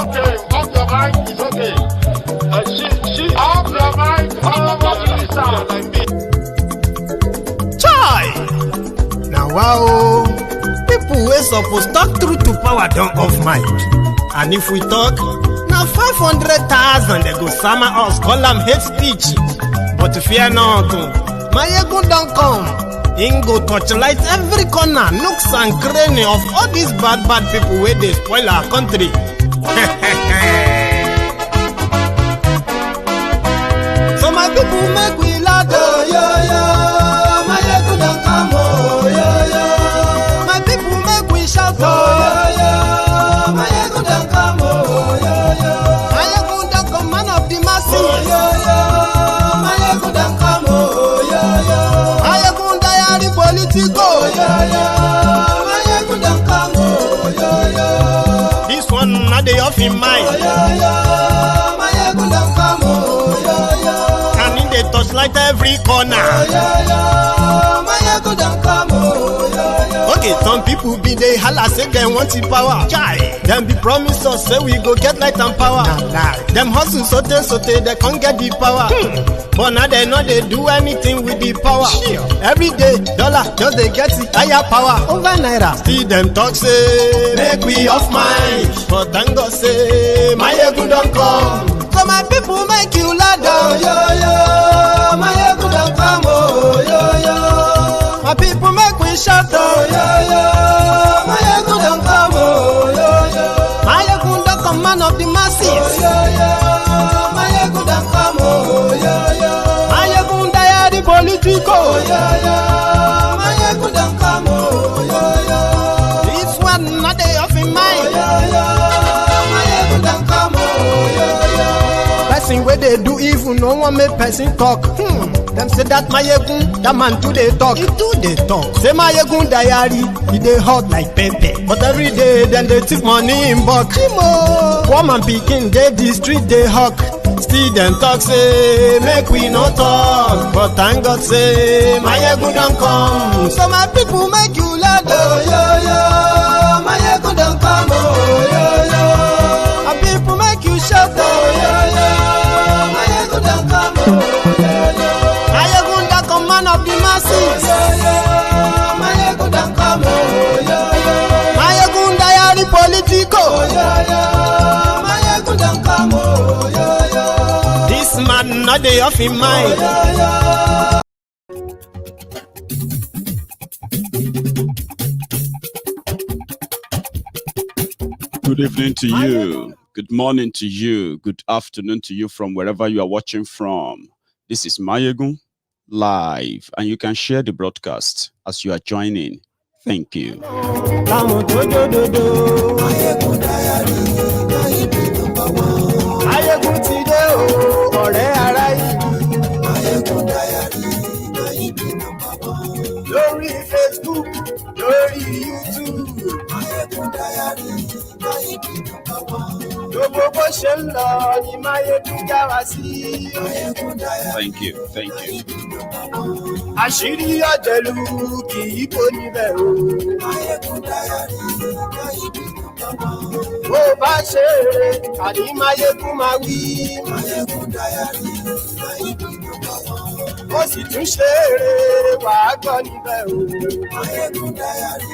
okay. Off your mic, it's okay. She off your mic, off your sound like me. Chai! Now wow, people wey suppose talk truth to power don't off mic. And if we talk, now 500,000 they go summer us, call them hate speech. But fear not, Maiyegun don't come. Him go torchlight every corner, nooks and cranny of all these bad people where they spoil our country. So my people make we loud, oh, yo, yo. Maiyegun don't come, oh, yo, yo. My people make we shout, oh, yo, yo. Maiyegun don't come, oh, yo, yo. Maiyegun don't come, man of the masses, oh, yo, yo. Maiyegun don't come, oh, yo, yo. Maiyegun diary politico, oh, yo, yo. Maiyegun don't come, oh, yo, yo. This one not the off in mind, oh, yo, yo. Maiyegun don't come, oh, yo, yo. Can in the touchlight every corner, oh, yo, yo. Maiyegun don't come, oh, yo, yo. Okay, some people be they holla say they want the power. Chai, them be promise us say we go get light and power. Nah. Them hustle sote they can't get the power. But now they know they do anything with the power. Sure. Every day, dollar just they get the higher power over naira. See them talk say make we off mind, but thank God say Maiyegun don't come. So my people make you loud, oh, yo, yo. Maiyegun don't come, oh, yo, yo. My people make we shout, oh, yo, yo. Maiyegun don't come, oh, yo, yo. Maiyegun don't come, man of the masses, oh, yo, yo. Maiyegun don't come, oh, yo, yo. Maiyegun diary politico, oh, yo, yo. Maiyegun don't come, oh, yo, yo. This one not they off in mind, oh, yo, yo. Maiyegun don't come, oh, yo, yo. Person where they do evil, no one make person talk. Them say that Maiyegun, that man too they talk. He too they talk. Say Maiyegun diary, he they hot like pepper. But every day then they take money in bulk. Poor man picking, they the street they hawk. Still them talk say make we no talk. But thank God say Maiyegun don't come. So my people make you loud, oh, yo, yo. Maiyegun don't come, oh, yo, yo. My people make you shout, oh, yo, yo. Maiyegun don't come, oh, yo, yo. Maiyegun don't come, man of the masses, oh, yo, yo. Maiyegun don't come, oh, yo, yo. Maiyegun diary politico, oh, yo, yo. Maiyegun don't come, oh, yo, yo. This man not the off in mind, oh, yo, yo. Good evening to you. Good morning to you. Good afternoon to you from wherever you are watching from. This is Maiyegun live, and you can share the broadcast as you are joining. Thank you. Maiyegun today, oh, ọ̀rẹ́ ará yìí. Maiyegun diary, lórí Facebook, lórí YouTube. Maiyegun diary, gbogbo bó ṣe ń lọ ni Maiyegun já wa sí. Thank you, thank you. Àṣírí ọ̀jẹ̀lú kì í kó níbẹ̀ o. Maiyegun diary, bó bá ṣe eré àní Maiyegun máa wí. Maiyegun diary, ó sì tún ṣe eré wàá gbọ́ níbẹ̀ o. Maiyegun diary,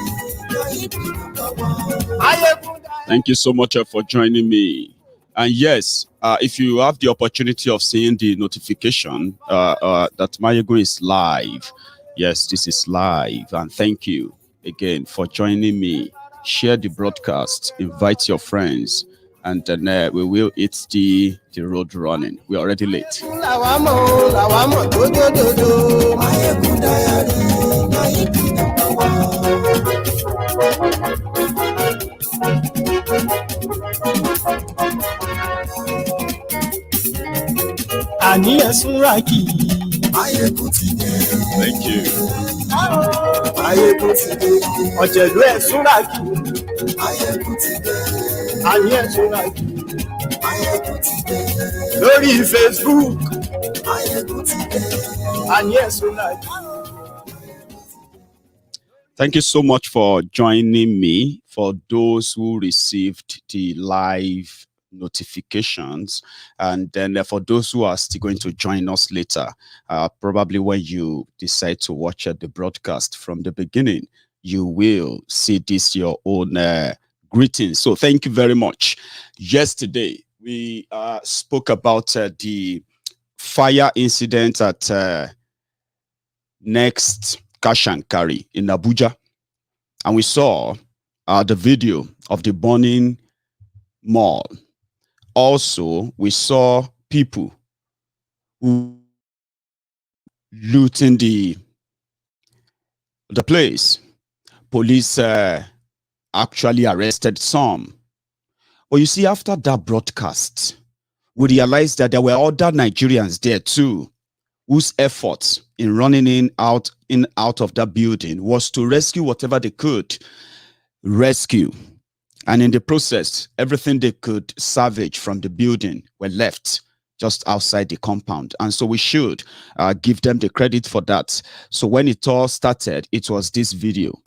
Maiyegun. Thank you so much for joining me. And yes, if you have the opportunity of seeing the notification that Maiyegun is live, yes, this is live. And thank you again for joining me. Share the broadcast, invite your friends, and then we will hit the road running. We're already late. Àníyàn súnra kì í. Maiyegun ti dé. Thank you. Maiyegun ti dé. Ọ̀jẹ̀lú ẹ̀ súnra kì í. Maiyegun ti dé. Àníyàn súnra kì í. Maiyegun ti dé. Lórí Facebook. Maiyegun ti dé. Àníyàn súnra kì í. Thank you so much for joining me. For those who received the live notifications. And then for those who are still going to join us later, probably when you decide to watch the broadcast from the beginning, you will see this your own greetings. So thank you very much. Yesterday, we spoke about the fire incident at Next Cash and Carry in Abuja. And we saw the video of the burning mall. Also, we saw people who looting the place. Police actually arrested some. But you see, after that broadcast, we realized that there were other Nigerians there too, whose efforts in running in out of that building was to rescue whatever they could rescue. And in the process, everything they could salvage from the building were left just outside the compound. And so we should give them the credit for that. So when it all started, it was this video.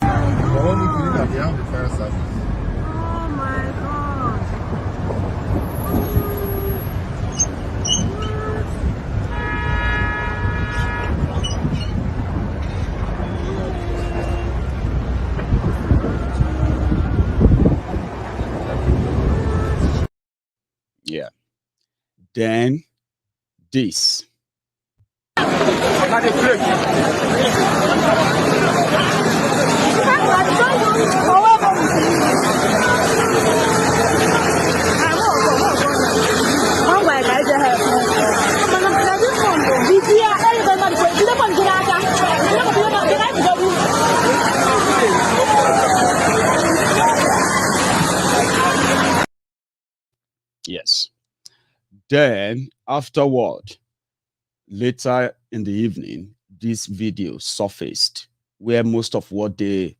Yeah. Then this. Yes. Then afterward, later in the evening, this video surfaced where most of what they,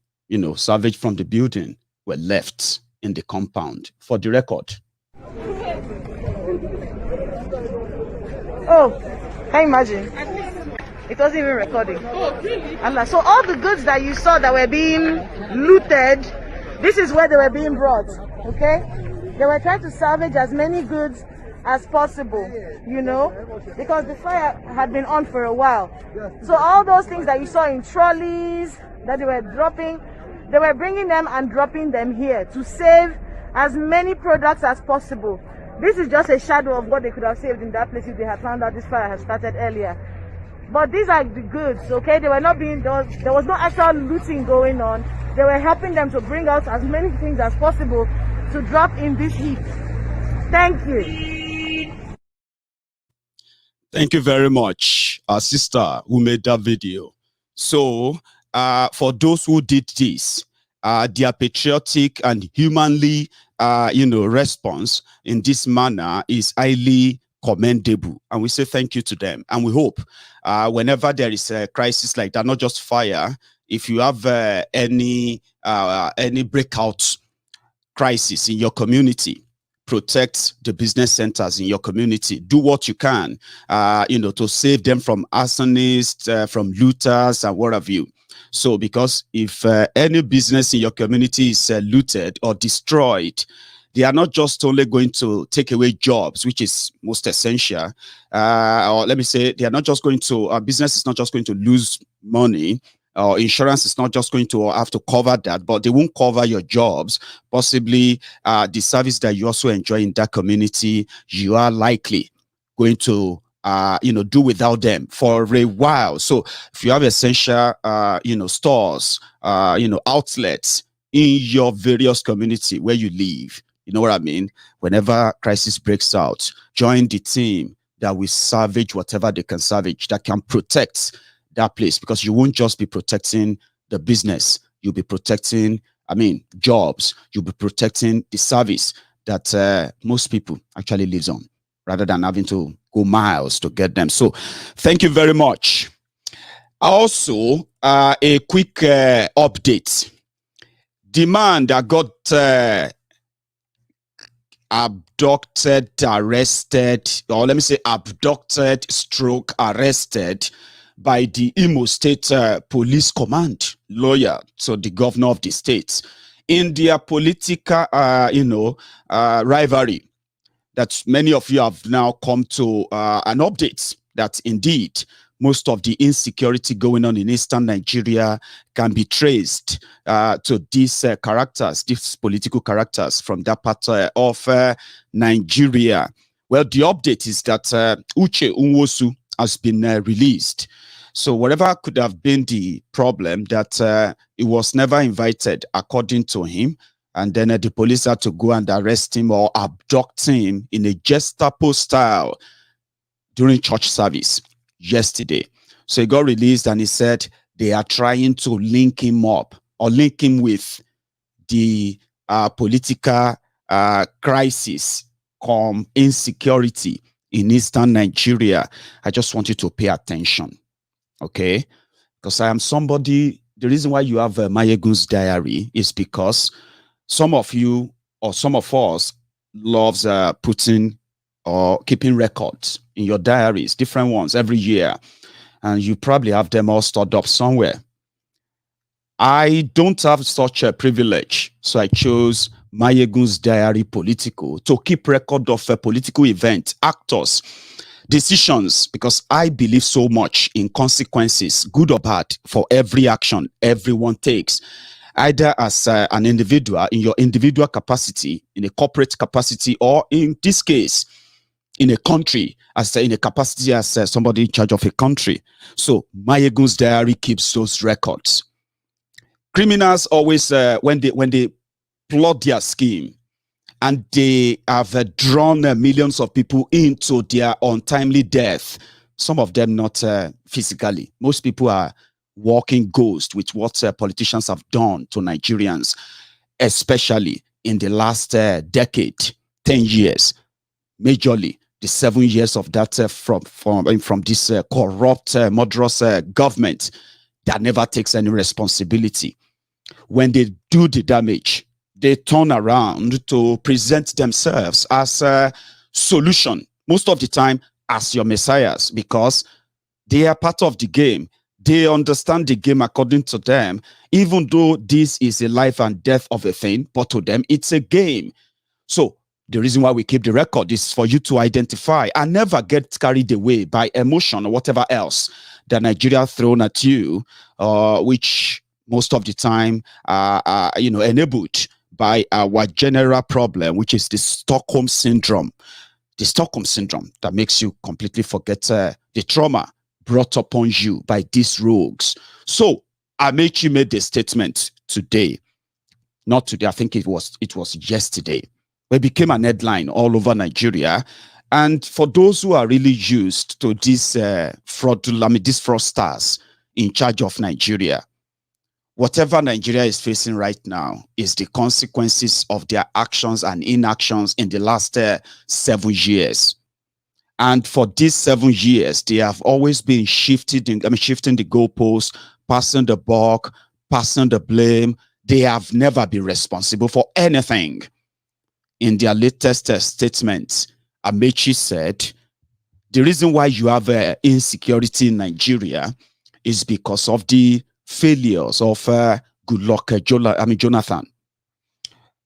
salvaged from the building were left in the compound. For the record. Oh, can you imagine? It wasn't even recording. Allah. So all the goods that you saw that were being looted, this is where they were being brought. Okay? They were trying to salvage as many goods as possible, because the fire had been on for a while. So all those things that you saw in trolleys that they were dropping, they were bringing them and dropping them here to save as many products as possible. This is just a shadow of what they could have saved in that place if they had found out this fire had started earlier. But these are the goods, okay? They were not being done. There was no actual looting going on. They were helping them to bring out as many things as possible to drop in this heat. Thank you. Thank you very much, our sister who made that video. So, for those who did this, their patriotic and humanly, response in this manner is highly commendable. And we say thank you to them. And we hope whenever there is a crisis like that, not just fire, if you have any breakout crisis in your community, protect the business centers in your community. Do what you can, to save them from arsonists, from looters, and what have you. So, because if any business in your community is looted or destroyed, they are not just only going to take away jobs, which is most essential, or let me say, they are not just going to, business is not just going to lose money, or insurance is not just going to have to cover that, but they won't cover your jobs. Possibly the service that you also enjoy in that community, you are likely going to do without them for a while. So if you have essential stores, outlets in your various community where you live, you know what I mean? Whenever crisis breaks out, join the team that will salvage whatever they can salvage, that can protect that place, because you won't just be protecting the business, you'll be protecting, jobs, you'll be protecting the service that most people actually lives on, rather than having to go miles to get them. So thank you very much. Also, a quick update. The man that got abducted, arrested, or let me say abducted stroke arrested by the Imo State Police Command, lawyer to the governor of the state, in their political, rivalry that many of you have now come to an update that indeed most of the insecurity going on in eastern Nigeria can be traced to these characters, these political characters from that part of Nigeria. Well, the update is that Uche Nwosu has been released. So whatever could have been the problem, that he was never invited, according to him, and then the police had to go and arrest him or abduct him in a Gestapo style during church service yesterday. So he got released, and he said they are trying to link him up or link him with the political crisis, insecurity in eastern Nigeria. I just want you to pay attention, okay? Because I am somebody, the reason why you have Maiyegun's diary is because some of you or some of us loves putting or keeping records in your diaries, different ones every year, and you probably have them all stored up somewhere. I don't have such a privilege, so I chose Maiyegun's diary political to keep record of political events, actors, decisions, because I believe so much in consequences, good or bad, for every action everyone takes, either as an individual, in your individual capacity, in a corporate capacity, or in this case, in a country, as in a capacity as somebody in charge of a country. So Maiyegun's diary keeps those records. Criminals always, when they plot their scheme, and they have drawn millions of people into their untimely death, some of them not physically. Most people are walking ghosts with what politicians have done to Nigerians, especially in the last decade, 10 years, majorly the 7 years of that from this corrupt, murderous government that never takes any responsibility. When they do the damage, they turn around to present themselves as a solution, most of the time as your messiahs, because they are part of the game. They understand the game according to them, even though this is a life and death of a thing, but to them, it's a game. So the reason why we keep the record is for you to identify and never get carried away by emotion or whatever else that Nigeria thrown at you, which most of the time are enabled by our general problem, which is the Stockholm syndrome. The Stockholm syndrome that makes you completely forget the trauma brought upon you by these rogues. So Amechi made a statement today, not today, I think it was yesterday. It became an headline all over Nigeria. And for those who are really used to these these fraudsters in charge of Nigeria, whatever Nigeria is facing right now is the consequences of their actions and inactions in the last 7 years. And for these 7 years, they have always been shifting the goalposts, passing the buck, passing the blame. They have never been responsible for anything. In their latest statement, Amechi said, the reason why you have insecurity in Nigeria is because of the failures of Goodluck, Jonathan.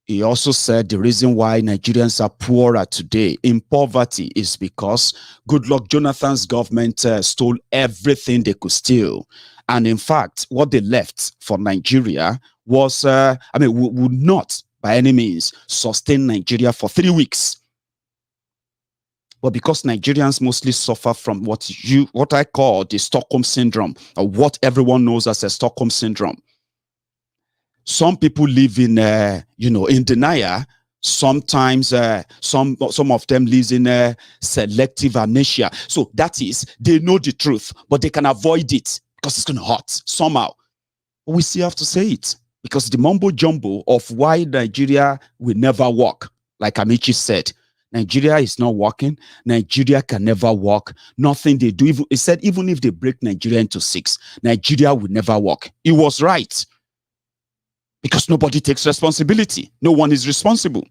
He also said the reason why Nigerians are poorer today in poverty is because Goodluck Jonathan's government stole everything they could steal. And in fact, what they left for Nigeria was, would not by any means sustain Nigeria for 3 weeks. But because Nigerians mostly suffer from what I call the Stockholm syndrome, or what everyone knows as a Stockholm syndrome. Some people live in in denial. Sometimes some of them live in selective amnesia. So that is, they know the truth, but they can avoid it because it's going to hurt somehow. But we still have to say it, because the mumbo jumbo of why Nigeria will never work, like Amechi said, Nigeria is not working. Nigeria can never work. Nothing they do. He said, even if they break Nigeria into 6, Nigeria will never work. He was right. Because nobody takes responsibility. No one is responsible.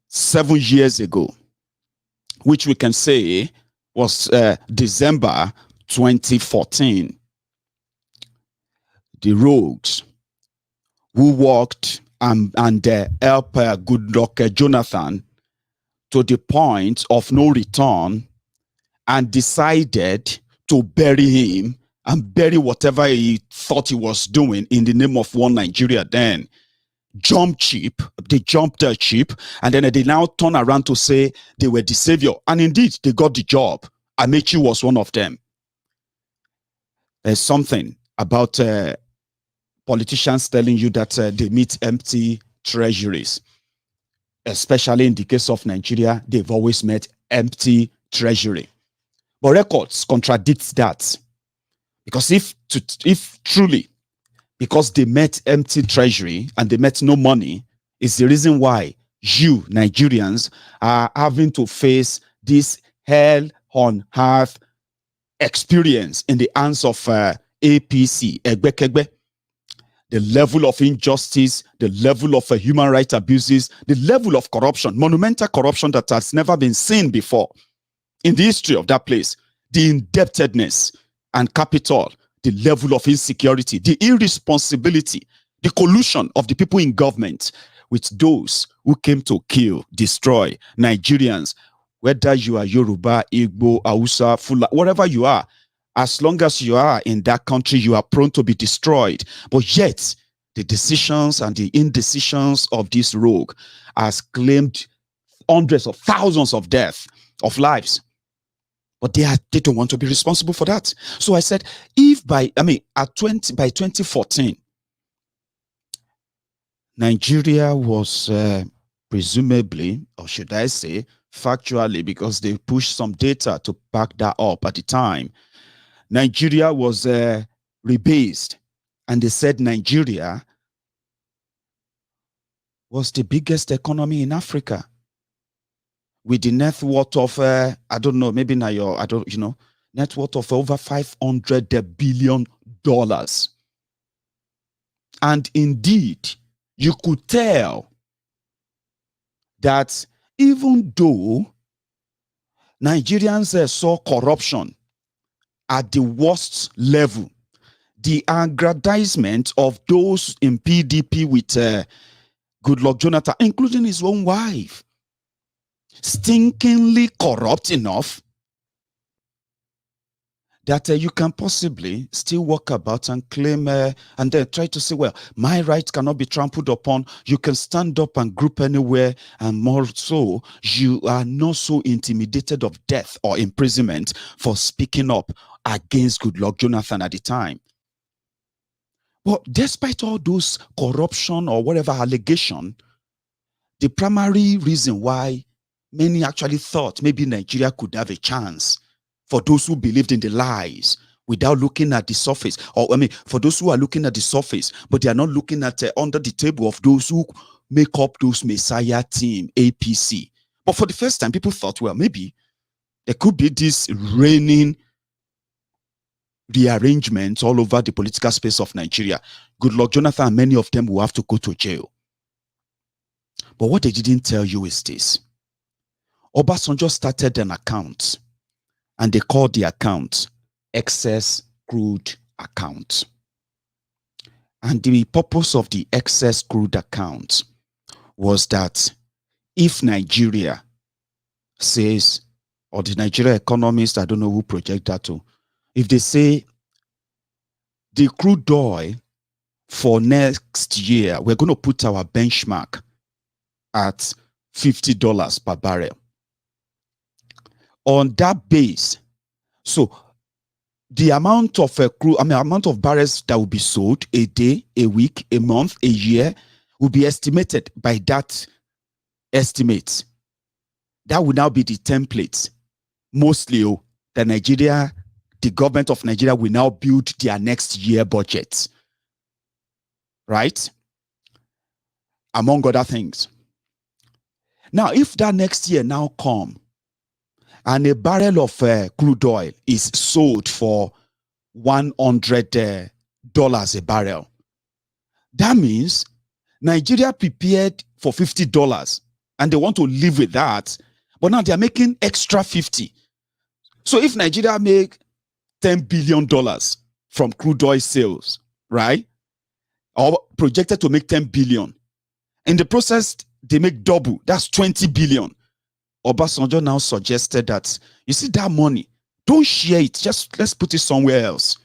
7 years ago, which we can say was December 2014, the rogues who worked and help Goodluck Jonathan to the point of no return, and decided to bury him and bury whatever he thought he was doing in the name of one Nigeria. Then jumped ship, they jumped their ship, and then they now turn around to say they were the savior. And indeed, they got the job. Amechi was one of them. There's something about politicians telling you that they meet empty treasuries. Especially in the case of Nigeria, they've always met empty treasury. But records contradict that. Because if truly, because they met empty treasury and they met no money, is the reason why you, Nigerians, are having to face this hell on earth experience in the hands of APC, Egbekegbe. The level of injustice, the level of human rights abuses, the level of corruption, monumental corruption that has never been seen before in the history of that place, the indebtedness and capital, the level of insecurity, the irresponsibility, the collusion of the people in government with those who came to kill, destroy Nigerians, whether you are Yoruba, Igbo, Hausa, Fula, whatever you are. As long as you are in that country, you are prone to be destroyed. But yet, the decisions and the indecisions of this rogue has claimed hundreds of thousands of deaths, of lives. But they don't want to be responsible for that. So I said, if by 2014, Nigeria was presumably, or should I say, factually, because they pushed some data to back that up at the time, Nigeria was rebased, and they said Nigeria was the biggest economy in Africa with the net worth of, I don't know, maybe now net worth of over $500 billion. And indeed, you could tell that even though Nigerians saw corruption at the worst level, the aggrandizement of those in PDP with Goodluck Jonathan, including his own wife, stinkingly corrupt enough that you can possibly still walk about and claim and then try to say, well, my rights cannot be trampled upon. You can stand up and group anywhere, and more so, you are not so intimidated of death or imprisonment for speaking up against Goodluck Jonathan at the time. But despite all those corruption or whatever allegation, the primary reason why many actually thought maybe Nigeria could have a chance, for those who believed in the lies without looking at the surface, or for those who are looking at the surface, but they are not looking at under the table of those who make up those Messiah team, APC. But for the first time, people thought, well, maybe there could be this reigning rearrangement all over the political space of Nigeria. Goodluck Jonathan and many of them will have to go to jail. But what they didn't tell you is this. Obasanjo started an account, and they called the account excess crude account. And the purpose of the excess crude account was that if Nigeria says, or the Nigeria economists, I don't know who project that to, if they say the crude oil for next year, we're going to put our benchmark at $50 per barrel. On that base, so the amount of amount of barrels that will be sold a day, a week, a month, a year will be estimated by that estimate. That will now be the template. Mostly, the government of Nigeria will now build their next year budget, right? Among other things. Now, if that next year now come, and a barrel of crude oil is sold for $100 a barrel, that means Nigeria prepared for $50 and they want to live with that, but now they are making extra 50. So if Nigeria make $10 billion from crude oil sales, right, or projected to make 10 billion, In the process, they make double. That's 20 billion. Obasanjo now suggested that, you see that money, don't share it. Just let's put it somewhere else.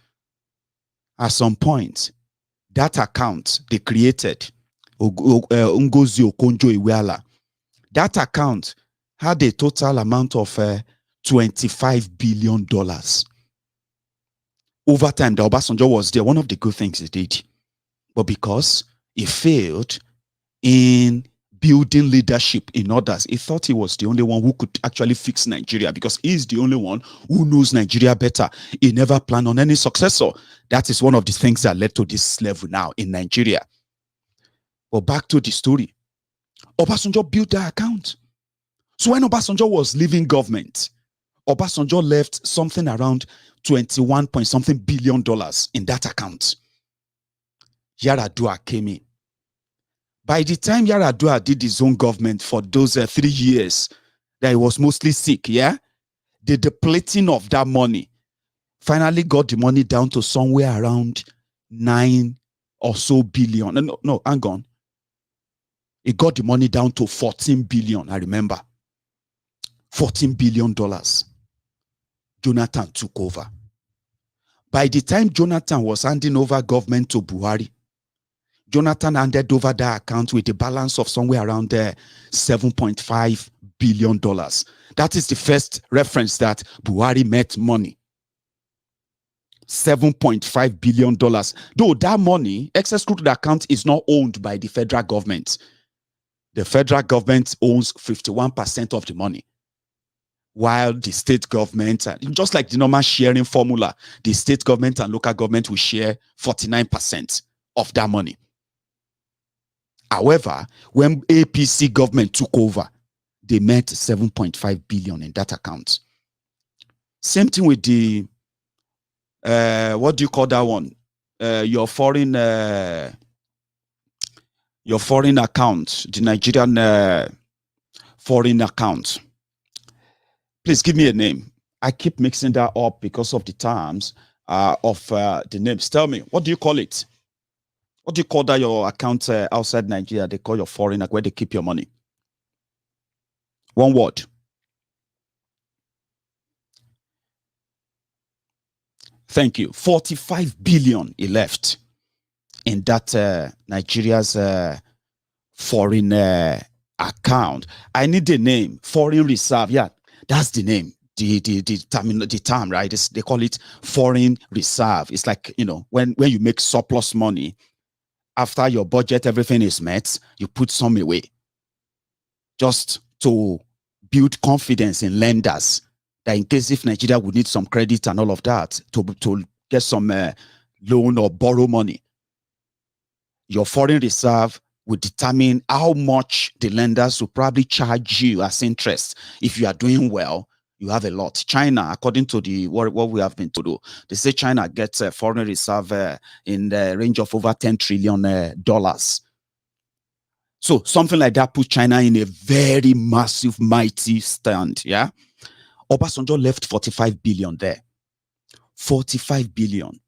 At some point, that account they created, Ngozi Okonjo-Iweala, that account had a total amount of $25 billion. Over time, the Obasanjo was there. One of the good things he did. But because he failed in building leadership in others, he thought he was the only one who could actually fix Nigeria because he's the only one who knows Nigeria better. He never planned on any successor. That is one of the things that led to this level now in Nigeria. But back to the story. Obasanjo built that account. So when Obasanjo was leaving government, Obasanjo left something around 21 point something billion dollars in that account. Yar'Adua came in. By the time Yar'Adua did his own government for those 3 years that he was mostly sick, yeah, the depleting of that money finally got the money down to somewhere around 9 or so billion. No, hang on. It got the money down to 14 billion, I remember. $14 billion. Jonathan took over. By the time Jonathan was handing over government to Buhari, Jonathan handed over that account with a balance of somewhere around $7.5 billion. That is the first reference that Buhari met money. $7.5 billion. Though that money, excess crude account, is not owned by the federal government. The federal government owns 51% of the money, while the state government, just like the normal sharing formula, the state government and local government will share 49% of that money. However, when APC government took over, they met 7.5 billion in that account. Same thing with the, what do you call that one? Your foreign account, the Nigerian foreign account. Please give me a name. I keep mixing that up because of the terms of the names. Tell me, what do you call it? What do you call that your account outside Nigeria? They call your foreign, where they keep your money. One word. Thank you. 45 billion he left in that Nigeria's foreign account. I need the name. Foreign reserve. Yeah, that's the name. The term, right? They call it foreign reserve. It's like, you know, when you make surplus money, after your budget, everything is met, you put some away. Just to build confidence in lenders that in case if Nigeria would need some credit and all of that to get some loan or borrow money, your foreign reserve would determine how much the lenders will probably charge you as interest. If you are doing well, you have a lot. China, according to the what we have been told, they say China gets a foreign reserve in the range of over $10 trillion. So something like that puts China in a very massive, mighty stand. Yeah, Obasanjo left 45 billion there. 45 billion.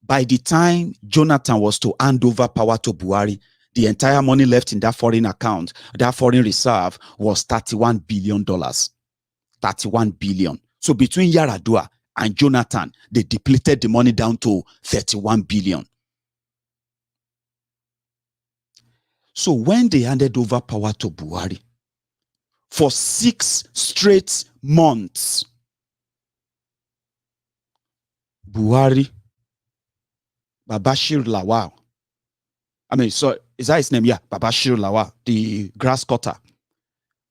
By the time Jonathan was to hand over power to Buhari, the entire money left in that foreign account, that foreign reserve, was $31 billion. 31 billion. So between Yar'Adua and Jonathan, they depleted the money down to 31 billion. So when they handed over power to Buhari, for 6 straight months, Buhari, Babashir Lawal, so is that his name? Yeah, Babashir Lawal, the grass cutter.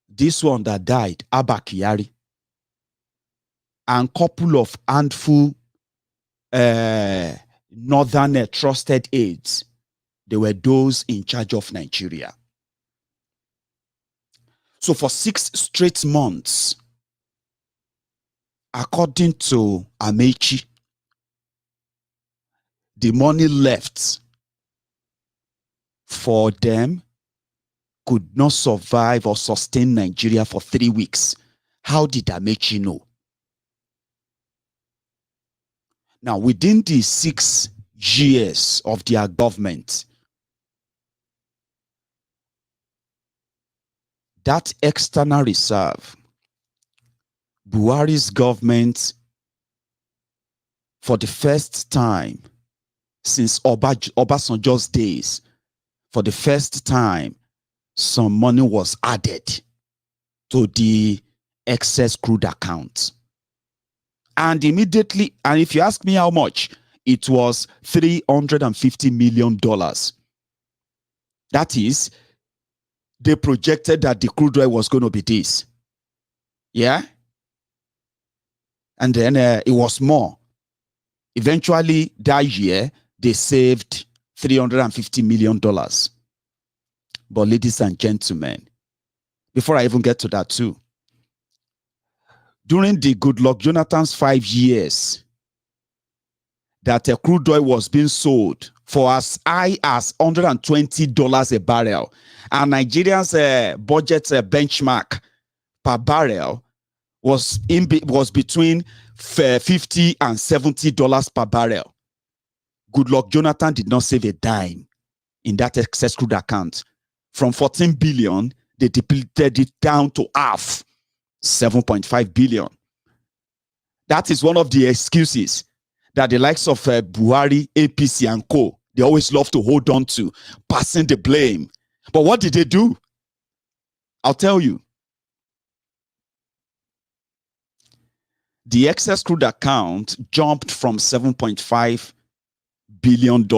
This one that died, Abba Kyari, and couple of handful northern trusted aides, they were those in charge of Nigeria. So for 6 straight months, according to Amechi, the money left for them could not survive or sustain Nigeria for 3 weeks. How did Amechi know? Now, within the 6 years of their government, that external reserve, Buhari's government, for the first time since Obasanjo's days, for the first time, some money was added to the excess crude account. And immediately, and if you ask me how much, it was $350 million. That is, they projected that the crude oil was going to be this. Yeah? And then it was more. Eventually, that year, they saved $350 million. But ladies and gentlemen, before I even get to that too, during the Goodluck Jonathan's 5 years, that crude oil was being sold for as high as $120 a barrel, and Nigeria's budget benchmark per barrel was between $50 and $70 per barrel. Goodluck Jonathan did not save a dime in that excess crude account. From 14 billion, they depleted it down to half, 7.5 billion. That is one of the excuses that the likes of Buhari, APC, and co, they always love to hold on to, passing the blame. But what did they do? I'll tell you. The excess crude account jumped from $7.5 billion to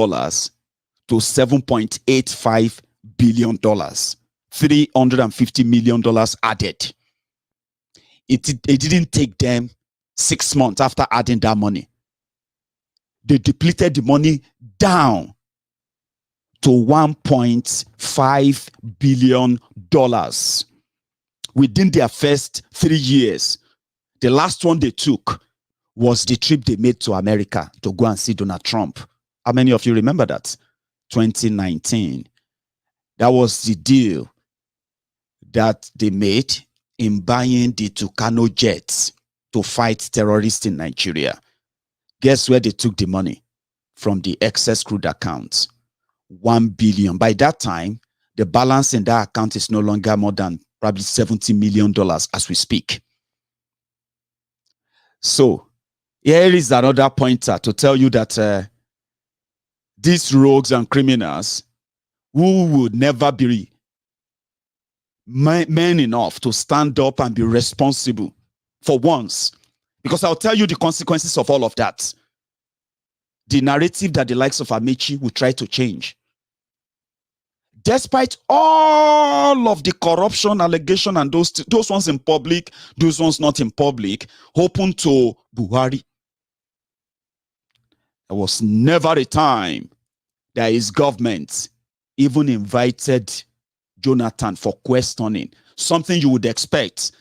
$7.85 billion. $350 million added. It didn't take them 6 months after adding that money. They depleted the money down to $1.5 billion within their first 3 years. The last one they took was the trip they made to America to go and see Donald Trump. How many of you remember that? 2019. That was the deal that they made in buying the Tucano jets to fight terrorists in Nigeria. Guess where they took the money? From the excess crude accounts. 1 billion. By that time, the balance in that account is no longer more than probably $70 million as we speak. So, here is another pointer to tell you that these rogues and criminals who would never be men enough to stand up and be responsible for once. Because I'll tell you the consequences of all of that. The narrative that the likes of Amechi will try to change. Despite all of the corruption allegation and those ones in public, those ones not in public, open to Buhari. There was never a time that his government even invited Jonathan for questioning. Something you would expect.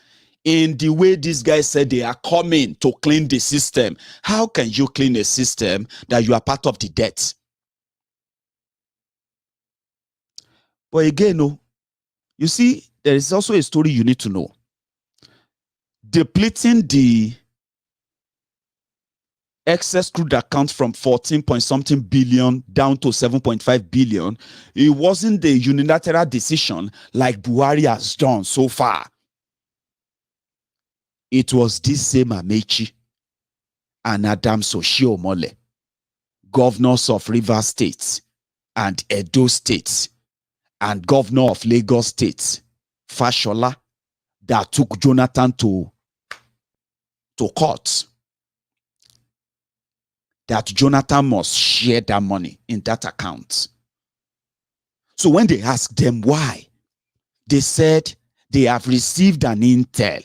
In the way these guys said they are coming to clean the system. How can you clean a system that you are part of the debt? But again, no. You see, there is also a story you need to know. Depleting the excess crude account from 14-point-something billion down to 7.5 billion, it wasn't the unilateral decision like Buhari has done so far. It was this same Amechi and Adams Oshiomhole, governors of Rivers State and Edo State, and governor of Lagos State, Fashola, that took Jonathan to court. That Jonathan must share that money in that account. So when they asked them why, they said they have received an intel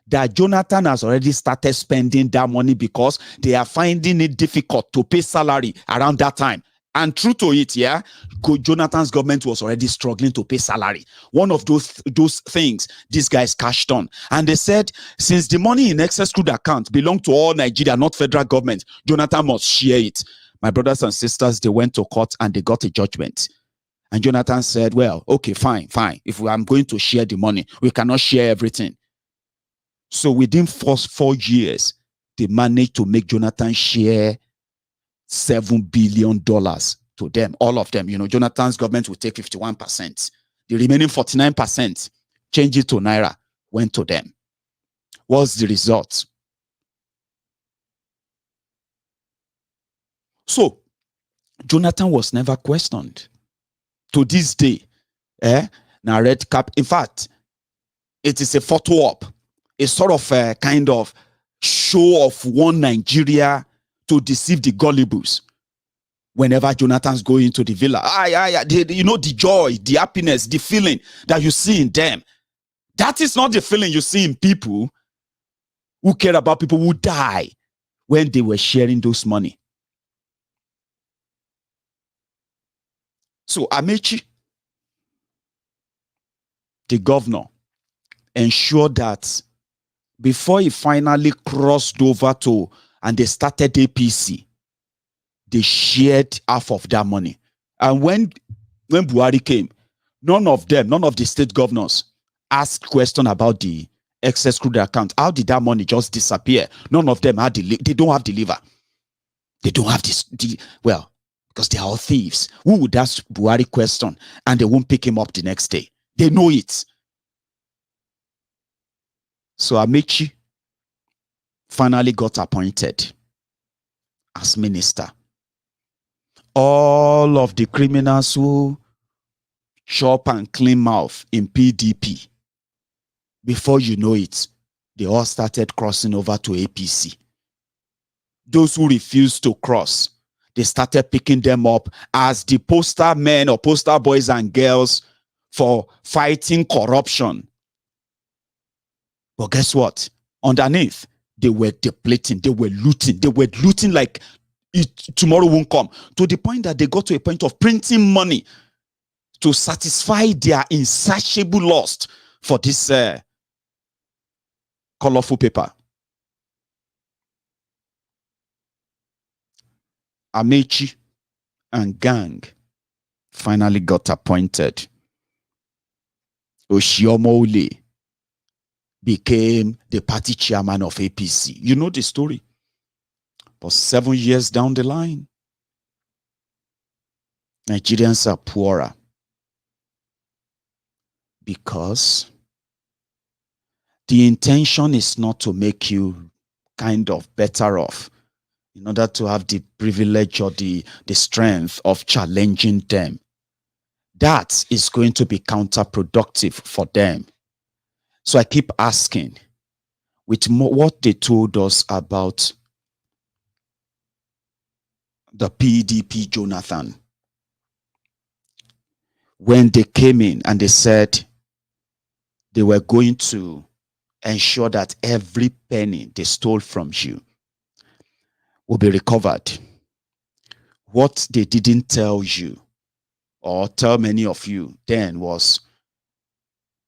that Jonathan has already started spending that money because they are finding it difficult to pay salary around that time. And true to it, yeah, Jonathan's government was already struggling to pay salary. One of those things these guys cashed on. And they said, since the money in excess crude account belonged to all Nigeria, not federal government, Jonathan must share it. My brothers and sisters, they went to court and they got a judgment. And Jonathan said, well, okay, fine. If I'm going to share the money, we cannot share everything. So within 4 years, they managed to make Jonathan share $7 billion to them, all of them. You know, Jonathan's government will take 51%. The remaining 49%, change it to naira, went to them. What's the result? So Jonathan was never questioned. To this day, now red cap. In fact, it is a photo op, a sort of a kind of show of one Nigeria to deceive the gullibles. Whenever Jonathan's going into the villa, you know, the joy, the happiness, the feeling that you see in them. That is not the feeling you see in people who care about people who die when they were sharing those money. So Amechi, the governor, ensured that before he finally crossed over to, and they started APC, they shared half of that money. And when Buhari came, none of the state governors asked question about the excess crude account. How did that money just disappear? None of them had they don't have the liver. They don't have this, well, because they are all thieves. Who would ask Buhari question and they won't pick him up the next day? They know it. So Amechi finally got appointed as minister. All of the criminals who chop and clean mouth in PDP, before you know it, they all started crossing over to APC. Those who refused to cross, they started picking them up as the poster men or poster boys and girls for fighting corruption. But guess what? Underneath, they were depleting, they were looting like tomorrow won't come, to the point that they got to a point of printing money to satisfy their insatiable lust for this colorful paper. Amechi and gang finally got appointed. Oshiomole became the party chairman of APC. You know the story. But 7 years down the line, Nigerians are poorer because the intention is not to make you kind of better off in order to have the privilege or the strength of challenging them. That is going to be counterproductive for them. So I keep asking, with what they told us about the PDP Jonathan, when they came in and they said they were going to ensure that every penny they stole from you will be recovered. What they didn't tell you or tell many of you then was,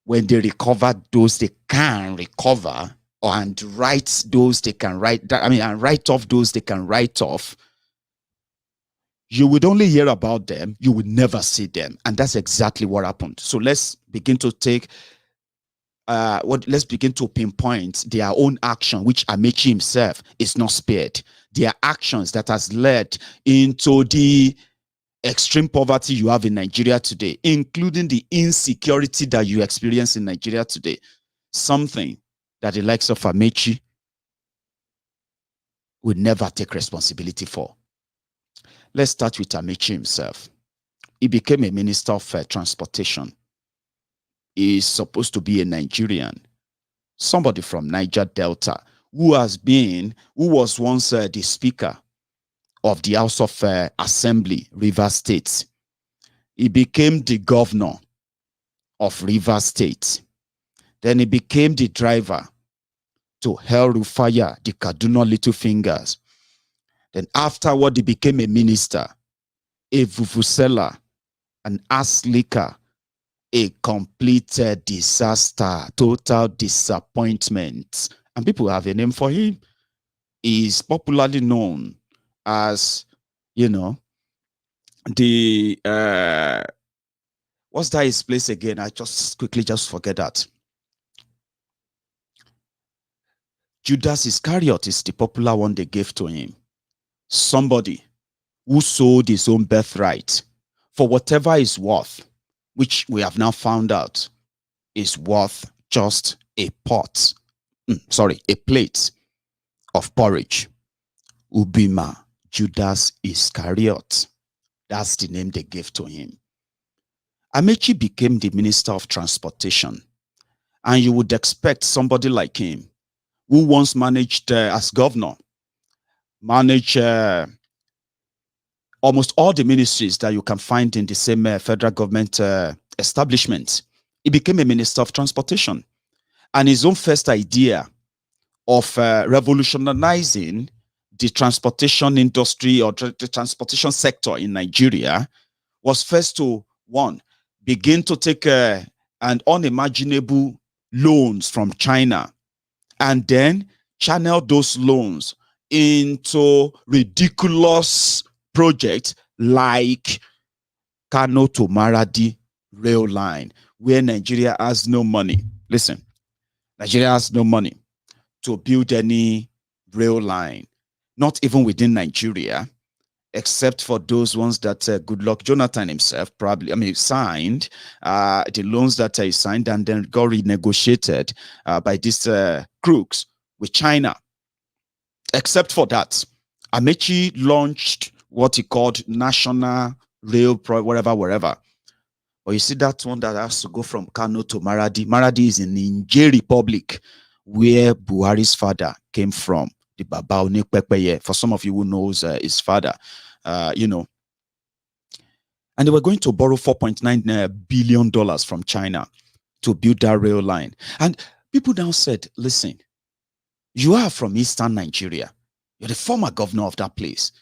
when they recovered those they can recover, and write those they can write, and write off those they can write off, you would only hear about them, you would never see them. And that's exactly what happened. So let's begin to take let's begin to pinpoint their own action, which Amechi himself is not spared. Their actions that has led into the extreme poverty you have in Nigeria today, including the insecurity that you experience in Nigeria today. Something that the likes of Amechi would never take responsibility for. Let's start with Amechi himself. He became a minister of transportation. He is supposed to be a Nigerian, somebody from Niger Delta, who was once the speaker of the House of Assembly, Rivers State. He became the governor of Rivers State. Then he became the driver to El Rufaya, the Kaduna Little Fingers. Then afterward, he became a minister, a vuvuzela, an ass licker, a complete disaster, total disappointment. And people have a name for him. He is popularly known as, you know, the, what's that his place again? I just quickly forget that. Judas Iscariot is the popular one they gave to him. Somebody who sold his own birthright for whatever is worth, which we have now found out is worth just a a plate of porridge. Ubima, Judas Iscariot. That's the name they gave to him. Amechi became the Minister of Transportation. And you would expect somebody like him, who once managed as governor, manage almost all the ministries that you can find in the same federal government establishment. He became a Minister of Transportation. And his own first idea of revolutionizing the transportation industry or the transportation sector in Nigeria was first to, one, begin to take an unimaginable loans from China and then channel those loans into ridiculous projects like Kano to Maradi rail line, where Nigeria has no money. Listen, Nigeria has no money to build any rail line, not even within Nigeria, except for those ones that Goodluck Jonathan himself probably, signed, the loans that he signed and then got renegotiated by these crooks with China. Except for that, Amechi launched what he called National Rail, wherever. But you see that one that has to go from Kano to Maradi. Maradi is in Niger Republic, where Buhari's father came from. The Baba Onekpekpeye, for some of you who knows his father, And they were going to borrow $4.9 billion from China to build that rail line. And people now said, listen, you are from Eastern Nigeria. You're the former governor of that place.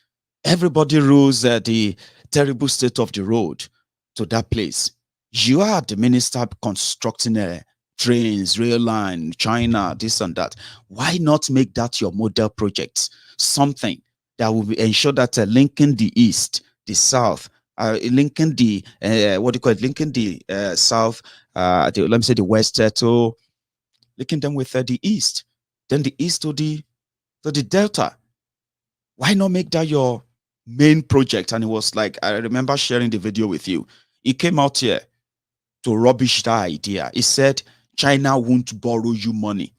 Everybody rules the terrible state of the road to that place. You are the minister constructing trains, rail line, China, this and that. Why not make that your model project? Something that will ensure that linking the East, the South, linking the, linking the South, let me say the West, to linking them with the East. Then the East to the Delta. Why not make that your main project? And it was like, I remember sharing the video with you. He came out here to rubbish that idea. He said, China won't borrow you money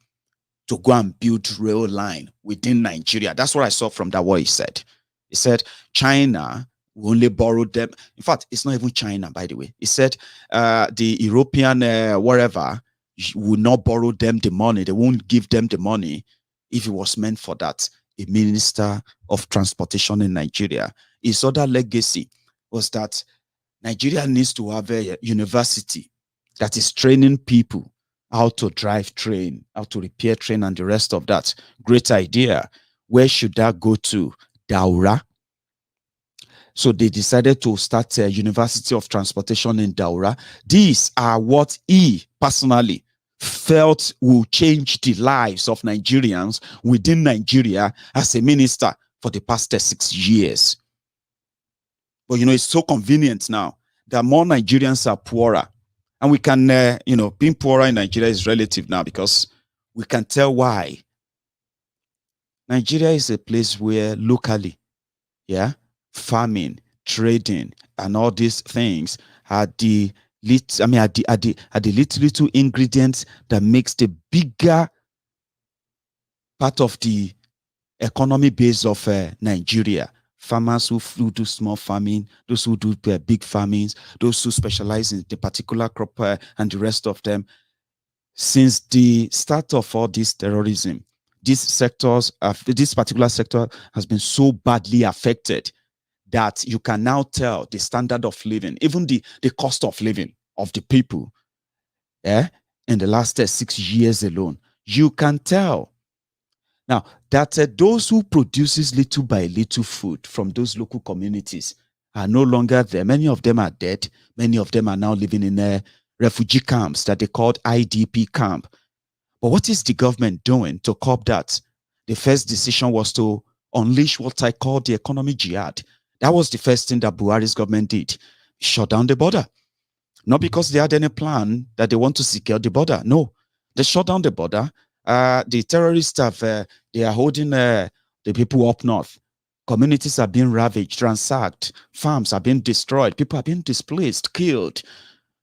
to go and build rail line within Nigeria. That's what I saw from that, what he said. He said, China will only borrow them. In fact, it's not even China, by the way. He said, the European, wherever, will not borrow them the money. They won't give them the money if it was meant for that. A minister of transportation in Nigeria. His other legacy was that Nigeria needs to have a university that is training people how to drive train, how to repair train, and the rest of that. Great idea. Where should that go to? Daura. So they decided to start a University of Transportation in Daura. These are what he personally felt will change the lives of Nigerians within Nigeria as a minister for the past 6 years. But, it's so convenient now that more Nigerians are poorer. And we can, being poorer in Nigeria is relative now because we can tell why. Nigeria is a place where locally, farming, trading, and all these things are the little ingredients that makes the bigger part of the economy base of Nigeria. Farmers who do small farming, those who do big farmings, those who specialize in the particular crop and the rest of them. Since the start of all this terrorism, this particular sector has been so badly affected that you can now tell the standard of living, even the cost of living of the people, in the last 6 years alone. You can tell. Now, that those who produces little by little food from those local communities are no longer there. Many of them are dead. Many of them are now living in refugee camps that they called IDP camp. But what is the government doing to curb that? The first decision was to unleash what I call the economic jihad. That was the first thing that Buhari's government did. Shut down the border. Not because they had any plan that they want to secure the border. No, they shut down the border. The terrorists they are holding the people up north. Communities are being ravaged, ransacked. Farms are being destroyed. People are being displaced, killed.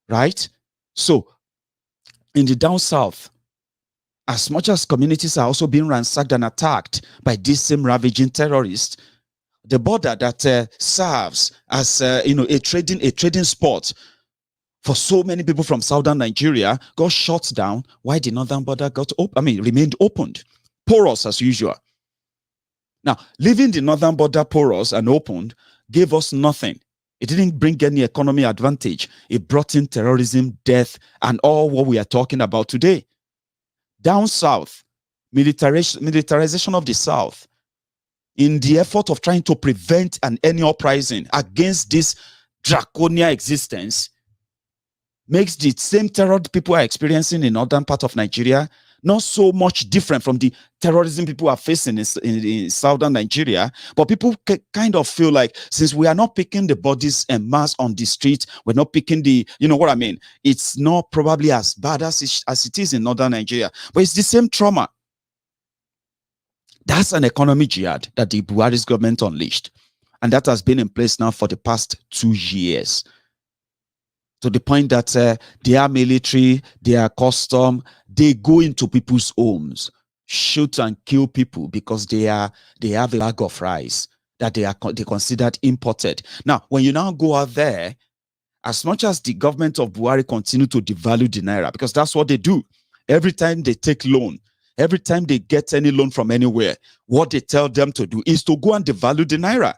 Right? So in the down south, as much as communities are also being ransacked and attacked by these same ravaging terrorists, the border that serves as a trading spot for so many people from southern Nigeria got shut down. Why the northern border remained opened, porous as usual. Now, leaving the northern border porous and opened gave us nothing. It didn't bring any economy advantage. It brought in terrorism, death, and all what we are talking about today. Down south, militarization of the south, in the effort of trying to prevent any uprising against this draconian existence, makes the same terror people are experiencing in northern part of Nigeria not so much different from the terrorism people are facing in southern Nigeria. But people kind of feel like, since we are not picking the bodies en masse on the street, we're not picking the, you know what I mean? It's not probably as bad as it is in northern Nigeria, but it's the same trauma. That's an economy jihad that the Buhari's government unleashed. And that has been in place now for the past 2 years. To the point that their military, their custom, they go into people's homes, shoot and kill people because they have a bag of rice that they considered imported. Now, when you now go out there, as much as the government of Buhari continue to devalue the naira, because that's what they do. Every time they take loan, every time they get any loan from anywhere, what they tell them to do is to go and devalue the naira.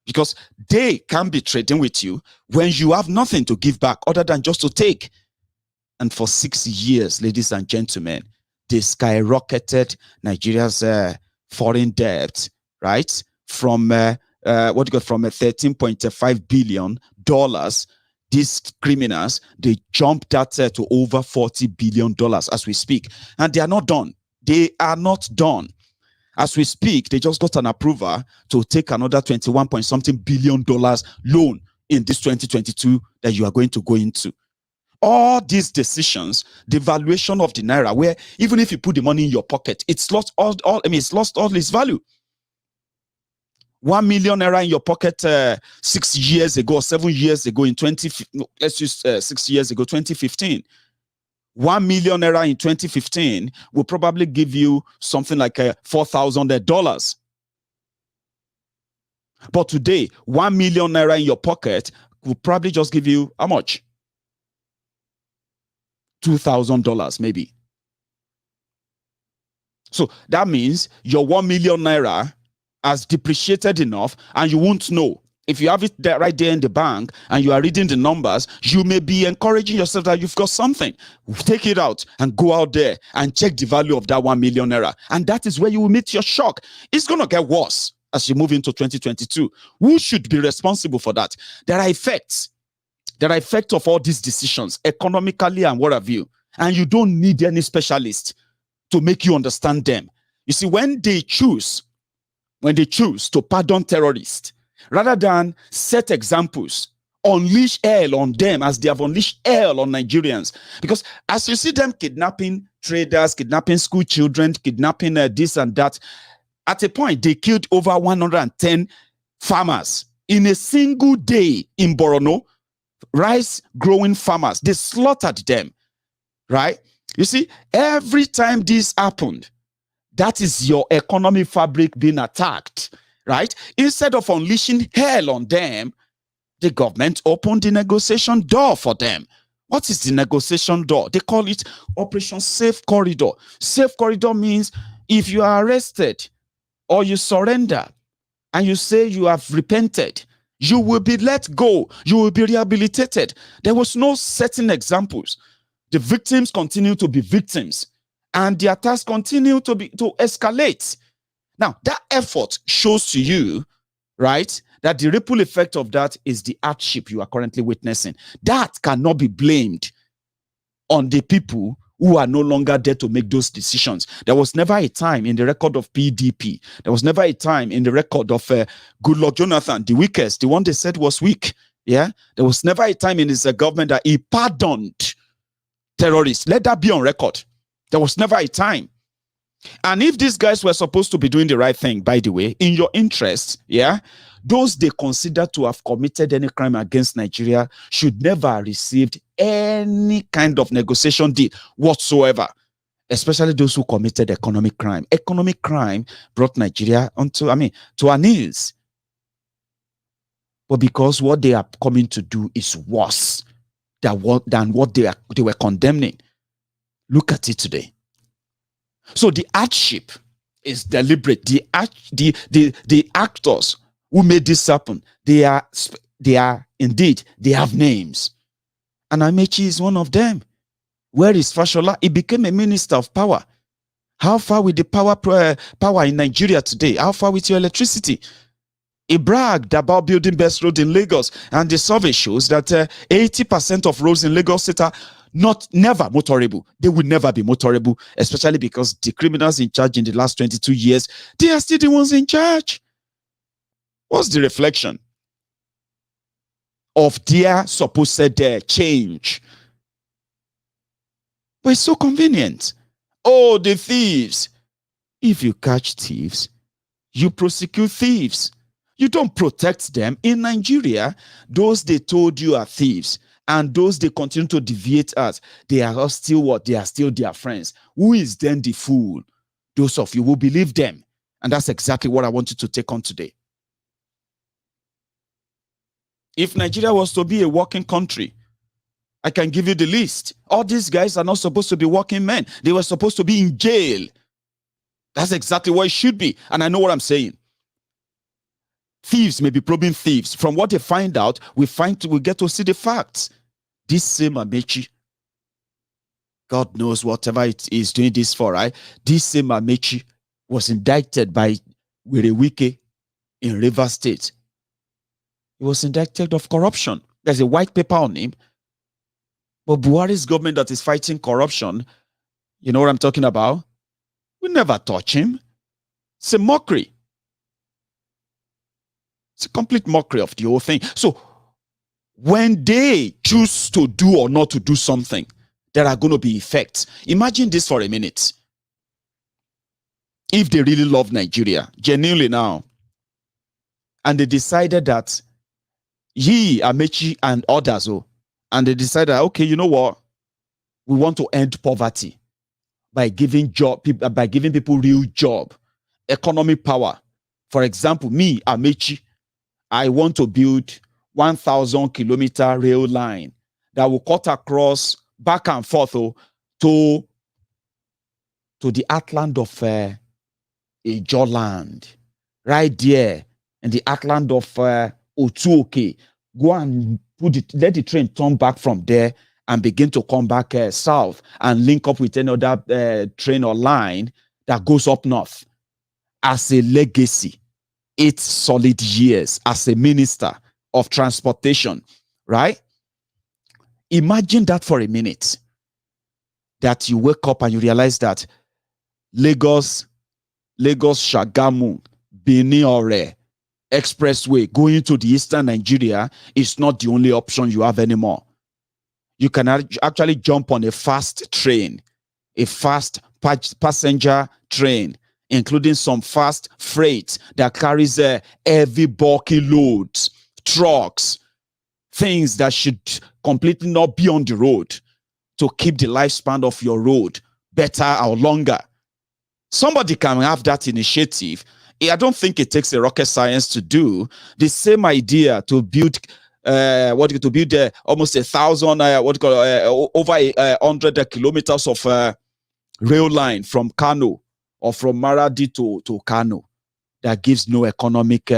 Because they can be trading with you when you have nothing to give back other than just to take. And for 6 years, ladies and gentlemen, they skyrocketed Nigeria's foreign debt, right? From from $13.5 billion. These criminals, they jumped that to over $40 billion as we speak. And they are not done. They are not done. As we speak, they just got an approval to take another 21-point-something billion loan in this 2022 that you are going to go into. All these decisions, the valuation of the naira, where even if you put the money in your pocket, it's lost it's lost all its value. 1 million naira in your pocket 6 years ago, 7 years ago, let's use 6 years ago, 2015. 1 million naira in 2015 will probably give you something like $4,000. But today, 1 million naira in your pocket will probably just give you how much? $2,000 maybe. So that means your 1 million naira has depreciated enough, and you won't know. If you have it there, right there in the bank, and you are reading the numbers, you may be encouraging yourself that you've got something. Take it out and go out there and check the value of that 1 million naira. And that is where you will meet your shock. It's going to get worse as you move into 2022. Who should be responsible for that? There are effects. There are effects of all these decisions, economically and what have you. And you don't need any specialist to make you understand them. You see, when they choose to pardon terrorists, rather than set examples, unleash hell on them as they have unleashed hell on Nigerians. Because as you see them kidnapping traders, kidnapping school children, kidnapping this and that, at a point they killed over 110 farmers in a single day in Borno, rice growing farmers. They slaughtered them, right? You see, every time this happened, that is your economic fabric being attacked. Right? Instead of unleashing hell on them, the government opened the negotiation door for them. What is the negotiation door? They call it Operation Safe Corridor. Safe Corridor means if you are arrested or you surrender and you say you have repented, you will be let go. You will be rehabilitated. There was no certain examples. The victims continue to be victims, and the attacks continue to escalate. Now, that effort shows to you, right, that the ripple effect of that is the hardship you are currently witnessing. That cannot be blamed on the people who are no longer there to make those decisions. There was never a time in the record of PDP. There was never a time in the record of Goodluck Jonathan, the weakest, the one they said was weak. Yeah, there was never a time in his government that he pardoned terrorists. Let that be on record. There was never a time. And if these guys were supposed to be doing the right thing, by the way, in your interest, yeah, those they consider to have committed any crime against Nigeria should never have received any kind of negotiation deal whatsoever, especially those who committed economic crime. Economic crime brought Nigeria to our knees. But because what they are coming to do is worse than what they were condemning. Look at it today. So the hardship is deliberate. The actors who made this happen, they are indeed, they have names. And Amechi is one of them. Where is Fashola? He became a minister of power. How far with the power in Nigeria today? How far with your electricity? He bragged about building best road in Lagos, and the survey shows that 80% of roads in Lagos State are never motorable. They will never be motorable, especially because the criminals in charge in the last 22 years, they are still the ones in charge. What's the reflection of their supposed change? But it's so convenient. Oh, the thieves. If you catch thieves, you prosecute thieves. You don't protect them. In Nigeria, those they told you are thieves, and those they continue to deviate us, they are still what? They are still their friends. Who is then the fool? Those of you who believe them. And that's exactly what I want you to take on today. If Nigeria was to be a working country, I can give you the list. All these guys are not supposed to be working men. They were supposed to be in jail. That's exactly what it should be. And I know what I'm saying. Thieves may be probing thieves. From what they find out, we get to see the facts. This same Amechi, God knows whatever it is doing this for, right? This same Amechi was indicted by Wike in Rivers State. He was indicted of corruption. There's a white paper on him. But Buhari's government that is fighting corruption, you know what I'm talking about? We never touch him. It's a mockery. It's a complete mockery of the whole thing. So when they choose to do or not to do something, there are going to be effects. Imagine this for a minute. If they really love Nigeria, genuinely now, and they decided that Amechi and others, and they decided, okay, you know what? We want to end poverty by giving people real job, economic power. For example, me, Amechi, I want to build 1,000-kilometer rail line that will cut across back and forth to the heartland of Ijoland, right there in the heartland of Otuoke. Go and let the train turn back from there and begin to come back south and link up with another train or line that goes up north. As a legacy, 8 solid years as a minister of transportation, right? Imagine that for a minute, that you wake up and you realize that Lagos, Shagamu, Benin-Ore expressway going to the eastern Nigeria is not the only option you have anymore. You can actually jump on a fast train, a fast passenger train, including some fast freight that carries heavy bulky loads, trucks, things that should completely not be on the road to keep the lifespan of your road better or longer. Somebody can have that initiative. I don't think it takes a rocket science to do the same idea to build almost 1,000 over 100 kilometers of rail line from Kano or from Maradi to Kano that gives no economic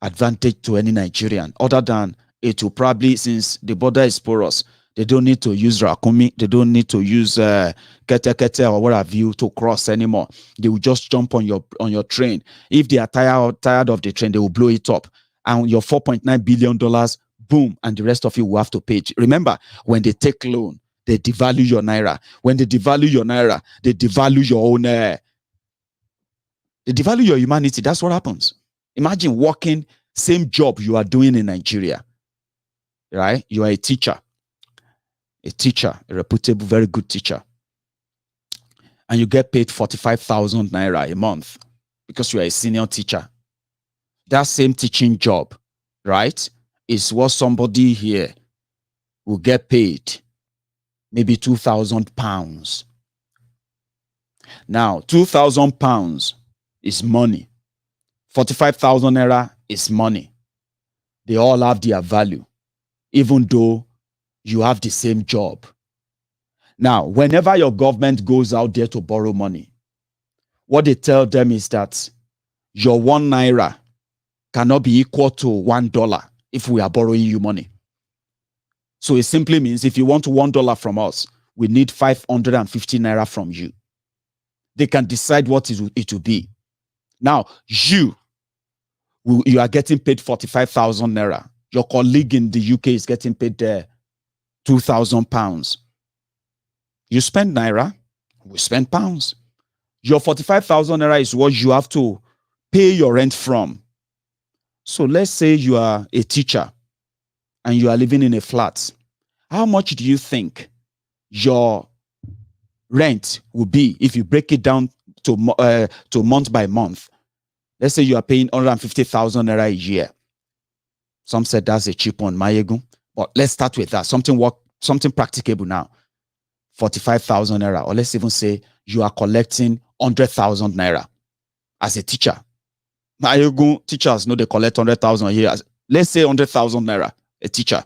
advantage to any Nigerian, other than it will probably, since the border is porous, they don't need to use Rakumi, they don't need to use Kete or what have you to cross anymore. They will just jump on your train. If they are tired of the train, they will blow it up. And your $4.9 billion, boom, and the rest of you will have to pay. Remember, when they take loan, they devalue your naira. When they devalue your naira, they devalue your own, they devalue your humanity. That's what happens. Imagine working same job you are doing in Nigeria, right? You are a teacher, a reputable, very good teacher. and you get paid 45,000 naira a month because you are a senior teacher. That same teaching job, right, is what somebody here will get paid maybe 2,000 pounds. Now, 2,000 pounds is money. 45,000 naira is money. They all have their value, even though you have the same job. Now, whenever your government goes out there to borrow money, what they tell them is that your 1 naira cannot be equal to $1 if we are borrowing you money. So it simply means if you want $1 from us, we need 550 naira from you. They can decide what it will be. Now, you are getting paid 45,000 naira. Your colleague in the UK is getting paid 2,000 pounds. You spend naira, we spend pounds. Your 45,000 naira is what you have to pay your rent from. So let's say you are a teacher and you are living in a flat. How much do you think your rent will be if you break it down to month by month? Let's say you are paying 150,000 naira a year. Some said that's a cheap one, Maiyegun. But let's start with that. Something practicable now. 45,000 naira. Or let's even say you are collecting 100,000 naira as a teacher. Maiyegun teachers know they collect 100,000 a year. Let's say 100,000 naira, a teacher.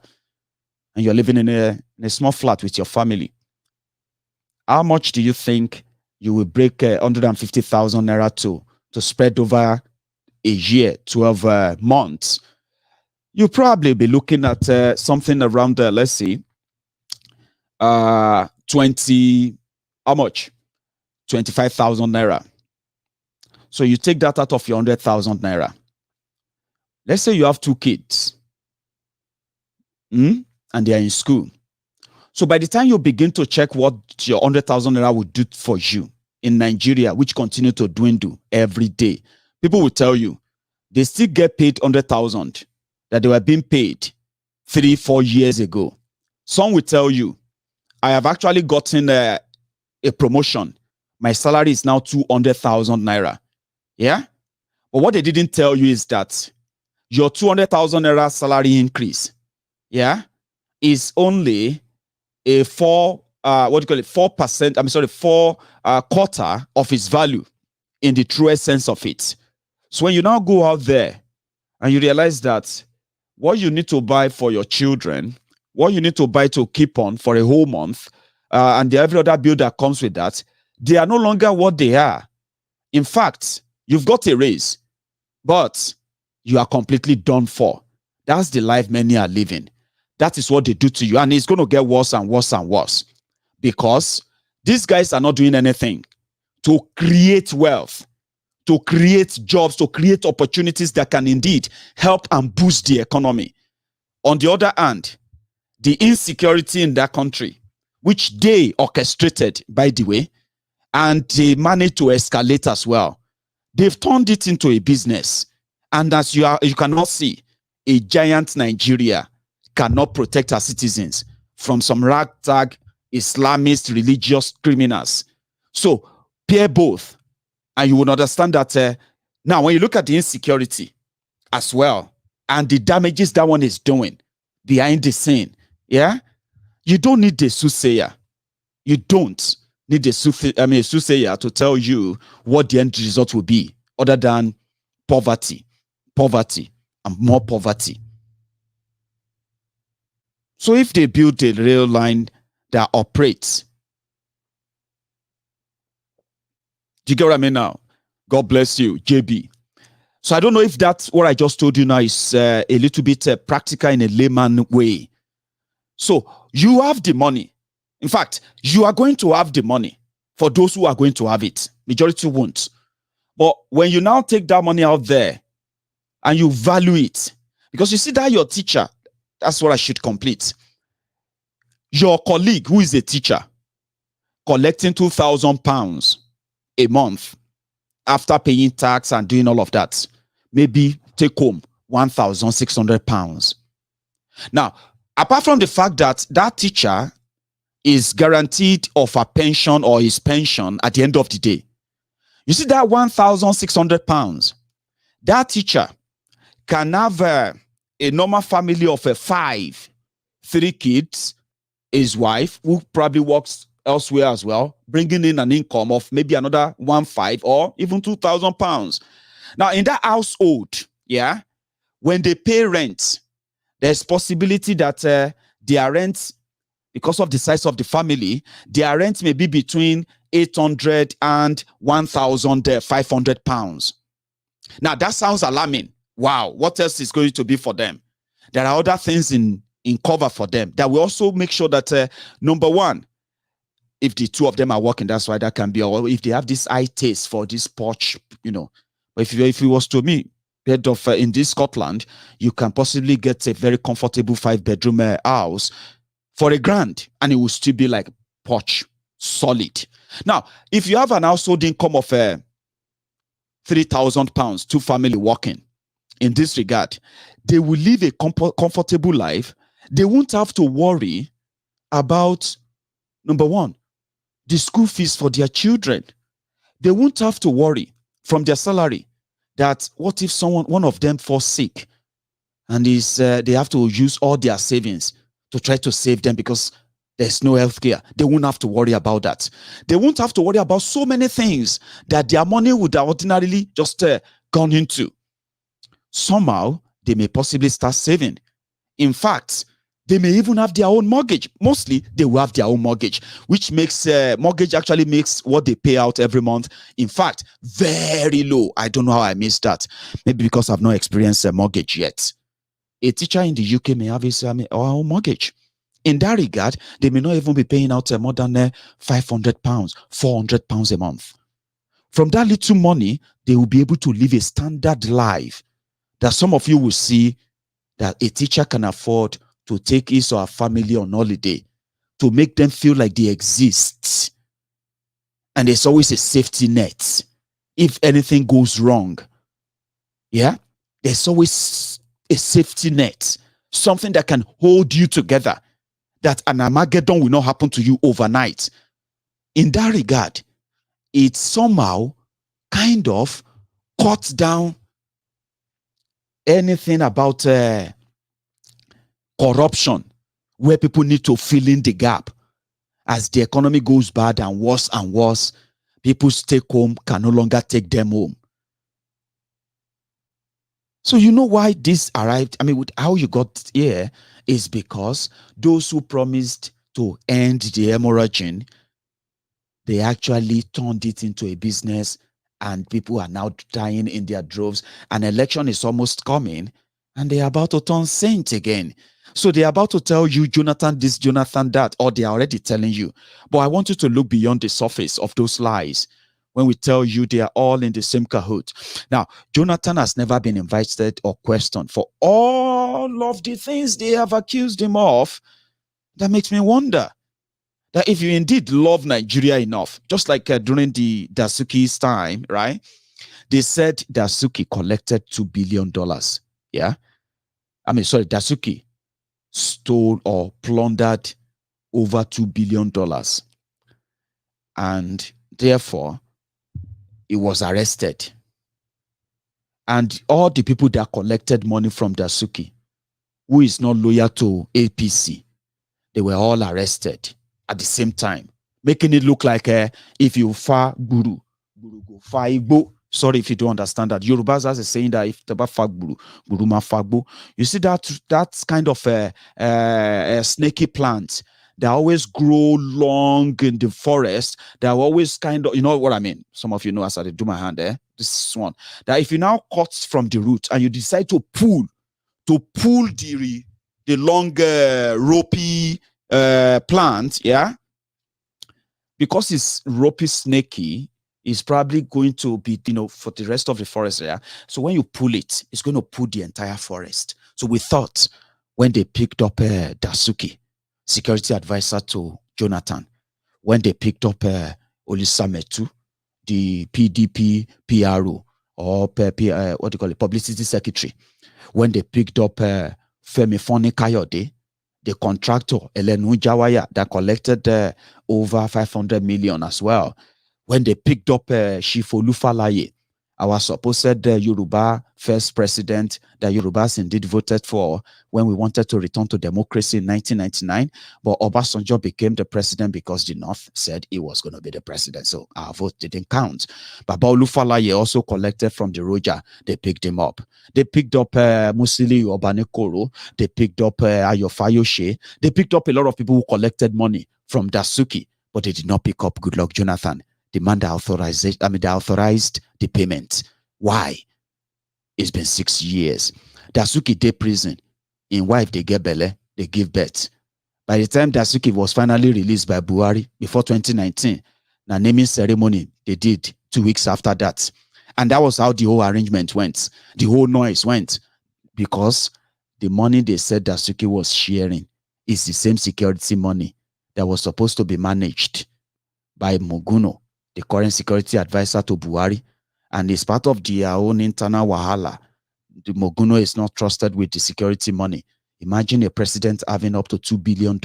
And you're living in a small flat with your family. How much do you think you will break 150,000 naira to spread over a year, 12 months? You'll probably be looking at something around, let's see, 20, how much? 25,000 naira. So you take that out of your 100,000 naira. Let's say you have 2 kids and they are in school. So by the time you begin to check what your 100,000 naira will do for you in Nigeria, which continue to dwindle every day, people will tell you they still get paid 100,000 that they were being paid 3-4 years ago. Some will tell you, I have actually gotten a promotion. My salary is now 200,000 naira. Yeah? But what they didn't tell you is that your 200,000 naira salary increase, yeah, is only a 4% quarter of its value in the truest sense of it. So when you now go out there and you realize that what you need to buy for your children, what you need to buy to keep on for a whole month, and every other bill that comes with that, they are no longer what they are. In fact, you've got a raise, but you are completely done for. That's the life many are living. That is what they do to you. And it's going to get worse and worse and worse. Because these guys are not doing anything to create wealth, to create jobs, to create opportunities that can indeed help and boost the economy. On the other hand, the insecurity in that country, which they orchestrated, by the way, and they managed to escalate as well. They've turned it into a business. And as you cannot see, a giant Nigeria cannot protect our citizens from some ragtag Islamist religious criminals. So pair both, and you will understand that now when you look at the insecurity as well and the damages that one is doing behind the scene, yeah, you don't need the soothsayer. You don't need a soothsayer to tell you what the end result will be, other than poverty, and more poverty. So if they build a rail line that operates, do you get what I mean now? God bless you, JB. So I don't know if that's what I just told you now is a little bit practical in a layman way. So you have the money. In fact, you are going to have the money for those who are going to have it. Majority won't. But when you now take that money out there and you value it, because you see that your teacher, that's what I should complete. Your colleague who is a teacher collecting 2,000 pounds a month after paying tax and doing all of that, maybe take home 1,600 pounds. Now, apart from the fact that that teacher is guaranteed of a pension or his pension at the end of the day. You see that 1,600 pounds, that teacher can have a normal family of 5, 3 kids, his wife, who probably works elsewhere as well, bringing in an income of maybe another 1,500 or even 2,000 pounds. Now, in that household, yeah, when they pay rent, there's possibility that their rent, because of the size of the family, their rent may be between 800 and 1,500 pounds. Now, that sounds alarming. Wow, what else is going to be for them? There are other things in cover for them that will also make sure that, number one, if the two of them are working, that's why that can be, or if they have this eye taste for this porch, you know. But if it was to me, head of in this Scotland, you can possibly get a very comfortable 5-bedroom house for £1,000, and it will still be like porch, solid. Now, if you have an household income of 3,000 pounds, 2 family working, in this regard, they will live a comfortable life. They won't have to worry about, number one, the school fees for their children. They won't have to worry from their salary that what if one of them falls sick and they have to use all their savings to try to save them because there's no health care. They won't have to worry about that. They won't have to worry about so many things that their money would have ordinarily just gone into. Somehow, they may possibly start saving. In fact, they may even have their own mortgage. Mostly, they will have their own mortgage, which makes mortgage actually makes what they pay out every month, in fact, very low. I don't know how I missed that. Maybe because I've not experienced a mortgage yet. A teacher in the UK may have his own mortgage. In that regard, they may not even be paying out more than 500 pounds, 400 pounds a month. From that little money, they will be able to live a standard life that some of you will see that a teacher can afford to take his or her family on holiday, to make them feel like they exist. And there's always a safety net. If anything goes wrong, yeah, there's always a safety net, something that can hold you together, that an Armageddon will not happen to you overnight. In that regard, it somehow kind of cuts down anything about corruption, where people need to fill in the gap. As the economy goes bad and worse, people's take home can no longer take them home. So you know why this arrived? I mean, with how you got here is because those who promised to end the hemorrhaging, they actually turned it into a business, and people are now dying in their droves. An election is almost coming, and they're about to turn saint again. So they're about to tell you, Jonathan this, Jonathan that, or they're already telling you. But I want you to look beyond the surface of those lies when we tell you they are all in the same cahoot. Now, Jonathan has never been invited or questioned for all of the things they have accused him of. That makes me wonder that if you indeed love Nigeria enough, just like during the Dasuki's time, right? They said Dasuki collected $2 billion. Yeah. I mean, sorry, Dasuki stole or plundered over $2 billion. And therefore, he was arrested. And all the people that collected money from Dasuki, who is not loyal to APC, they were all arrested at the same time, making it look like if you fa guru, guru go fa igbo. Sorry if you don't understand that. Yorubas has a saying that if taba fa guru, guru ma fa igbo. You see that's kind of a snaky plant. They always grow long in the forest. They are always kind of, you know what I mean? Some of you know as I do my hand there. This one. That if you now cut from the root and you decide to pull the long ropey plant, yeah, because it's ropey, snaky, it's probably going to be, you know, for the rest of the forest, yeah. So when you pull it, it's going to pull the entire forest. So we thought when they picked up Dasuki, security advisor to Jonathan, when they picked up Olisametu, the PDP PRO, or what do you call it, publicity secretary, when they picked up Femi Foni Kayode, the contractor, Elenu Jawaya, that collected over 500 million as well. When they picked up Chief Olufalaye, our supposed Yoruba first president that Yorubas indeed voted for when we wanted to return to democracy in 1999. But Obasanjo became the president because the North said he was going to be the president. So our vote didn't count. Baba Olufalaye also collected from the Roja. They picked him up. They picked up Musili Obanekoro. They picked up Ayo Fayose. They picked up a lot of people who collected money from Dasuki, but they did not pick up Goodluck Jonathan. The man that authorized the payment. Why? It's been 6 years. Dasuki did prison. In wife, they get belle, they give birth. By the time Dasuki was finally released by Buhari before 2019, the naming ceremony they did 2 weeks after that. And that was how the whole arrangement went. The whole noise went because the money they said Dasuki was sharing is the same security money that was supposed to be managed by Moguno, the current security advisor to Buhari, and it's part of their own internal wahala. The Moguno is not trusted with the security money. Imagine a president having up to $2 billion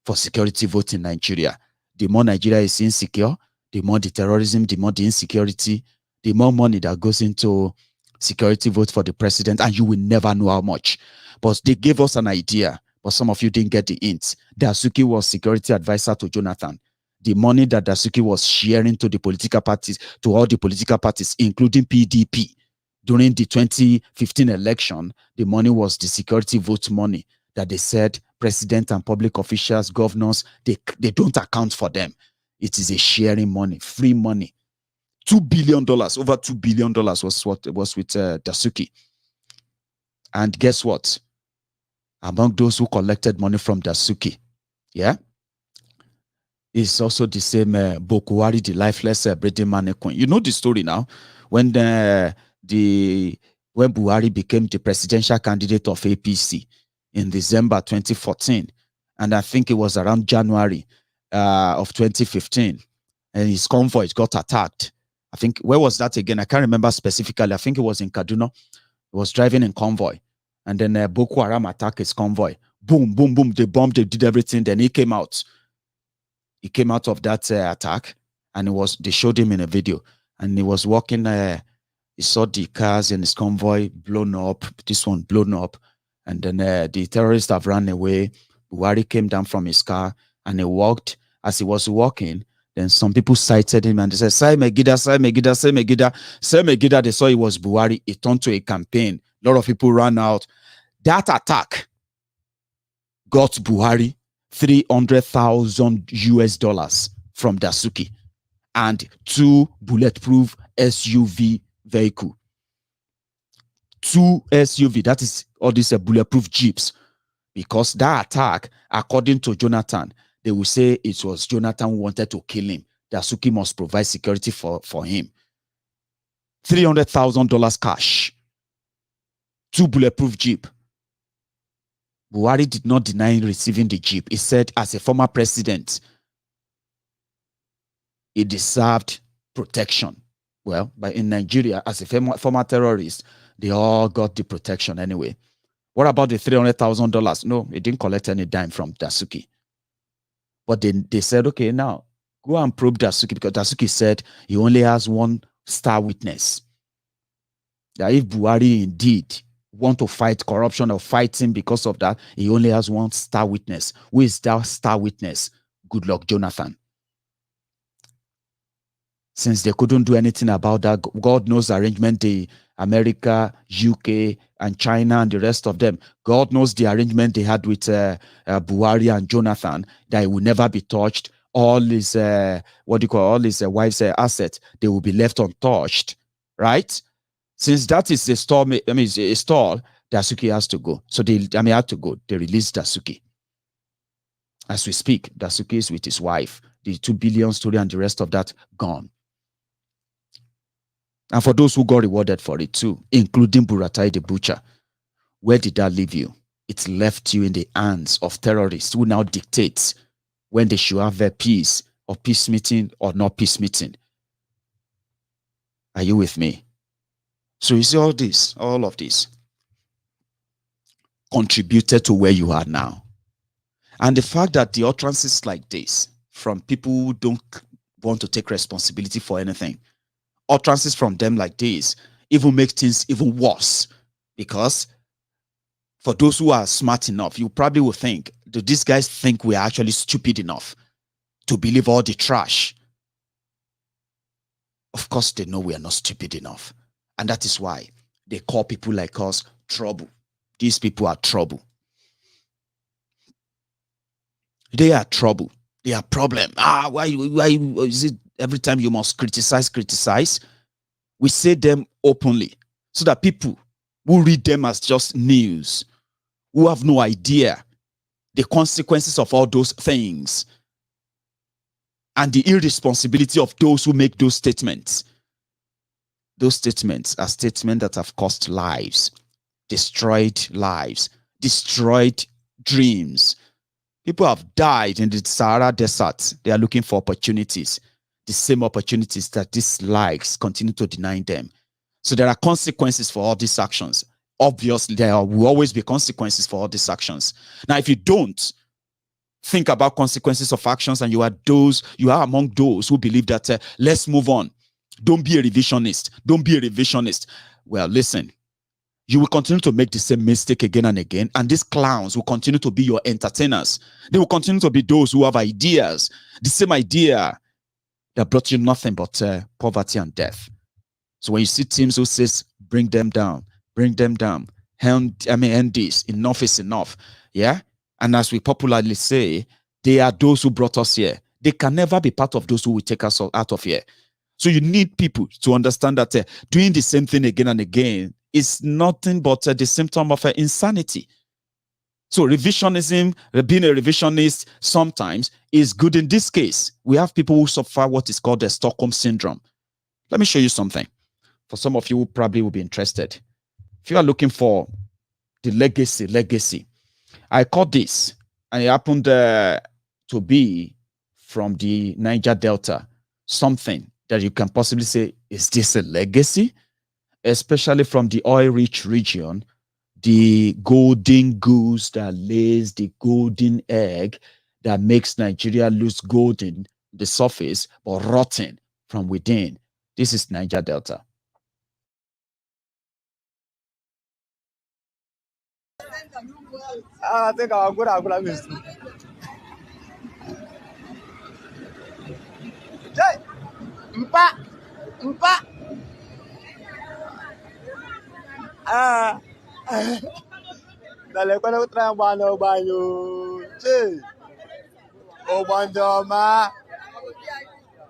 for security vote in Nigeria. The more Nigeria is insecure, the more the terrorism, the more the insecurity, the more money that goes into security vote for the president, and you will never know how much. But they gave us an idea, but some of you didn't get the hint. Dasuki was security advisor to Jonathan. The money that Dasuki was sharing to the political parties, to all the political parties, including PDP, during the 2015 election, the money was the security vote money that they said president and public officials, governors, they don't account for them. It is a sharing money, free money. $2 billion, over $2 billion was what was with Dasuki. And guess what? Among those who collected money from Dasuki, yeah, is also the same Bokuwari, the lifeless breeding mannequin. You know the story now. When when Buhari became the presidential candidate of APC in December 2014, and I think it was around January of 2015, and his convoy got attacked. I think, where was that again? I can't remember specifically. I think it was in Kaduna. He was driving in convoy, and then Boko Haram attacked his convoy. Boom, boom, boom. They bombed, they did everything. Then he came out. He came out of that attack, and they showed him in a video, and he was walking. He saw the cars in his convoy blown up, this one blown up, and then the terrorists have run away. Buhari came down from his car, and he walked. As he was walking, then some people sighted him, and they said, Sai Megida, Sai Megida, Sai Megida, Sai Megida. They saw it was Buhari. It turned to a campaign. A lot of people ran out. That attack got Buhari $300,000 US from Dasuki and 2 bulletproof SUV vehicle. 2 SUV, that is all these bulletproof jeeps. Because that attack, according to Jonathan, they will say it was Jonathan who wanted to kill him. Dasuki must provide security for him. $300,000 cash. 2 bulletproof jeep. Buhari did not deny receiving the jeep. He said, as a former president, he deserved protection. Well, but in Nigeria, as a former terrorist, they all got the protection anyway. What about the $300,000? No, he didn't collect any dime from Dasuki. But they said, okay, now go and probe Dasuki, because Dasuki said he only has 1 star witness. That if Buhari indeed want to fight corruption or fight him because of that, he only has 1 star witness. Who is that star witness? Goodluck Jonathan. Since they couldn't do anything about that, God knows the arrangement, the America, UK, and China, and the rest of them. God knows the arrangement they had with Buhari and Jonathan, that it will never be touched. All his, all his wife's assets, they will be left untouched, right? Since that is a stall, a stall, Dasuki has to go. So had to go. They released Dasuki. As we speak, Dasuki is with his wife. The 2 billion story and the rest of that, gone. And for those who got rewarded for it too, including Buratai the butcher, where did that leave you? It left you in the hands of terrorists who now dictate when they should have their peace, or peace meeting or not peace meeting. Are you with me? So you see, all of this contributed to where you are now. And the fact that the utterances like this from people who don't want to take responsibility for anything, utterances from them like this even make things even worse. Because for those who are smart enough, you probably will think, do these guys think we are actually stupid enough to believe all the trash? Of course, they know we are not stupid enough. And that is why they call people like us trouble. These people are trouble. They are trouble. They are problem. Why is it every time you must criticize? We say them openly so that people who read them as just news, who have no idea the consequences of all those things and the irresponsibility of those who make those statements. Those statements are statements that have cost lives, destroyed dreams. People have died in the Sahara Desert. They are looking for opportunities, the same opportunities that these lives continue to deny them. So there are consequences for all these actions. Obviously, there will always be consequences for all these actions. Now, if you don't think about consequences of actions and you are among those who believe that let's move on, don't be a revisionist. Well, listen, you will continue to make the same mistake again and again, and these clowns will continue to be your entertainers. They will continue to be those who have ideas, the same idea that brought you nothing but poverty and death. So when you see teams who says, bring them down, end this, enough is enough, yeah? And as we popularly say, they are those who brought us here. They can never be part of those who will take us out of here. So you need people to understand that doing the same thing again and again is nothing but the symptom of insanity. So revisionism, being a revisionist sometimes is good in this case. We have people who suffer what is called the Stockholm Syndrome. Let me show you something. For some of you who probably will be interested. If you are looking for the legacy, I caught this, and it happened to be from the Niger Delta, something that you can possibly say, is this a legacy? Especially from the oil-rich region, the golden goose that lays the golden egg that makes Nigeria lose golden the surface, but rotten from within. This is Niger Delta. I think I'm good at miss. Mpa. Dale kwenda kutra bwana banyo. Che. Obandoma.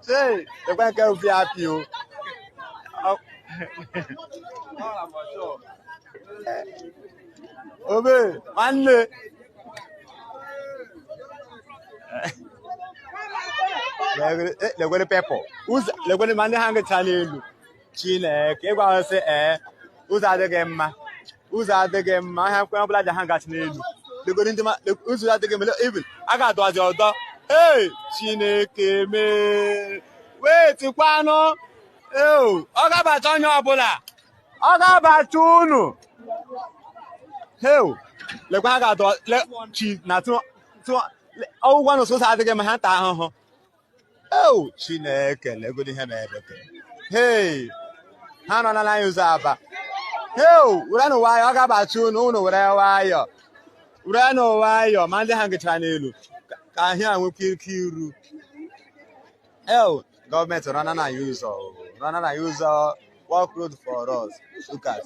Che, le kwa ke ofi api o. Obe, manle. Le kwenda pepper. Uza le kwenda mande hanga chanelu. Chineke gwa se uza adịghị mma ha kwe ọbụla ji ha gachi n'elu legoro ndị ụzọ adịghị mma even a ga-adọzi ọdọ Chineke mee wetikwanụ ọ ga-abacha onye ọbụla ọ ga-abacha unu lekwa ha ga-adọ chi na ọgwụgwọ na ụzọ adịghị mma ha taa ahụhụ Chineke legoro ihe na-ebe ha nọ na ụzọ aba were n'ụwa ọ ga-abacha unu were nwayọ ma ndị ha gịchara n'elu ka ahịa nwekwa ike iru gọọmenti rana na ụzọ work road for us look at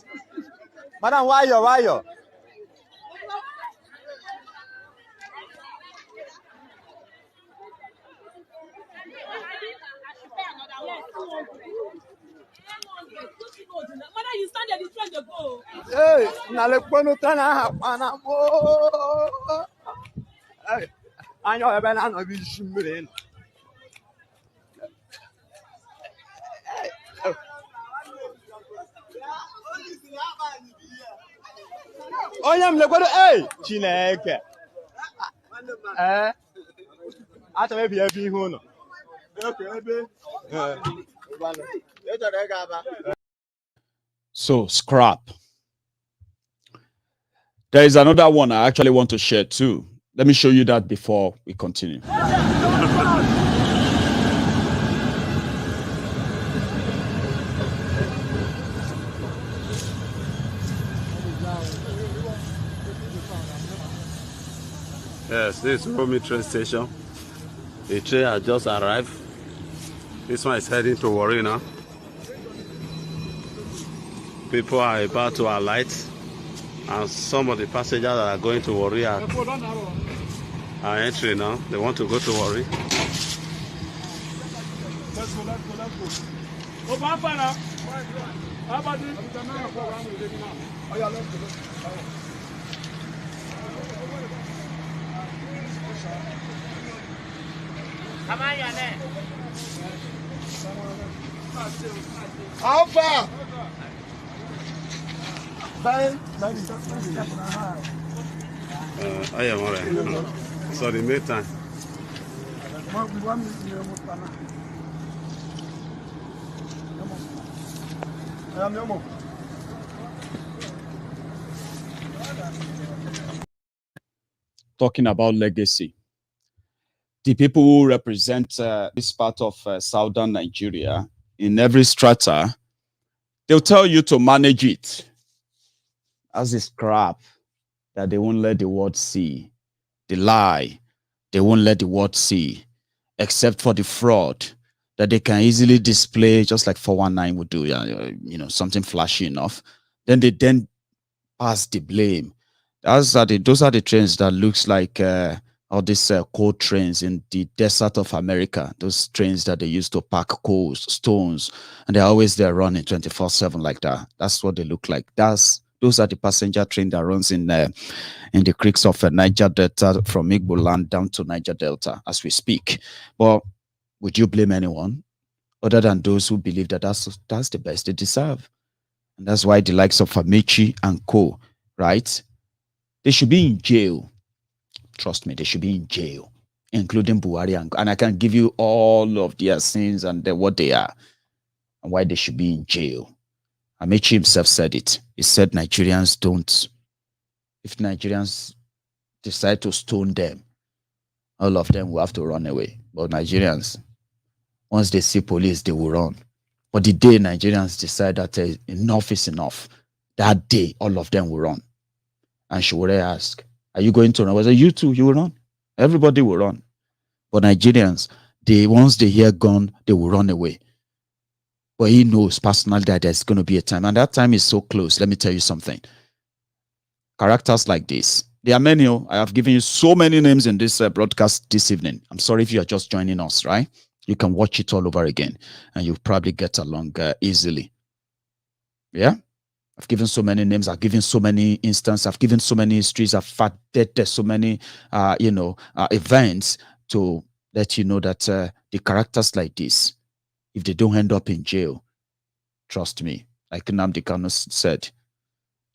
madam nwayọ You stand there, the train dey go. Na lekponu tana akpana mo. Anya ebe na no bi shimmiri. Onye m lekponu Chineke. Ata me bi ihe unu. Ebe. So, scrap. There is another one I actually want to share too. Let me show you that before we continue. Yes, this is Romy train station. The train has just arrived. This one is heading to Warri now. People are about to alight, and some of the passengers that are going to Warri are entering now. They want to go to Warri. Let's go. Oh, Papa, how about this? Oh, yeah, let's go. How far? I am all right. Sorry, mate time. Talking about legacy. The people who represent this part of southern Nigeria in every strata, they'll tell you to manage it as a scrap that they won't let the world see. The lie, they won't let the world see, except for the fraud that they can easily display, just like 419 would do, you know, something flashy enough. Then they pass the blame. Those are the trains that looks like all these coal trains in the desert of America. Those trains that they used to pack coals, stones, and they're always there running 24/7 like that. That's what they look like. Those are the passenger train that runs in the creeks of Niger Delta from Igbo land down to Niger Delta as we speak. But would you blame anyone other than those who believe that that's the best they deserve? And that's why the likes of Amechi and co, right? They should be in jail. Trust me, they should be in jail, including Buhari. And I can give you all of their sins and what they are and why they should be in jail. Amechi himself said it. He said Nigerians don't, if Nigerians decide to stone them, all of them will have to run away. But Nigerians, once they see police, they will run. But the day Nigerians decide that enough is enough, that day, all of them will run. And she would ask, are you going to run? I said, you too, you will run. Everybody will run. But Nigerians, once they hear gun, they will run away. But he knows personally that there's going to be a time. And that time is so close. Let me tell you something. Characters like this. There are many. I have given you so many names in this broadcast this evening. I'm sorry if you are just joining us, right? You can watch it all over again. And you'll probably get along easily. Yeah? I've given so many names. I've given so many instances. I've given so many histories. I've added so many, events to let you know that the characters like this, if they don't end up in jail, trust me, like Nnamdi Kanu said,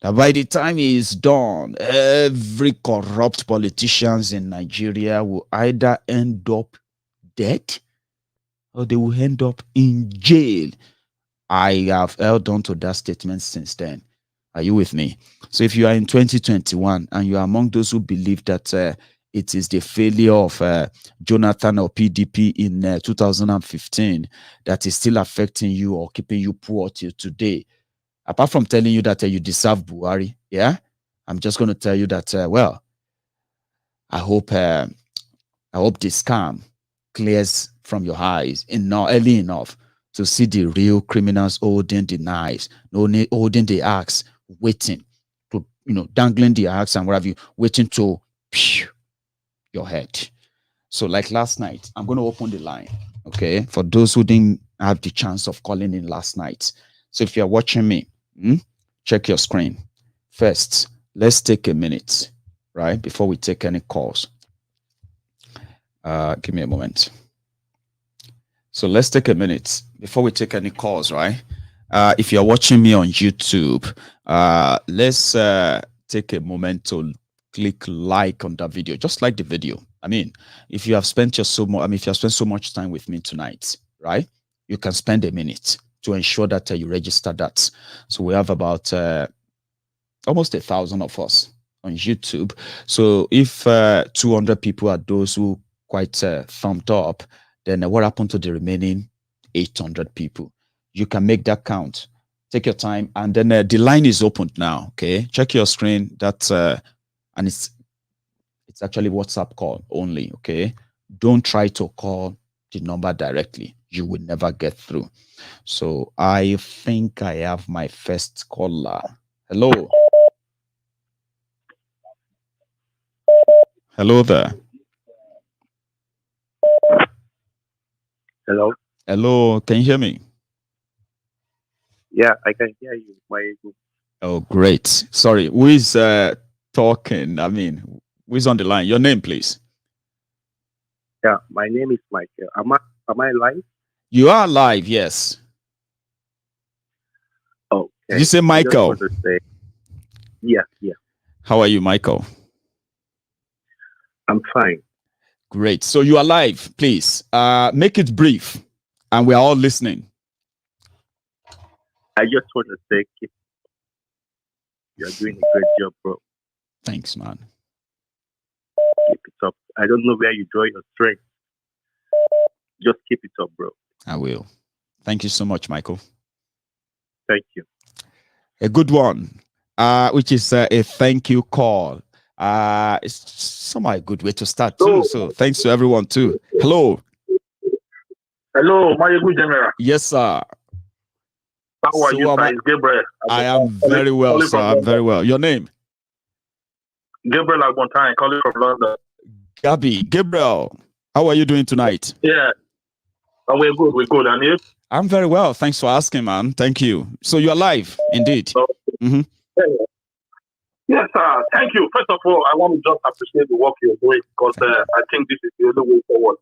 that by the time he is done, every corrupt politicians in Nigeria will either end up dead or they will end up in jail. I have held on to that statement since then. Are you with me? So if you are in 2021 and you are among those who believe that it is the failure of Jonathan or PDP in 2015 that is still affecting you or keeping you poor till today, apart from telling you that you deserve Buhari, yeah, I'm just going to tell you that, well, I hope this scam clears from your eyes early enough to see the real criminals holding the knives, holding the axe, waiting to, dangling the axe and what have you, waiting to your head. So like last night, I'm going to open the line, okay, for those who didn't have the chance of calling in last night. So if you're watching me, check your screen. First, let's take a minute, right, before we take any calls. Give me a moment. So let's take a minute before we take any calls, right? If you're watching me on YouTube, let's take a moment to click like on that video. Just like the video. I mean, if you have spent so much time with me tonight, right? You can spend a minute to ensure that you register that. So we have about almost 1,000 of us on YouTube. So if 200 people are those who quite thumbed up, then what happened to the remaining 800 people? You can make that count. Take your time, and then the line is opened now. Okay, check your screen. That's and it's actually WhatsApp call only. Okay, don't try to call the number directly. You will never get through. So I think I have my first caller. Hello. Hello there. Hello. Hello. Can you hear me? Yeah, I can hear you. Maiyegun. Oh, great. Sorry. Who is talking? I mean, who is on the line? Your name, please. Yeah, my name is Michael. Am I live? You are live, yes. Oh, Did you say Michael? I just want to say, yeah. How are you, Michael? I'm fine. Great. So you are live, please. Make it brief, and we are all listening. I just want to say, you're doing a great job, bro. Thanks, man. Keep it up. I don't know where you draw your strength. Just keep it up, bro. I will. Thank you so much, Michael. Thank you. A good one, which is a thank you call. It's somehow a good way to start too. So thanks to everyone too. Hello. Hello, Maiyegun General. Yes, sir. How are you, sir? It's Gabriel. I am very well, sir. I'm very well. Your name? Gabriel Agbontain, calling from London. Gabriel, how are you doing tonight? Yeah. We're good. And you? I'm very well. Thanks for asking, man. Thank you. So you're live, indeed. Mm-hmm. Yes, sir. Thank you. First of all, I want to just appreciate the work you're doing because I think this is the only way forward.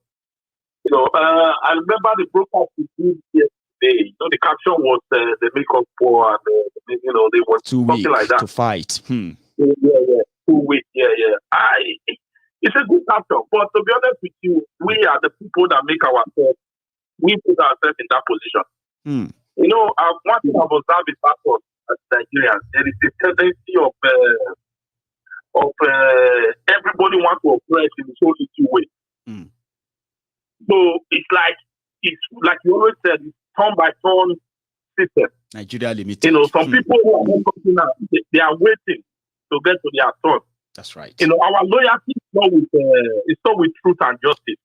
You know, I remember the broadcast we did yesterday. You know, the caption was the make-up poor and, you know, they were something like that. To fight. Yeah. 2 weeks. Yeah. It's a good caption. But to be honest with you, we are the people that make ourselves. We put ourselves in that position. You know, one thing I've observed is that as Nigerians, there is a tendency of everybody wants to oppress in so little way. So it's like you always said, it's turn by turn system. Nigeria limited. You know, some people who are not coming out, they are waiting to get to their turn. That's right. You know, our loyalty is not with truth and justice.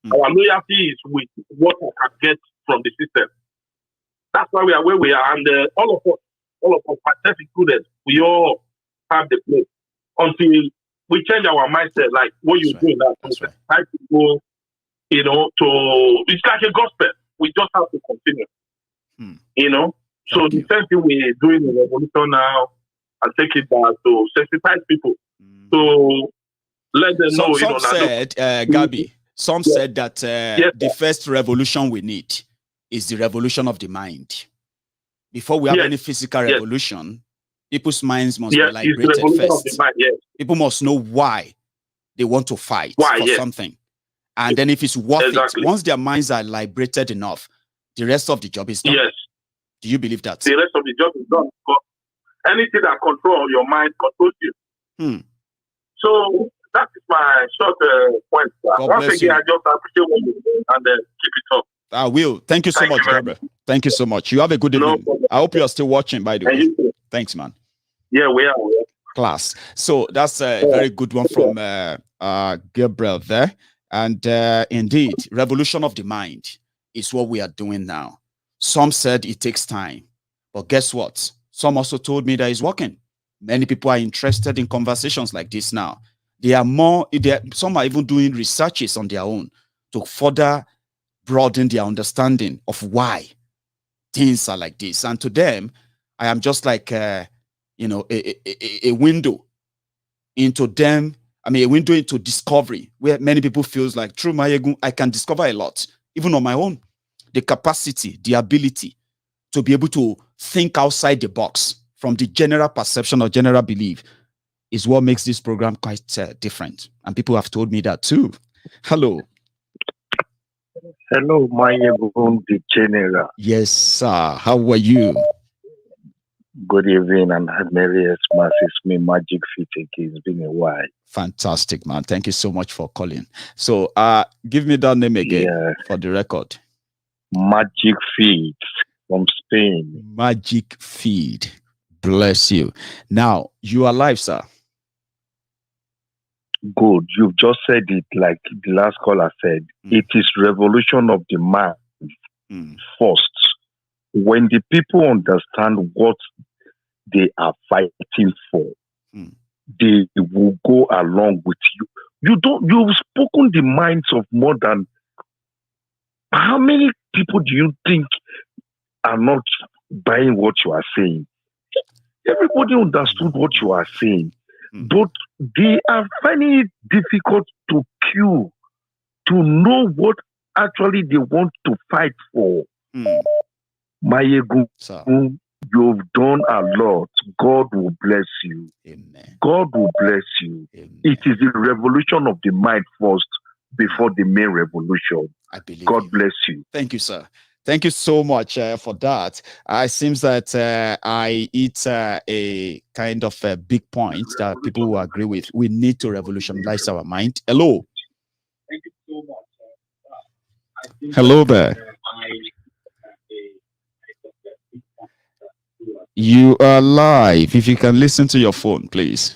Our loyalty is with what we can get from the system. That's why we are where we are, and all of us, myself included, we all have the place until we change our mindset. Like what you're doing now, try to go, you know, it's like a gospel. We just have to continue, you know. So the same thing we're doing in the revolution now, and take it back to sensitize people. So let them know. Some said, Gabi. Some said that the first revolution we need is the revolution of the mind. Before we have any physical revolution, people's minds must be liberated first. People must know why they want to fight for something. And then if it's worth it, once their minds are liberated enough, the rest of the job is done. Yes. Do you believe that? The rest of the job is done. But anything that controls your mind controls you. So that is my short point. Once again, I just appreciate what you do and keep it up. I will. Thank you so much, Gabriel. Thank you so much. You have a good evening. I hope you are still watching, by the way. Thanks, man. Yeah, we are. Class. So that's a very good one from Gabriel there. And indeed, revolution of the mind is what we are doing now. Some said it takes time. But guess what? Some also told me that it's working. Many people are interested in conversations like this now. Some are even doing researches on their own to further broaden their understanding of why things are like this. And to them, I am just like, a window into them. I mean, a window into discovery where many people feels like through Maiyegun, I can discover a lot, even on my own. The capacity, the ability to be able to think outside the box from the general perception or general belief is what makes this program quite different. And people have told me that too. Hello. Hello, Maiyegun General. Yes, sir. How are you? Good evening and Merry Xmas. It's me, Magic Feet. It's been a while. Fantastic, man. Thank you so much for calling. So, give me that name again for the record. Magic Feet from Spain. Magic Feed. Bless you. Now, you are live, sir. Good. You've just said it like the last caller said. It is revolution of the mind first. When the people understand what they are fighting for, they will go along with you. You've spoken the minds of more than how many people do you think are not buying what you are saying? Everybody understood what you are saying, but they are finding it difficult to queue, to know what actually they want to fight for. Maiyegun, you've done a lot. God will bless you. Amen. God will bless you. Amen. It is the revolution of the mind first before the main revolution. I believe God bless you. Thank you, sir. Thank you so much for that. It seems that I eat a kind of a big point that people will agree with. We need to revolutionize our mind. Hello. Thank you so much. Hello there. You are live. If you can listen to your phone, please.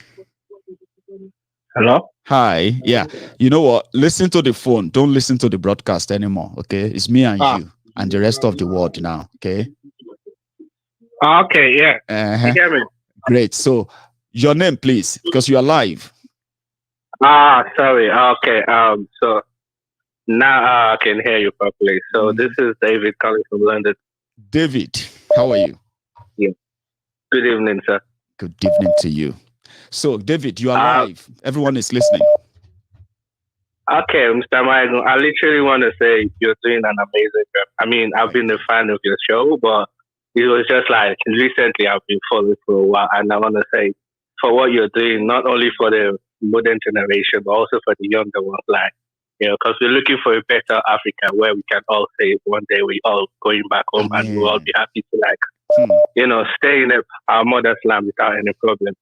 Hello? Hi. Yeah. You know what? Listen to the phone. Don't listen to the broadcast anymore. Okay. It's me and you and the rest of the world now. Okay. Okay. Yeah. You hear me? Great. So your name, please, because you are live. Sorry. Okay. So now I can hear you properly. So this is David calling from London. David, how are you? Yeah. Good evening, sir. Good evening to you. So, David, you are live. Everyone is listening. Okay, Mr. Maiyegun, I literally want to say you're doing an amazing job. I mean, I've been a fan of your show, but it was just like recently I've been following for a while, and I want to say for what you're doing, not only for the modern generation, but also for the younger ones, like, you know, because we're looking for a better Africa where we can all say one day we all going back home and we'll all be happy to, like, you know, stay in our mother's land without any problem.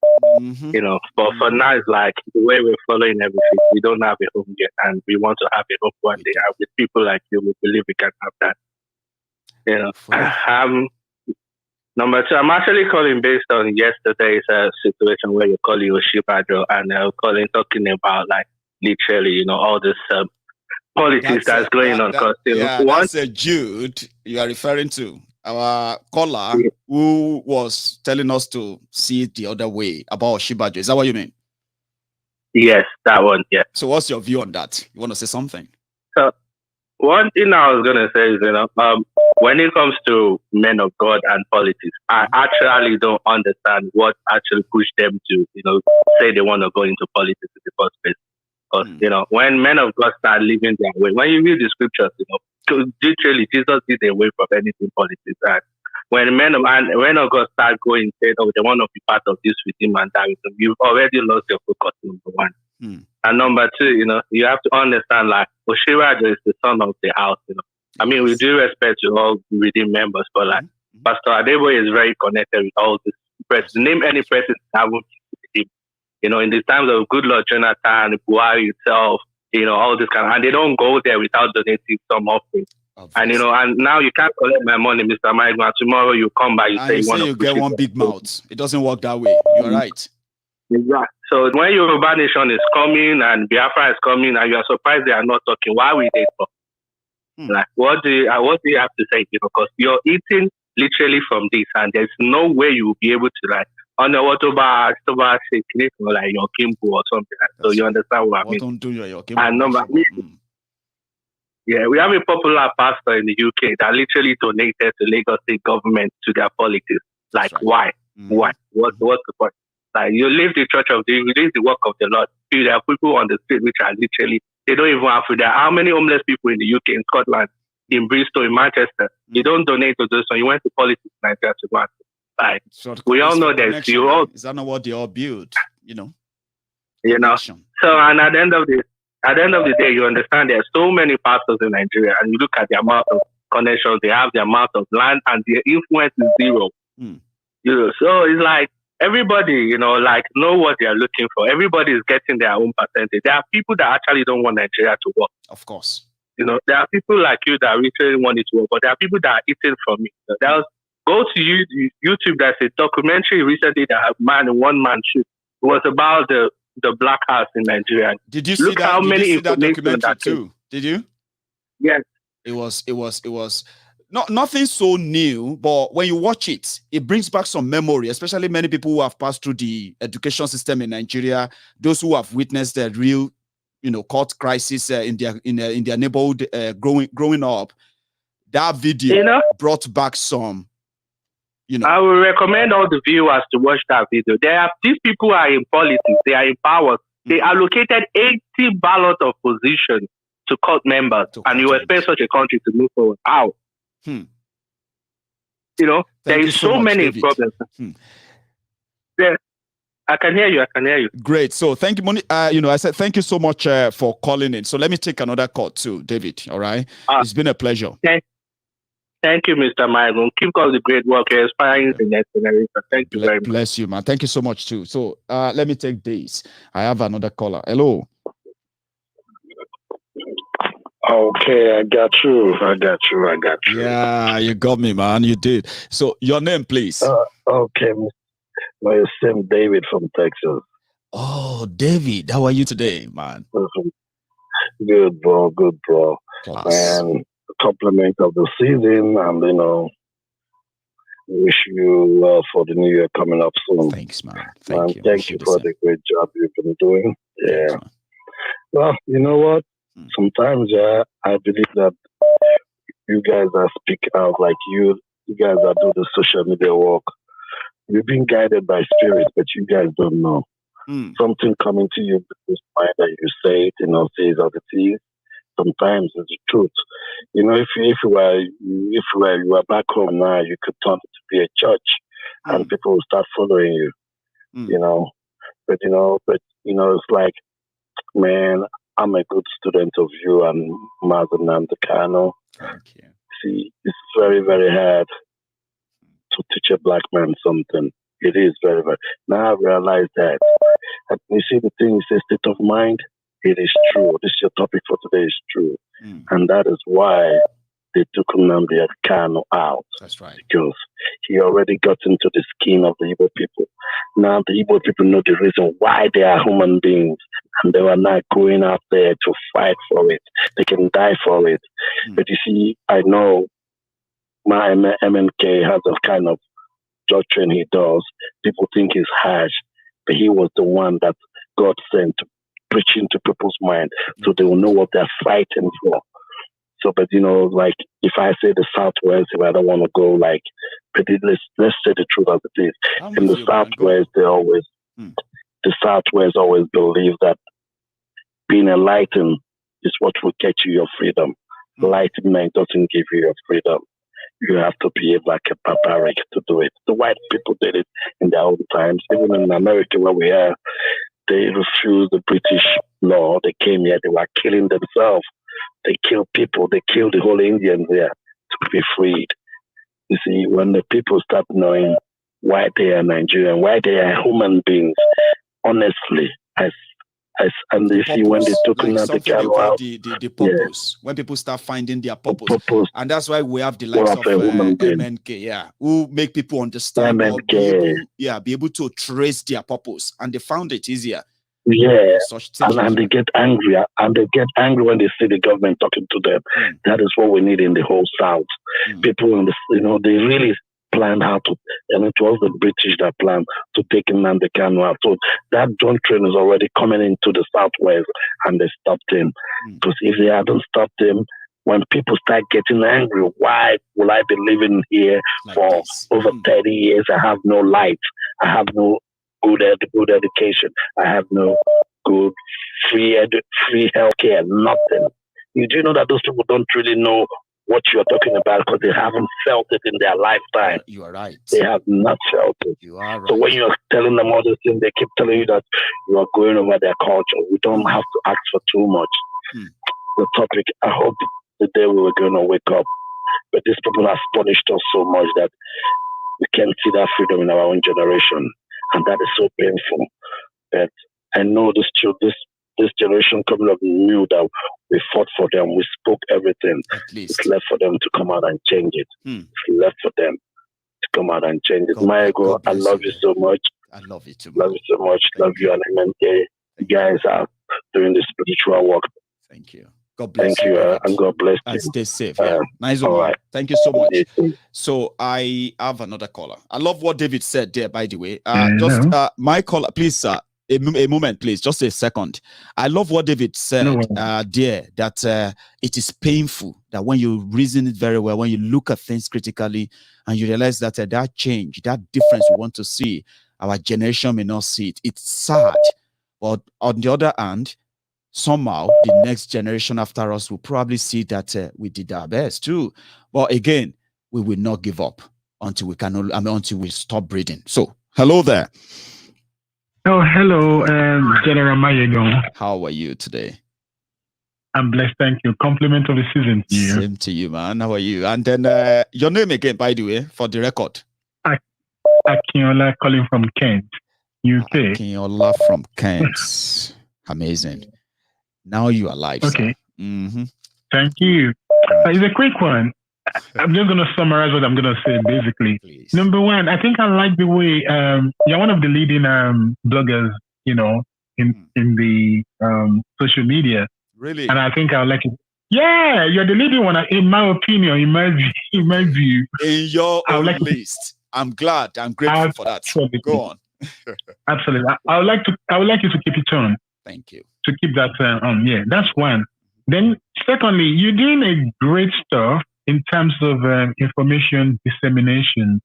You know, but for now, it's like the way we're following everything, we don't have a home yet, and we want to have a home one day. And with people like you, we believe we can have that. You know, number two, I'm actually calling based on yesterday's situation where you're calling Oshibajo and talking about, like, literally, you know, all this politics that's going on. That's a Jude you are referring to. Our caller who was telling us to see it the other way about Oshibajo. Is that what you mean? Yes, that one, yeah. So what's your view on that? You want to say something? So one thing I was going to say is, you know, when it comes to men of God and politics, I actually don't understand what actually pushed them to, you know, say they want to go into politics in the first place. Because, you know, when men of God start living their way, when you read the scriptures, you know, literally Jesus did away from anything politics. And when men of God start going, say, oh, they want to be part of this with him and that, you've already lost your focus, number one. And number two, you know, you have to understand, like, Oshibajo is the son of the house, you know. I mean, we do respect to all redeemed members, but, like, Pastor Adeboye is very connected with all this press. Name any person that would with him. You know, in the times of Goodluck, Jonathan, Buhari itself, you know, all this kind of, and they don't go there without donating some offering. And, you know, and now you can't collect my money, Mr. Maiyegun. Tomorrow you come by, you say you want to get one big mouth. It doesn't work that way. You're right. Exactly. So when Yoruba Nation is coming and Biafra is coming and you are surprised they are not talking, why will they talk? Like, what do you have to say? You know, because you're eating literally from this, and there's no way you will be able to, like, on the water bar, like your Kimbo or something like that. So you understand what I mean? Don't do your and number yeah, we have a popular pastor in the UK that literally donated to Lagos State government to their politics. Like, why? Why? What's the point? Like, you leave the you leave the work of the Lord. There are people on the street which are literally, they don't even have food. There are how many homeless people in the UK, in Scotland, in Bristol, in Manchester? You don't donate to those, so you went to politics in Nigeria to go. Like, we all know that you all. Is that not what they all build? You know. You know. So, and at the end of the day, you understand there are so many pastors in Nigeria, and you look at the amount of connections they have, the amount of land, and their influence is zero. You know, so it's like everybody, you know, like know what they are looking for. Everybody is getting their own percentage. There are people that actually don't want Nigeria to work. Of course. You know, there are people like you that really want it to work, but there are people that are eating from it. So go to YouTube. There's a documentary recently that one man shoot. It was about the Black House in Nigeria. Did you see that? Did you see that documentary too? Did you? Yes. It was nothing so new, but when you watch it, it brings back some memory, especially many people who have passed through the education system in Nigeria, those who have witnessed the real, you know, court crisis in their neighborhood growing up. That video, you know, brought back some. You know, I will recommend all the viewers to watch that video. These people are in politics. They are in power. They allocated 80 ballots of position to court members, and you expect such a country to move forward. How? You know, there is so many David. Problems. Yeah, I can hear you. Great. So thank you, Moni. You know, I said thank you so much for calling in. So let me take another call too, David. All right. It's been a pleasure. Thank you, Mr. Maiyegun. Keep up the great work. You're inspiring the next generation. Thank you very much. Bless you, man. Thank you so much too. So let me take this. I have another caller. Hello. Okay, I got you. Yeah, you got me, man. You did. So your name, please. Okay, my name David from Texas. Oh, David, how are you today, man? Good, bro. Class. And compliment of the season, and you know, wish you well for the new year coming up soon. Thanks, man. Thank you. Thank you for the great job you've been doing. Yeah. Thanks, well, you know what? Sometimes, I believe that you guys that speak out, like you guys that do the social media work, you've been guided by spirit, but you guys don't know. Something coming to you, this mind that you say it, you know, says all the things. Sometimes it's the truth. You know, if you were back home now, you could turn it to be a church, and people will start following you. You know, but it's like, man, I'm a good student of you and Mazen and the Kano. Thank you. See, it's very, very hard to teach a black man something. It is very, very. Now I realize that. And you see, the thing is a state of mind. It is true. This your topic for today is true. And that is why they took Nnamdi Kanu out. That's right. Because he already got into the skin of the Igbo people. Now the Igbo people know the reason why they are human beings. And they were not going out there to fight for it. They can die for it. But you see, I know my MNK has a kind of doctrine he does. People think he's harsh. But he was the one that God sent to preach into people's mind so they will know what they're fighting for. So, but you know, like if I say the Southwest, if I don't want to go like, but let's say the truth as it is. In the Southwest, the Southwest always believe that being enlightened is what will get you your freedom. Enlightenment doesn't give you your freedom. You have to behave like a barbaric to do it. The white people did it in their own times. Even in America where we are, they refused the British law. They came here, they were killing themselves. They killed people, they killed the whole Indians there to be freed. You see, when the people start knowing why they are Nigerian, why they are human beings, honestly, and you see when they took like the Kanu out, the purpose, when people start finding their purpose. And that's why we have the likes of MNK, who make people understand or be able to trace their purpose, and they found it easier. Yeah, and they get angry, when they see the government talking to them. That is what we need in the whole South. People, they really planned how to, and it was the British that planned to take Nnamdi Kanu out. So that doctrine is already coming into the Southwest, and they stopped him. Because if they hadn't stopped him, when people start getting angry, why will I be living here for over 30 years? I have no light. I have no good education. I have no good free healthcare. Nothing. You do know that those people don't really know what you're talking about because they haven't felt it in their lifetime. You are right. They have not felt it. You are right. So when you're telling them all these things, they keep telling you that you are going over their culture. We don't have to ask for too much. The topic, I hope the day we were going to wake up. But these people have punished us so much that we can't see that freedom in our own generation, and that is so painful. But I know this generation coming up knew that we fought for them, we spoke everything. It's left for them to come out and change it. It's left for them to come out and change it. Maiyegun, I love you so much. I love you too. Love you so much. Love you and MNK. You guys are doing the spiritual work. Thank you. God bless you. And God bless you. And stay safe. Yeah. Nice one. Right. Thank you so much. So I have another caller. I love what David said there, by the way. My caller, please, sir. A moment, please. Just a second. I love what David said there, that it is painful that when you reason it very well, when you look at things critically and you realize that that change, that difference we want to see, our generation may not see it. It's sad. But on the other hand, somehow the next generation after us will probably see that we did our best too. But again, we will not give up until we until we stop breathing. So, hello there. Oh, hello, General Maiyegun. How are you today? I'm blessed, thank you. Compliment of the season to you. Same to you, man. How are you? And then your name again, by the way, for the record. Akinola, calling from Kent, UK. Akinola from Kent. Amazing. Now you are live. Okay. Thank you. It's a quick one. I'm just going to summarize what I'm going to say, basically. Please. Number one, I think I like the way you're one of the leading bloggers, you know, in the social media. Really? And I think I like it. Yeah, you're the leading one, in my opinion, in my view. In your own list. I'm glad. I'm grateful for that. Absolutely. Go on. Absolutely. I would like you to keep it on. Thank you. To keep that on. Yeah, that's one. Then, secondly, you're doing a great stuff in terms of information dissemination,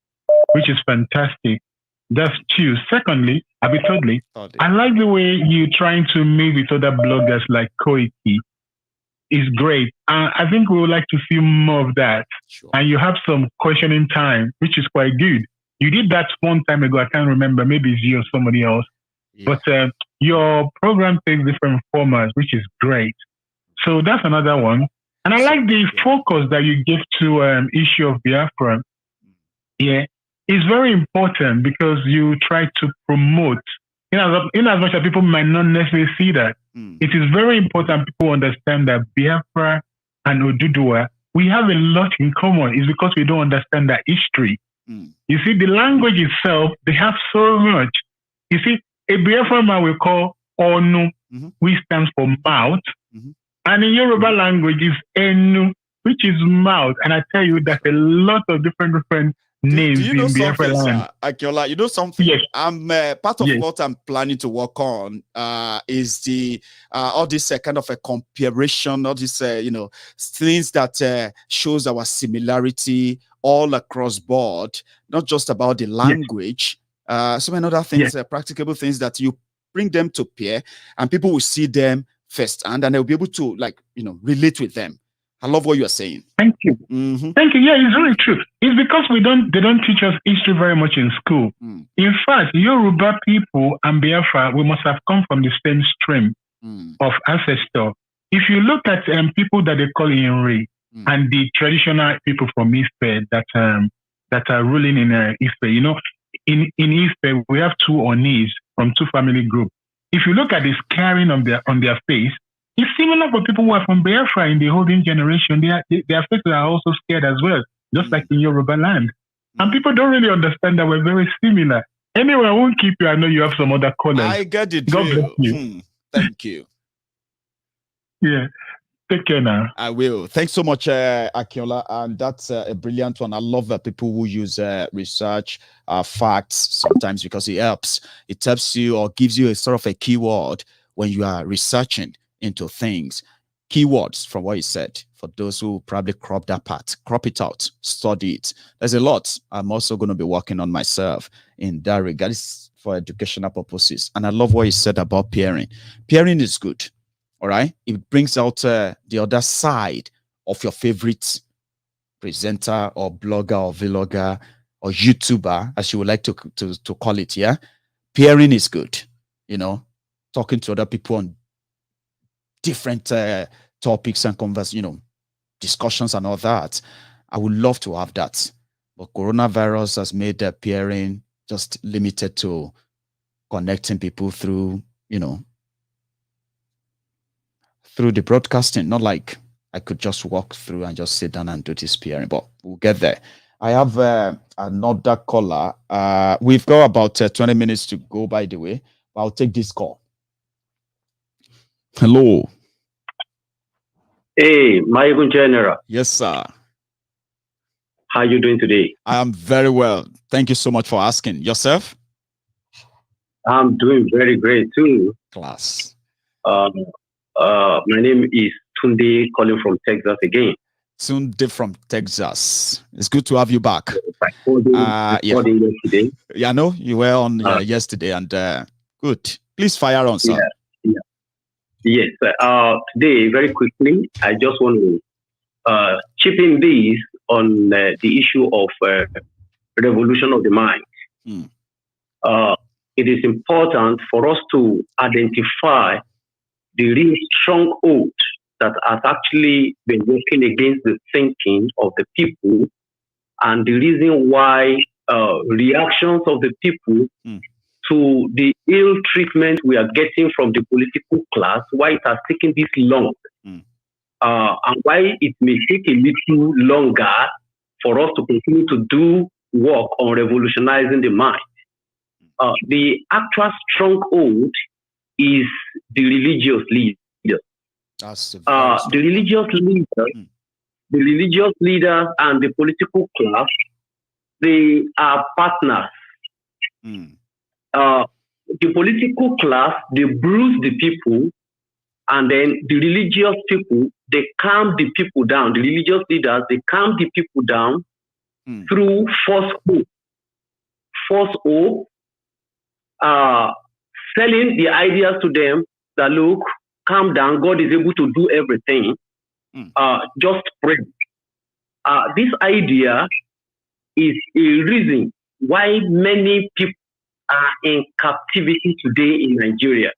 which is fantastic. That's two. Secondly, thirdly, I like the way you're trying to meet with other bloggers like Koiki. It's great. I think we would like to see more of that. Sure. And you have some questioning time, which is quite good. You did that one time ago. I can't remember. Maybe it's you or somebody else. Yeah. But your program takes different formats, which is great. So that's another one. And I like the focus that you give to issue of Biafra. Yeah, it's very important because you try to promote, in as much as people might not necessarily see that. It is very important people understand that Biafra and Oduduwa, we have a lot in common. It's because we don't understand that history. You see, the language itself, they have so much. You see, a Biafra man we call Onu, which stands for mouth. And in Yoruba language is Enu, which is mouth. And I tell you, there's a lot of different names do you know in Biafra land. Akiola, you know something? Yes. I'm part of what I'm planning to work on is the all this kind of a comparison, all these things that shows our similarity all across board, not just about the language. So many other things, practicable things that you bring them to pair, and people will see them first, and then they'll be able to relate with them. I love what you are saying. Thank you. Thank you. Yeah, it's really true. It's because they don't teach us history very much in school. In fact, Yoruba people and Biafra, we must have come from the same stream of ancestor. If you look at people that they call Inri and the traditional people from Ife that are ruling in Ife, in Ife we have two Onis from two family groups. If you look at the scarring on their face, it's similar for people who are from Biafra in the holding generation. Their faces are also scared as well, just like in Yoruba land. And people don't really understand that we're very similar. Anyway, I won't keep you. I know you have some other colors. I get it. God bless you. Thank you. Yeah. Take care now. I will. Thanks so much, Akiola. And that's a brilliant one. I love that people who use research, facts sometimes because it helps. It helps you or gives you a sort of a keyword when you are researching into things. Keywords from what you said. For those who probably crop that part, crop it out, study it. There's a lot I'm also going to be working on myself in that regard. It's for educational purposes. And I love what you said about peering. Peering is good. All right, it brings out the other side of your favorite presenter or blogger or vlogger or YouTuber, as you would like to call it. Yeah, peering is good. Talking to other people on different topics and discussions and all that. I would love to have that. But coronavirus has made the peering just limited to connecting people through, through the broadcasting. Not like I could just walk through and just sit down and do this peering, but we'll get there. I have another caller. We've got about 20 minutes to go, by the way. I'll take this call. Hello. Hey, Maiyegun General. Yes, sir. How are you doing today? I am very well. Thank you so much for asking. Yourself? I'm doing very great too. Class. My name is Tunde, calling from Texas again. Tunde from Texas. It's good to have you back. Yesterday. Yeah, I know you were on yesterday, and good. Please fire on, sir. Yes. Today, very quickly, I just want to chip in this on the issue of revolution of the mind. It is important for us to identify the real stronghold that has actually been working against the thinking of the people, and the reason why reactions of the people to the ill treatment we are getting from the political class, why it has taken this long, and why it may take a little longer for us to continue to do work on revolutionizing the mind. The actual stronghold is the religious leaders. The religious leaders and the political class, they are partners. The political class, they bruise the people, and then the religious people, they calm the people down. The religious leaders, they calm the people down through false hope. False hope, selling the ideas to them that, look, calm down, God is able to do everything. Just pray. This idea is a reason why many people are in captivity today in Nigeria.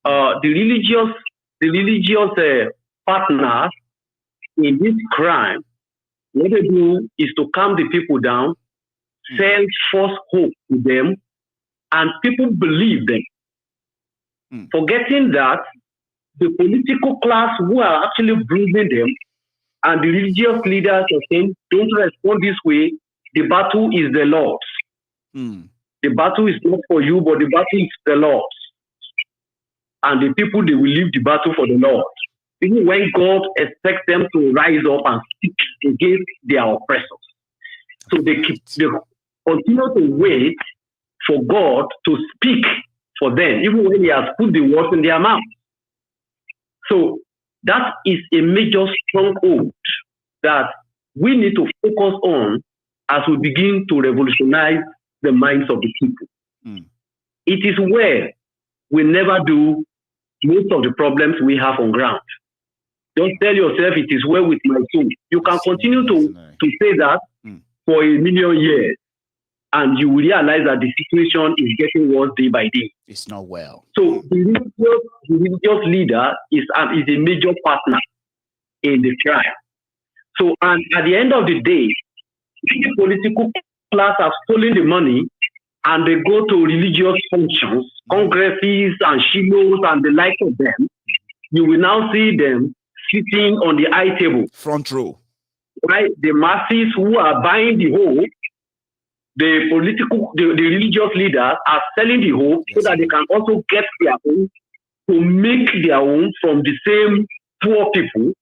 The religious partners in this crime, what they do is to calm the people down, sell false hope to them, and people believe them. Forgetting that the political class who are actually bruising them and the religious leaders are saying, don't respond this way, the battle is the Lord's. The battle is not for you, but the battle is the Lord's. And the people, they will leave the battle for the Lord. Even when God expects them to rise up and speak against their oppressors. So they continue to wait for God to speak for them, even when He has put the words in their mouth. So that is a major stronghold that we need to focus on as we begin to revolutionize the minds of the people. It is where we never do most of the problems we have on ground. Don't tell yourself it is well with my soul. You can continue to say that for a million years, and you will realize that the situation is getting worse day by day. It's not well. So the religious leader is a major partner in the crime. So, and at the end of the day, the political class have stolen the money and they go to religious functions, congresses and shilos and the like of them. You will now see them sitting on the high table. Front row. Right? The masses who are buying the hope, the religious leaders are selling the hope so that they can also get their own, to make their own from the same poor people.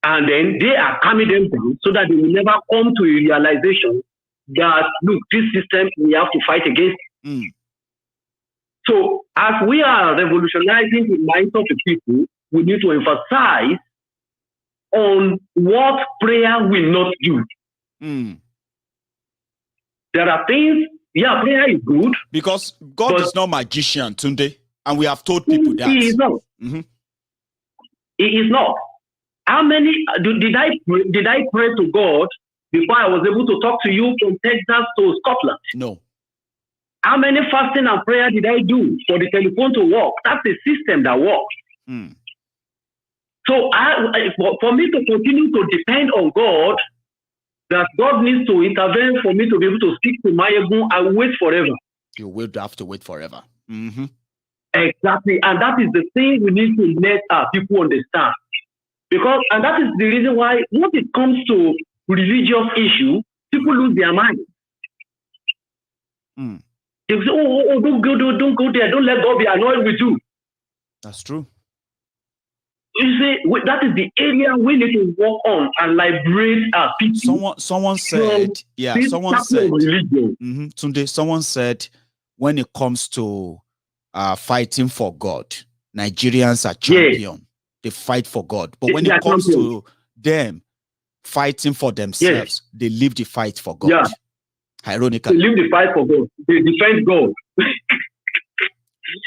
And then they are calming them down so that they will never come to a realization that, look, this system we have to fight against. So as we are revolutionizing the minds of the people, we need to emphasize on what prayer will not do. There are things, prayer is good. Because God is not magician, Tunde, and we have told people that. He is not. He is not. How many did I pray to God before I was able to talk to you from Texas to Scotland? No. How many fasting and prayer did I do for the telephone to work? That's a system that works. So for me to continue to depend on God, that God needs to intervene for me to be able to speak to Maiyegun, I will wait forever. You will have to wait forever. Mm-hmm. Exactly. And that is the thing we need to let our people understand. And that is the reason why when it comes to religious issue, people lose their mind. They say, don't go there, don't let God be annoyed with you. That's true. You see, that is the area we need to work on and liberate our people. Someone said, religion. Tunde, someone said, when it comes to fighting for God, Nigerians are champion. Yeah. They fight for God. But when it comes to them fighting for themselves, they leave the fight for God. Yeah. Ironically. They leave the fight for God. They defend God.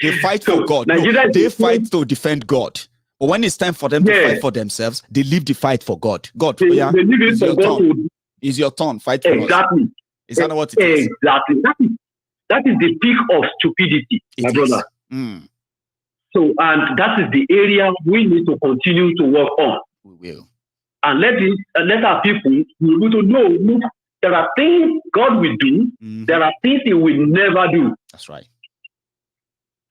They fight for God. No, they fight to defend God. But when it's time for them to fight for themselves, they leave the fight for God. God, they leave it for God. It's your turn. Fight for us. Is that not what it is? Exactly. That is the peak of stupidity, my brother. So, and that is the area we need to continue to work on. We will. And let our people be able to know, look, there are things God will do, there are things He will never do. That's right.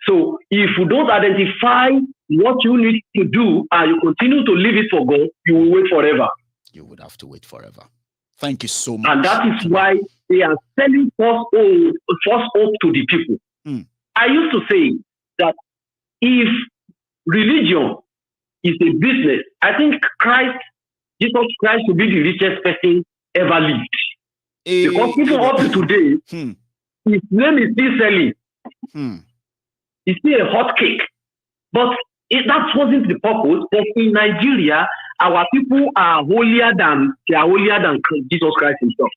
So, if you don't identify what you need to do and you continue to leave it for God, you will wait forever. You would have to wait forever. Thank you so much. And that is why they are selling false hope to the people. I used to say that if religion is a business, I think Jesus Christ will be the richest person ever lived. Because even up to today, his name is still selling. It's still a hot cake. But that wasn't the purpose. But in Nigeria, our people are holier than Jesus Christ himself.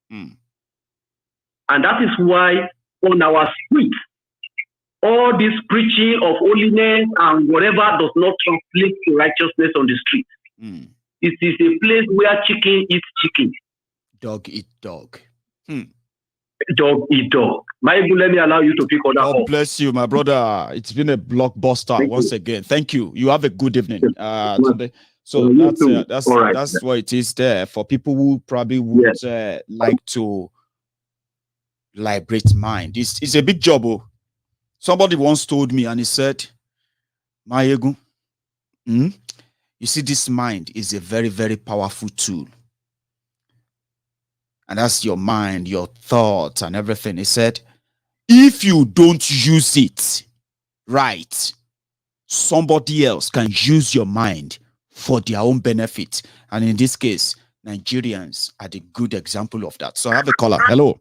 And that is why on our streets, all this preaching of holiness and whatever does not translate to righteousness on the street. It is a place where chicken eats chicken. Dog eat dog. Dog eat dog. Maiyegun, let me allow you to pick on that. God bless you, my brother. It's been a blockbuster once again. Thank you. You have a good evening today. So that's what it is there for people who probably would like to liberate mind. It's a big job. Somebody once told me, and he said, Maiyegun, you see, this mind is a very, very powerful tool. And that's your mind, your thoughts, and everything. He said, if you don't use it right, somebody else can use your mind for their own benefit. And in this case, Nigerians are the good example of that. So I have a caller. Hello.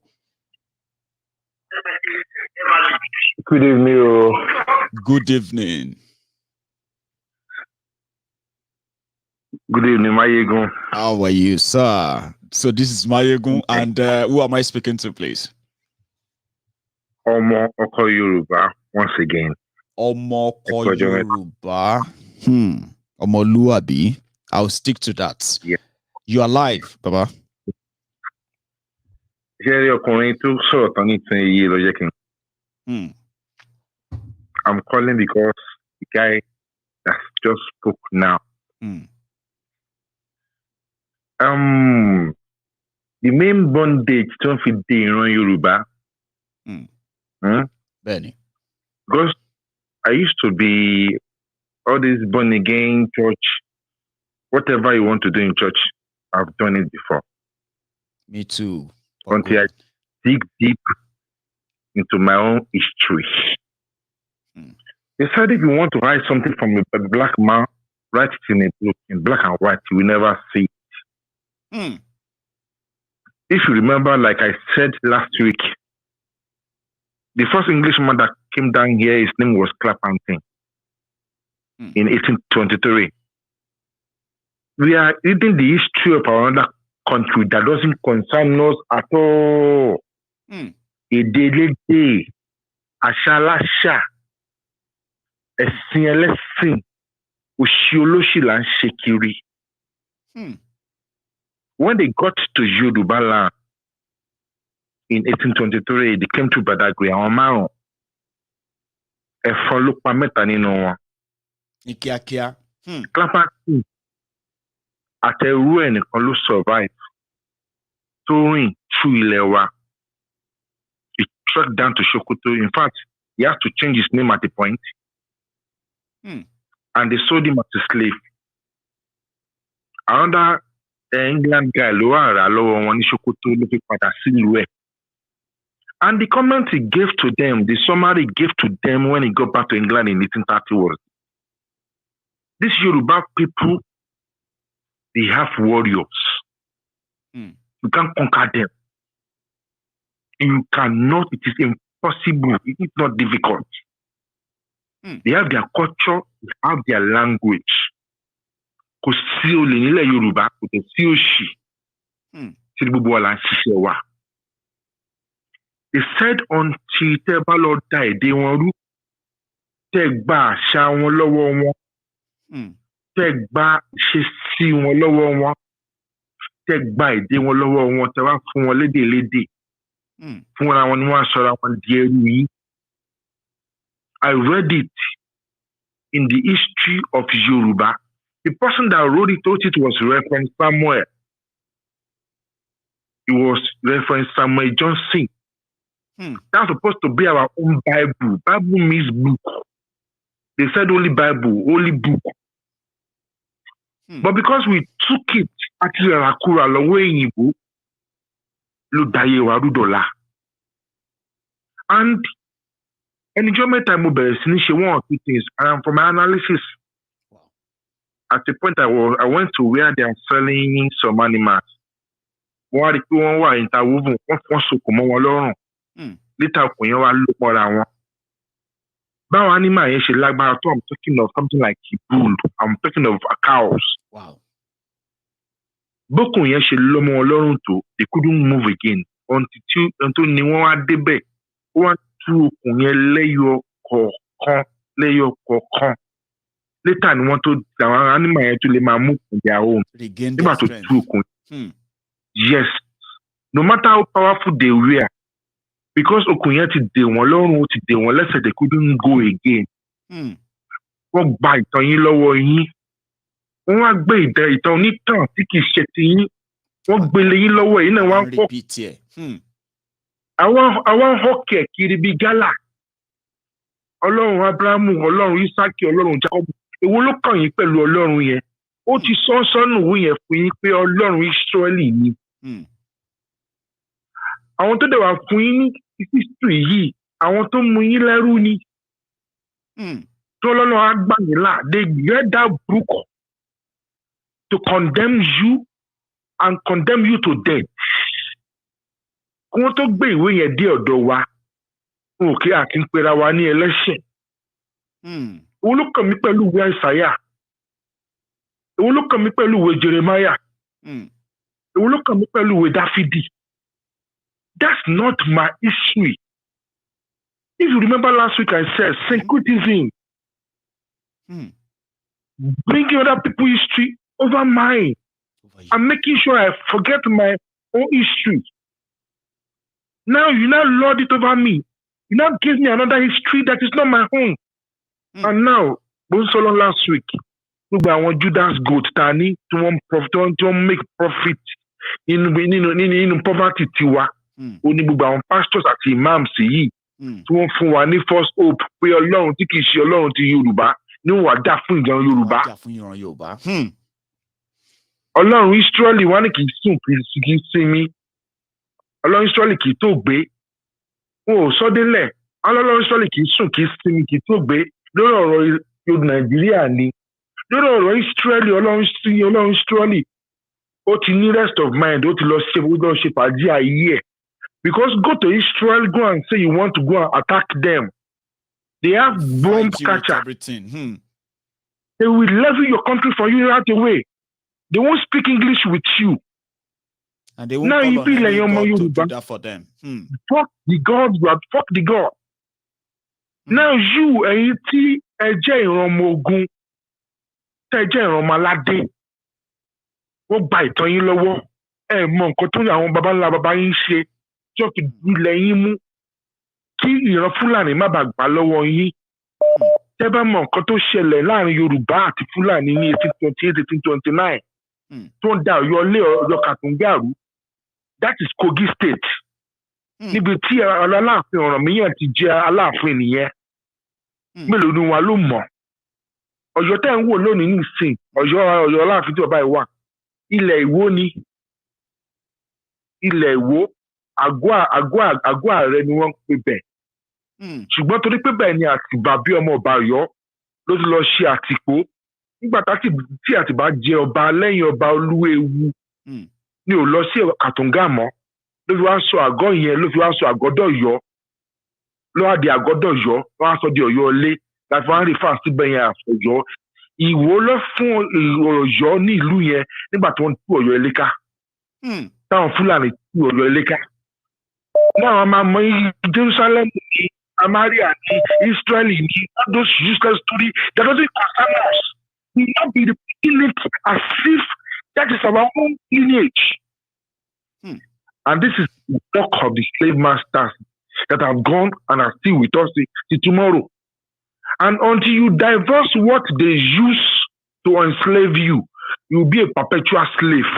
Good evening. Good evening. Good evening, Maiyegun. How are you, sir? So this is Maiyegun, and who am I speaking to, please? Omo Oko Yoruba, once again. Omo Oko Yoruba. Omoluabi. I'll stick to that. Yeah. You are live, Baba. I'm calling because the guy that just spoke now. The main bondage don't fit the Yoruba. Benny. Because I used to be all this born again church, whatever you want to do in church, I've done it before. Me too. Until I dig deep into my own history. They said if you want to write something from a black man, write it in a book in black and white. You will never see it. If you remember, like I said last week, the first Englishman that came down here, his name was Clapperton in 1823. We are reading the history of another country that doesn't concern us at all. Edelede, Ashalasha, Ẹ̀sìn ẹlẹ́sìn, òṣì olóṣì là ń ṣe kiri. When they got to Yoruba land in 1823, they came to Badagry. Àwọn márùn-ún ẹ̀fọn ló pa mẹ́ta nínú wọn. Ní kíákíá. Clapperton àtẹrú ẹ̀ nìkan ló survive. touring through Ilewa. He trekked down to Sokoto. In fact, he had to change his name at the point. And they sold him as a slave. Another England guy, and the comment he gave to them, the summary he gave to them when he got back to England in 1830 was, these Yoruba people, they have warriors. You can't conquer them. You cannot, it is impossible, it is not difficult. They have their culture, they have their language. Kò sí olè nílẹ̀ Yorùbá, kò tẹ̀ sí òṣì. Tí gbogbo wa là ń ṣiṣẹ́ wa. They said until tẹ́ bá lọ da èdè wọn rú, tẹ́ gba àṣà wọn lọ́wọ́ wọn, tẹ́ gba ìṣesí wọn lọ́wọ́ wọn, tẹ́ gba èdè wọn lọ́wọ́ wọn, tẹ́ wá fún wọn lédè. Fúnra wọn ni wọ́n á sọra wọn di ẹrú yìí. I read it in the history of Yoruba. The person that wrote it was Reverend Samuel. It was Reverend Samuel Johnson. That's supposed to be our own Bible. Bible means book. They said only Bible, only book. But because we took it at Rakura, Lowe Ludaye and enjoyment time will she one or two things. And from my analysis, at the point I went to where they are selling some animals. One were interwoven, one so come along. Later, when you are looking around, now animal, I'm talking of something like a bull. I'm talking of cows. Wow. Boko yẹn ṣe lọ́mọ Ọlọ́run tó, they couldn't move again until ni wọ́n wá débẹ̀. Wọ́n tú okùn yẹn lẹ́yọ kọ̀ọ̀kan. Later ni wọ́n tó àwọn animal yẹn tó lè máa move on their own. Nígbà tó tú okùn. Yes. No matter how powerful they were, because okùn yẹn ti dè wọ́n lọ́rùn, ó ti dè wọ́n lẹ́sẹ̀, they couldn't go again. Wọ́n gba ìtàn yín lọ́wọ́ yín. Wọ́n wá gbé ìtàn onítàn tí kìí ṣe ti yín. Wọ́n gbélé yín lọ́wọ́ yín náà wá ń kọ́. Àwọn họ́kẹ̀ kiri bíi gálà. Ọlọ́run Abrahamu, Ọlọ́run Isaki, Ọlọ́run Jacob. Èwo ló kàn yín pẹ̀lú Ọlọ́run yẹn? Ó ti sọ́nù wú yẹn fún yín pé Ọlọ́run Ísírẹ́lì ni. Àwọn tó dẹ̀ wà fún yín ní history yìí, àwọn tó mú yín lẹ́rú ni. Tó lọ́nà agbàmílà, they read that book to condemn you and condemn you to death. Wọ́n tó gbé ìwé yẹn dé ọ̀dọ̀ wa, òkè àti ń pera wa ní ẹlẹ́ṣẹ̀. Èwo ló kàn mí pẹ̀lú ìwé Àìsáyà? Èwo ló kàn mí pẹ̀lú ìwé Jeremáyà? Èwo ló kàn mí pẹ̀lú ìwé Dáfídì? That's not my history. If you remember last week I said syncretism. Bringing other people's history over mine. I'm making sure I forget my own history. Now you now lord it over me. You now give me another history that is not my own. And now, Bonsolo last week, we want Judas goat tani to make profit in poverty tiwa. Only gbogbo pastors àti imams yìí tí wọ́n fún wa ní first hope pé Ọlọ́run tí kìí ṣe Ọlọ́run ti Yorùbá ní wà dá fún ìran Yorùbá. Ọlọ́run Ísírẹ́lì wá ní kìí sùn kìí sinmi. Ọlọ́run Ísírẹ́lì kìí tó gbé. Wọn ò sọ délẹ̀. Ọlọ́run Ísírẹ́lì kìí sùn kìí sinmi kìí tó gbé. Lórí ọ̀rọ̀ Yorùbá Nàìjíríà ni. Lórí ọ̀rọ̀ Ísírẹ́lì Ọlọ́run Ísírẹ́lì ó ti ní rest of mind ó ti lọ ṣe fàájì ayé ẹ̀. Because go to Israel, go and say you want to go and attack them. They have bomb catcher. They will level your country for you right away. They won't speak English with you. And they won't now you feel like you're to do that for them. Fuck the God, fuck the God. Now you and you ẹjẹ́ ìran ogun, ẹjẹ́ ìran aládé. Wọ́n gba ìtàn yín lọ́wọ́. Ẹ mọ nǹkan tó ní àwọn baba ńlá baba yín ṣe. Tí ó fi ilẹ̀ yín mú kí ìran Fúlàní má bàa gbà lọ́wọ́ yín. Tẹ́ bá mọ nǹkan tó ṣẹlẹ̀ láàrin Yorùbá àti Fúlàní ní 1828, 1829 tó ń da Ọ̀yọ́ lé Ọ̀yọ́ Kàtúngàrú. That is Kogi State. Níbi tí Aláàfin Ọ̀rànmíyàn ti jẹ́ Aláàfin nìyẹn. Mélòó ni wọn ló mọ̀? Ọ̀yọ́ tẹ́ ń wò lónìí nísìn, Ọ̀yọ́ Aláàfin tí bàbá yìí wà. Ilẹ̀ Ìwó ni. Ilẹ̀ Ìwó, àgọ́ ààrẹ ni wọ́n ń pè bẹ̀. Ṣùgbọ́n torí pé bẹ́ẹ̀ ni Àtìbà bí ọmọ ọba Ọ̀yọ́ ló ti lọ ṣe àtìpó. Nígbà tí Àtìbà jẹ ọba lẹ́yìn ọba Olúwewu ni ò lọ sí Kàtúngà mọ́. Ló fi wá sọ àgọ́ yẹn, ló fi wá sọ àgọ́dọ̀yọ́. Ló wá di àgọ́dọ̀yọ́, ló wá sọ di Ọ̀yọ́ Ilé. Láti wá ń rí fáà síbẹ̀ yẹn àfọ̀yọ́. Ìwó lọ fún Ọ̀yọ́ ní ìlú yẹn nígbà tí wọ́n tú Ọ̀yọ́ Ilé ká. Táwọn Fúlàní tú Ọ̀yọ́ Ilé ká. Náà máa mọ Jerusalem ní Samaria ní Israeli ní all those useless stories that doesn't concern us. We not be repeating it as if that is our own lineage. And this is the work of the slave masters that have gone and are still with us till tomorrow. And until you divorce what they use to enslave you, you will be a perpetual slave.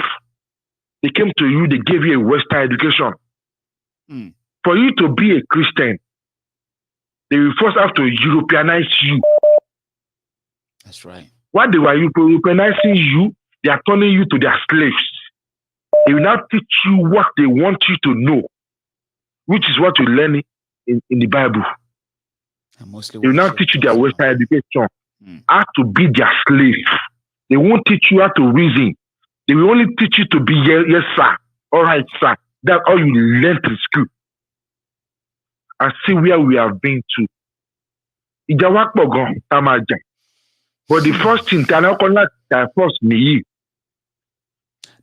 They came to you, they gave you a Western education. For you to be a Christian, they will first have to Europeanize you. That's right. While they were Europeanizing you, they are turning you to their slaves. They will now teach you what they want you to know, which is what you learn in the Bible. They will now teach you their Western education, how to be their slave. They won't teach you how to reason. They will only teach you to be yes, sir. All right, sir. That's all you learned in school. And see where we have been to. But the first thing, first me.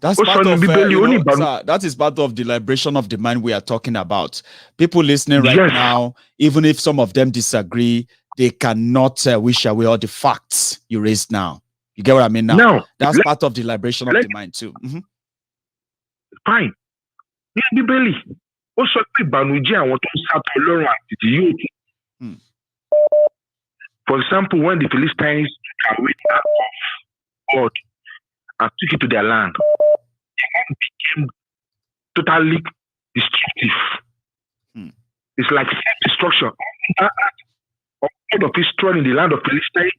That's part of, sir, that is part of the liberation of the mind we are talking about. People listening right now, even if some of them disagree, they cannot wish away all the facts you raised now. You get what I mean now? No, that's part of the liberation of the mind too. Fine. For example, when the Philistines took away the ark of God and took it to their land, it became totally destructive. It's like self-destruction. All of Israel in the land of Philistine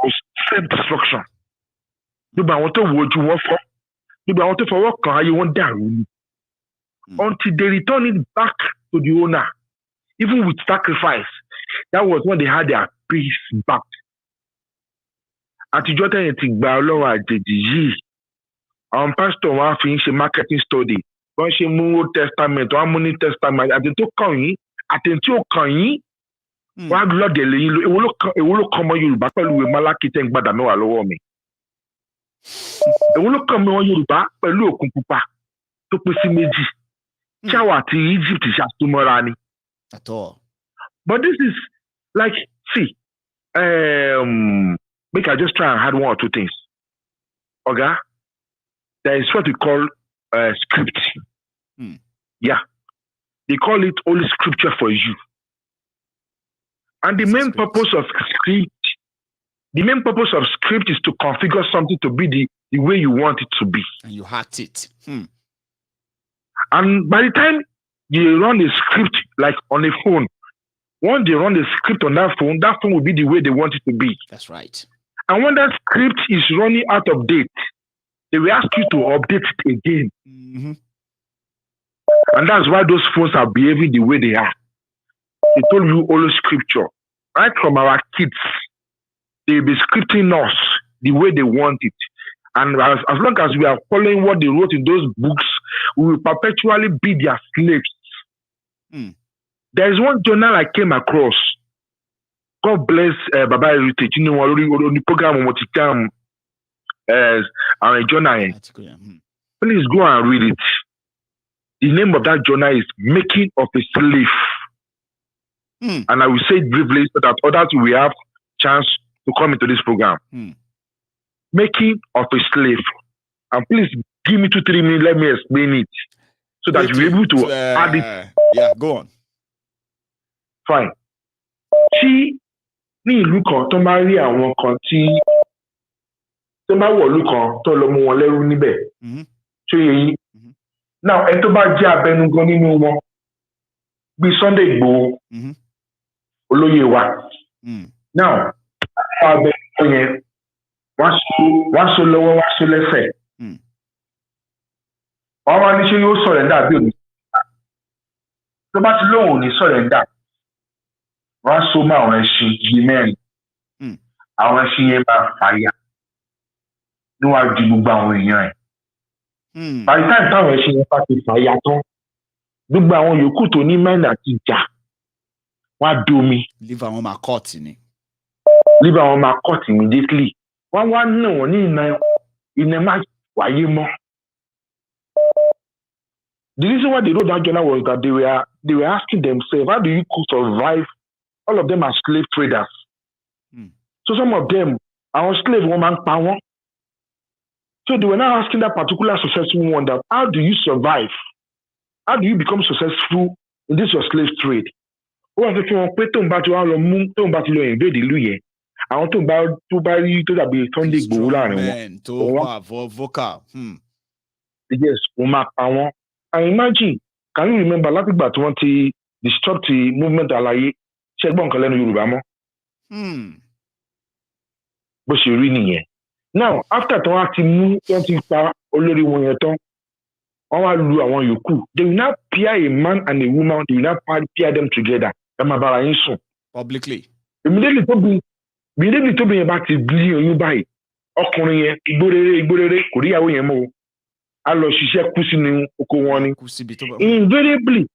was self-destruction. Until they return it back to the owner, even with sacrifice. That was when they had their peace back. Àtijọ́ tẹ̀yìn ti gba Ọlọ́run àjèjì yìí, àwọn pásítọ̀ wọn á fi ń ṣe marketing study, wọ́n ṣe mú Old Testament, wọ́n á mú New Testament, àti tó kàn yín, àti tí ó kàn yín, wọ́n á lọ́dẹ̀ lẹ́yìn, èwo ló kàn mọ́ Yorùbá pẹ̀lú ìwé Málákì tẹ́ ń gbàdá mẹ́wàá lọ́wọ́ mi. Èwo ló kàn mọ́ Yorùbá pẹ̀lú Òkun Pupa tó pín sí méjì, tí àwọn àti Egypt ṣàtúmọ́ra ni. At all. But this is like, see, make I just try and add one or two things. Okay? There is what we call script. Yeah. They call it Holy Scripture for you. And the main purpose of script is to configure something to be the way you want it to be. And you hacked it. And by the time you run a script like on a phone, once they run the script on that phone will be the way they want it to be. That's right. And when that script is running out of date, they will ask you to update it again. And that's why those phones are behaving the way they are. They told you all scripture. Right from our kids, they'll be scripting us the way they want it. And as long as we are following what they wrote in those books, we will perpetually be their slaves. There is one journal I came across. God bless Baba Heritage. You know, on the program what it come as a journal. Please go and read it. The name of that journal is Making of a Slave. And I will say it briefly so that others will have chance to come into this program. Making of a Slave. And please give me 2-3 minutes, let me explain it. So that you're able to add it. Yeah, go on. Fine. Tí ní ìlú kan tó máa rí àwọn kan tí tó máa wọ̀ ìlú kan tó lọ mú wọn lẹ́rú níbẹ̀. Ṣé yẹ yín? Now, ẹ tó bá jẹ́ abẹnugan nínú wọn, bí Sunday Igboho, olóyè wa. Now, àwọn abẹnugan yẹn, wọ́n so lọ́wọ́, wọ́n so lẹ́sẹ̀. Wọ́n wá ní ṣé yóò sọ̀rẹ́ndà bí òní. Tó bá ti lóhùn ní sọ̀rẹ́ndà, wọ́n á so mọ́ àwọn ẹṣin bíi mẹ́rin. Àwọn ẹṣin yẹn máa fàyà níwájú gbogbo àwọn èèyàn ẹ̀. By the time táwọn ẹṣin yẹn bá ti fàyà tán, gbogbo àwọn yòókù tó ní mẹ́rin àti ìjà, wọ́n á domi. Leave àwọn máa cut ni. Leave àwọn máa cut immediately. Wọ́n wá nà wọ́n ní iná má wáyé mọ́. The reason why they wrote that journal was that they were asking themselves, how do you survive? All of them are slave traders. So some of them, our slave woman power. So they were now asking that particular successful one that how do you survive? How do you become successful in this your slave trade? Ó wà fífi wọn pé tóun bá ti wá lọ mú tóun bá ti lọ invade ìlú yẹn. Àwọn tó bá rí tó dàbí Sunday Igboho láàrin wọn. Tó wà vocal. Yes, wọ́n máa pa wọ́n. I imagine, can you remember láti ìgbà tí wọ́n ti disrupt the movement àlàyé ṣe gbọ́n nǹkan lẹ́nu Yorùbá mọ́? Bó ṣe rí nìyẹn. Now, after tí wọ́n ti mú tí wọ́n ti pa olórí wọn yẹn tán, wọ́n wá lu àwọn yòókù. They will now pair a man and a woman, they will now pair them together. Ẹ máa bára yín sùn. Publicly. Immediately tóbi yẹn bá ti bí oyún báyìí, ọkùnrin yẹn igbórere kò rí ìyàwó yẹn mọ́ o. A lọ ṣiṣẹ́ kú sínú oko wọn ni. Invariably,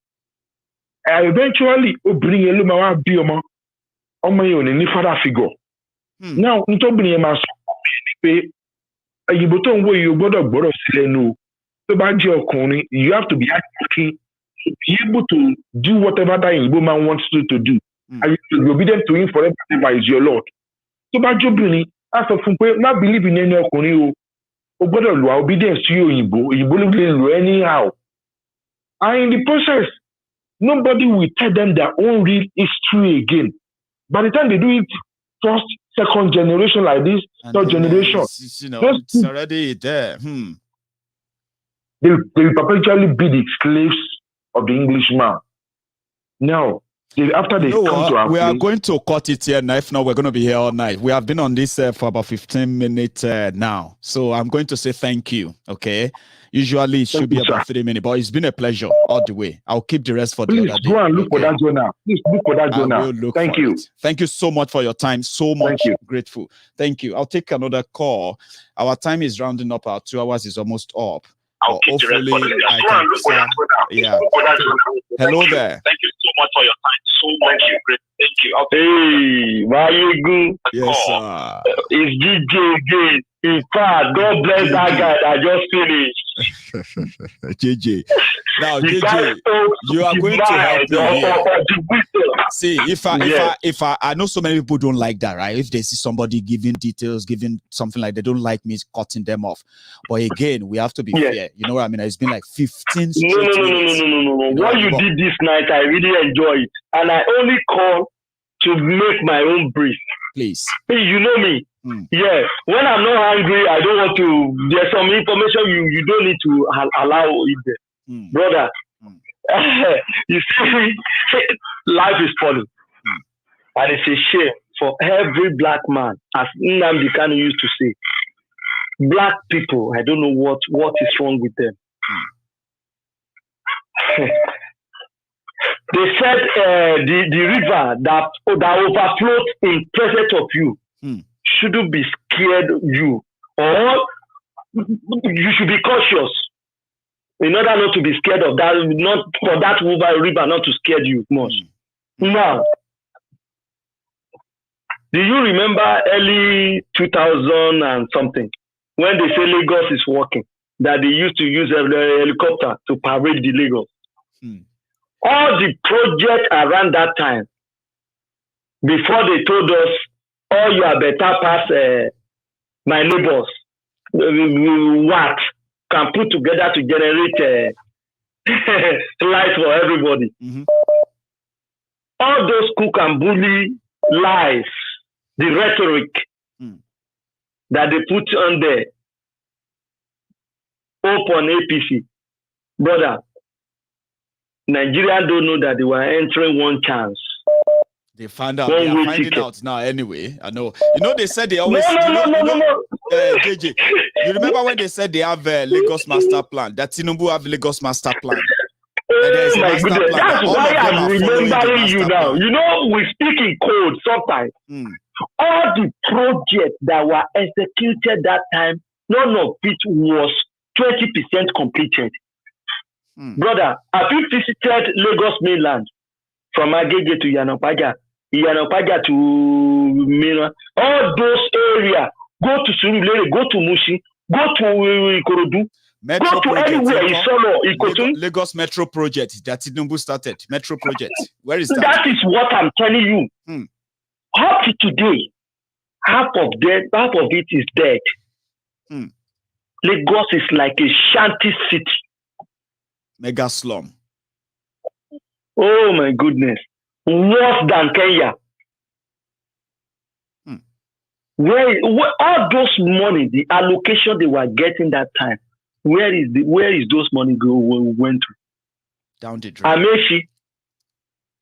eventually, obìnrin yẹn ló máa wá bí ọmọ. Ọmọ yẹn ò ní ní father figure. Now, nítorí yẹn máa sọ pé ìyìnbó tó ń wo yìí o gbọ́dọ̀ gbọ́dọ̀ sí lẹ́nu o. Tó bá jẹ́ ọkùnrin, you have to be hardworking to be able to do whatever that ìyìnbó man wants you to do. And you should be obedient to him forever as your Lord. Tó bá jẹ́ obìnrin, a sọ fún pé má believe in ẹni ọkùnrin o. O gbọ́dọ̀ lo obedience sí òyìnbó ló lè lo anyhow. And in the process, nobody will tell them their own real history again. By the time they do it, first, second generation like this, third generation, it's already there. They will perpetually be the slaves of the Englishman. Now, after they come to our we are going to cut it here now. If not, we're going to be here all night. We have been on this for about 15 minutes now. So I'm going to say thank you. Okay. Usually it should be about 3 minutes, but it's been a pleasure all the way. I'll keep the rest for the other day. Please go and look for that journal. Please look for that journal. Thank you. Thank you so much for your time. So much grateful. Thank you. I'll take another call. Our time is rounding up. Our 2 hours is almost up. Hopefully, I can. Yeah. Hello there. Thank you so much for your time. So much. Thank you. Hey, Maiyegun. Yes, sir. It's DJ again. In fact, God bless that guy that just finished. JJ. Now, JJ, you are going to help me here. See, if I know so many people don't like that, right? If they see somebody giving details, giving something like they don't like me cutting them off. But again, we have to be fair. You know what I mean? It's been like 15 straight minutes. No. What you did this night, I really enjoyed it. And I only call to make my own brief. Please. Hey, you know me. Yeah. When I'm not angry, I don't want to. There's some information you don't need to allow it there. Brother. You see, life is funny. And it's a shame for every black man, as Nnamdi Kanu used to say. Black people, I don't know what is wrong with them. They said the river that overflows in presence of you shouldn't be scared you, or you should be cautious in order not to be scared of that, not for that river not to scare you much. Now, do you remember early 2000 and something when they say Lagos is working, that they used to use a helicopter to parade the Lagos? All the projects around that time, before they told us, oh, you are better past my neighbors, what can put together to generate light for everybody. All those cook and bully lies, the rhetoric that they put on there, hope on APC, Brother, Nigerians don't know that they were entering one chance. They found out. They are finding out now anyway. I know. You know, they said they always... No. JJ, you remember when they said they have a Lagos master plan? That Tinubu have Lagos master plan? Oh my goodness. That's why I'm remembering you now. Plan. You know, we speak in code sometimes. All the projects that were executed that time, none of it was 20% completed. Brother, have you visited Lagos mainland? From Agege to Yanopaja to Mina, all those areas, go to Surulere, go to Mushi, go to Ikorodu, go to anywhere in Solo, Lagos Metro Project that Tinubu started. Metro Project. Where is that? That is what I'm telling you. Up to today, half of it is dead. Lagos is like a shanty city. Mega slum. Oh my goodness. Worse than Kenya. Where all those money, the allocation they were getting that time, where is those money went to? Down the drain.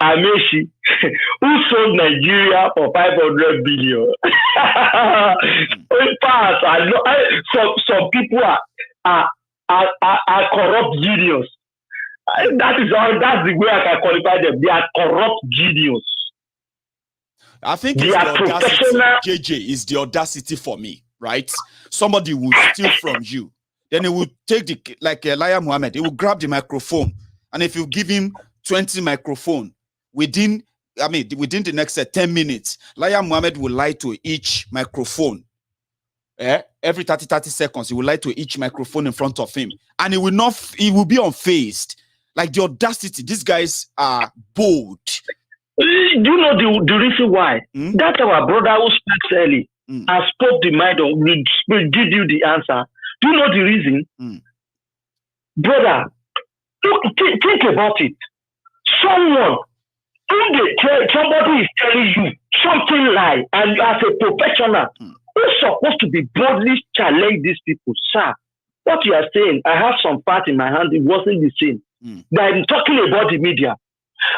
Amechi, who sold Nigeria for 500 billion. In fact, some people are corrupt genius. That's the way I can qualify them. They are corrupt genius. I think it's the audacity. JJ is the audacity for me, right? Somebody will steal from you, then he will take like Elijah Muhammad. He will grab the microphone, and if you give him 20 microphone within the next 10 minutes, Elijah Muhammad will lie to each microphone. Every 30 seconds, he will lie to each microphone in front of him, and he will be unfazed. Like the audacity, these guys are bold. Do you know the reason why? That our brother who speaks early has spoke the mind of, will give you the answer. Do you know the reason? Brother, think about it. Somebody is telling you something like, and as a professional, you're supposed to be boldly challenge these people. Sir, what you are saying, I have some part in my hand, it wasn't the same. That I'm talking about the media.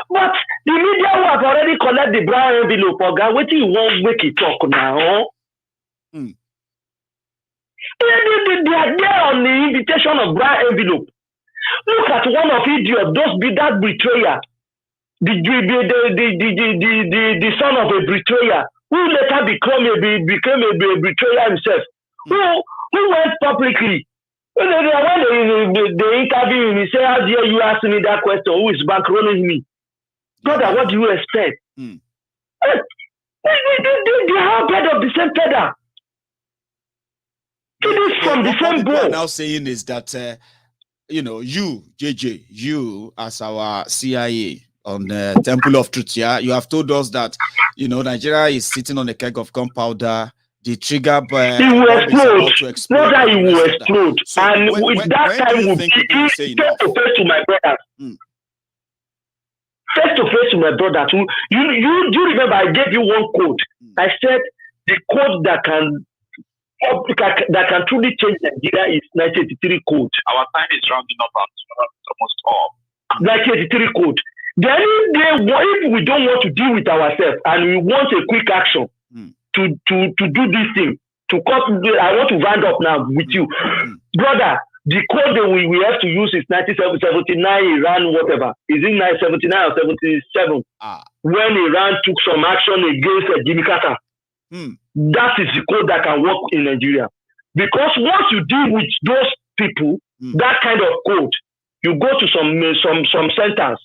But the media who have already collected the brown envelope, what do you want make it talk now? They are there on the invitation of brown envelope. Look at one of idiots, that betrayer, the son of a betrayer, who later became a betrayer himself, who went publicly. When they interview him, he said, how dare you ask me that question? Who is bankrolling me? Brother, what do you expect? They are all bed of the same feather. It is from the same bowl. What people are now saying is that, you, JJ, you as our CIA on the Temple of Truth, you have told us that, Nigeria is sitting on a keg of gunpowder. The trigger it will explode. Not that it will explode. So and with that time will be face to face to my brothers. Face to face to my brothers. You remember I gave you one code. I said the code that can truly change Nigeria is 1983 code. Our time is rounding up at almost all. 1983 code. Then if we don't want to deal with ourselves and we want a quick action, to do this thing, I want to round up now with you. Brother, the code that we have to use is 1979 Iran, whatever. Is it 1979 or 77? When Iran took some action against Jimmy Carter. That is the code that can work in Nigeria. Because once you deal with those people, that kind of code, you go to some centers,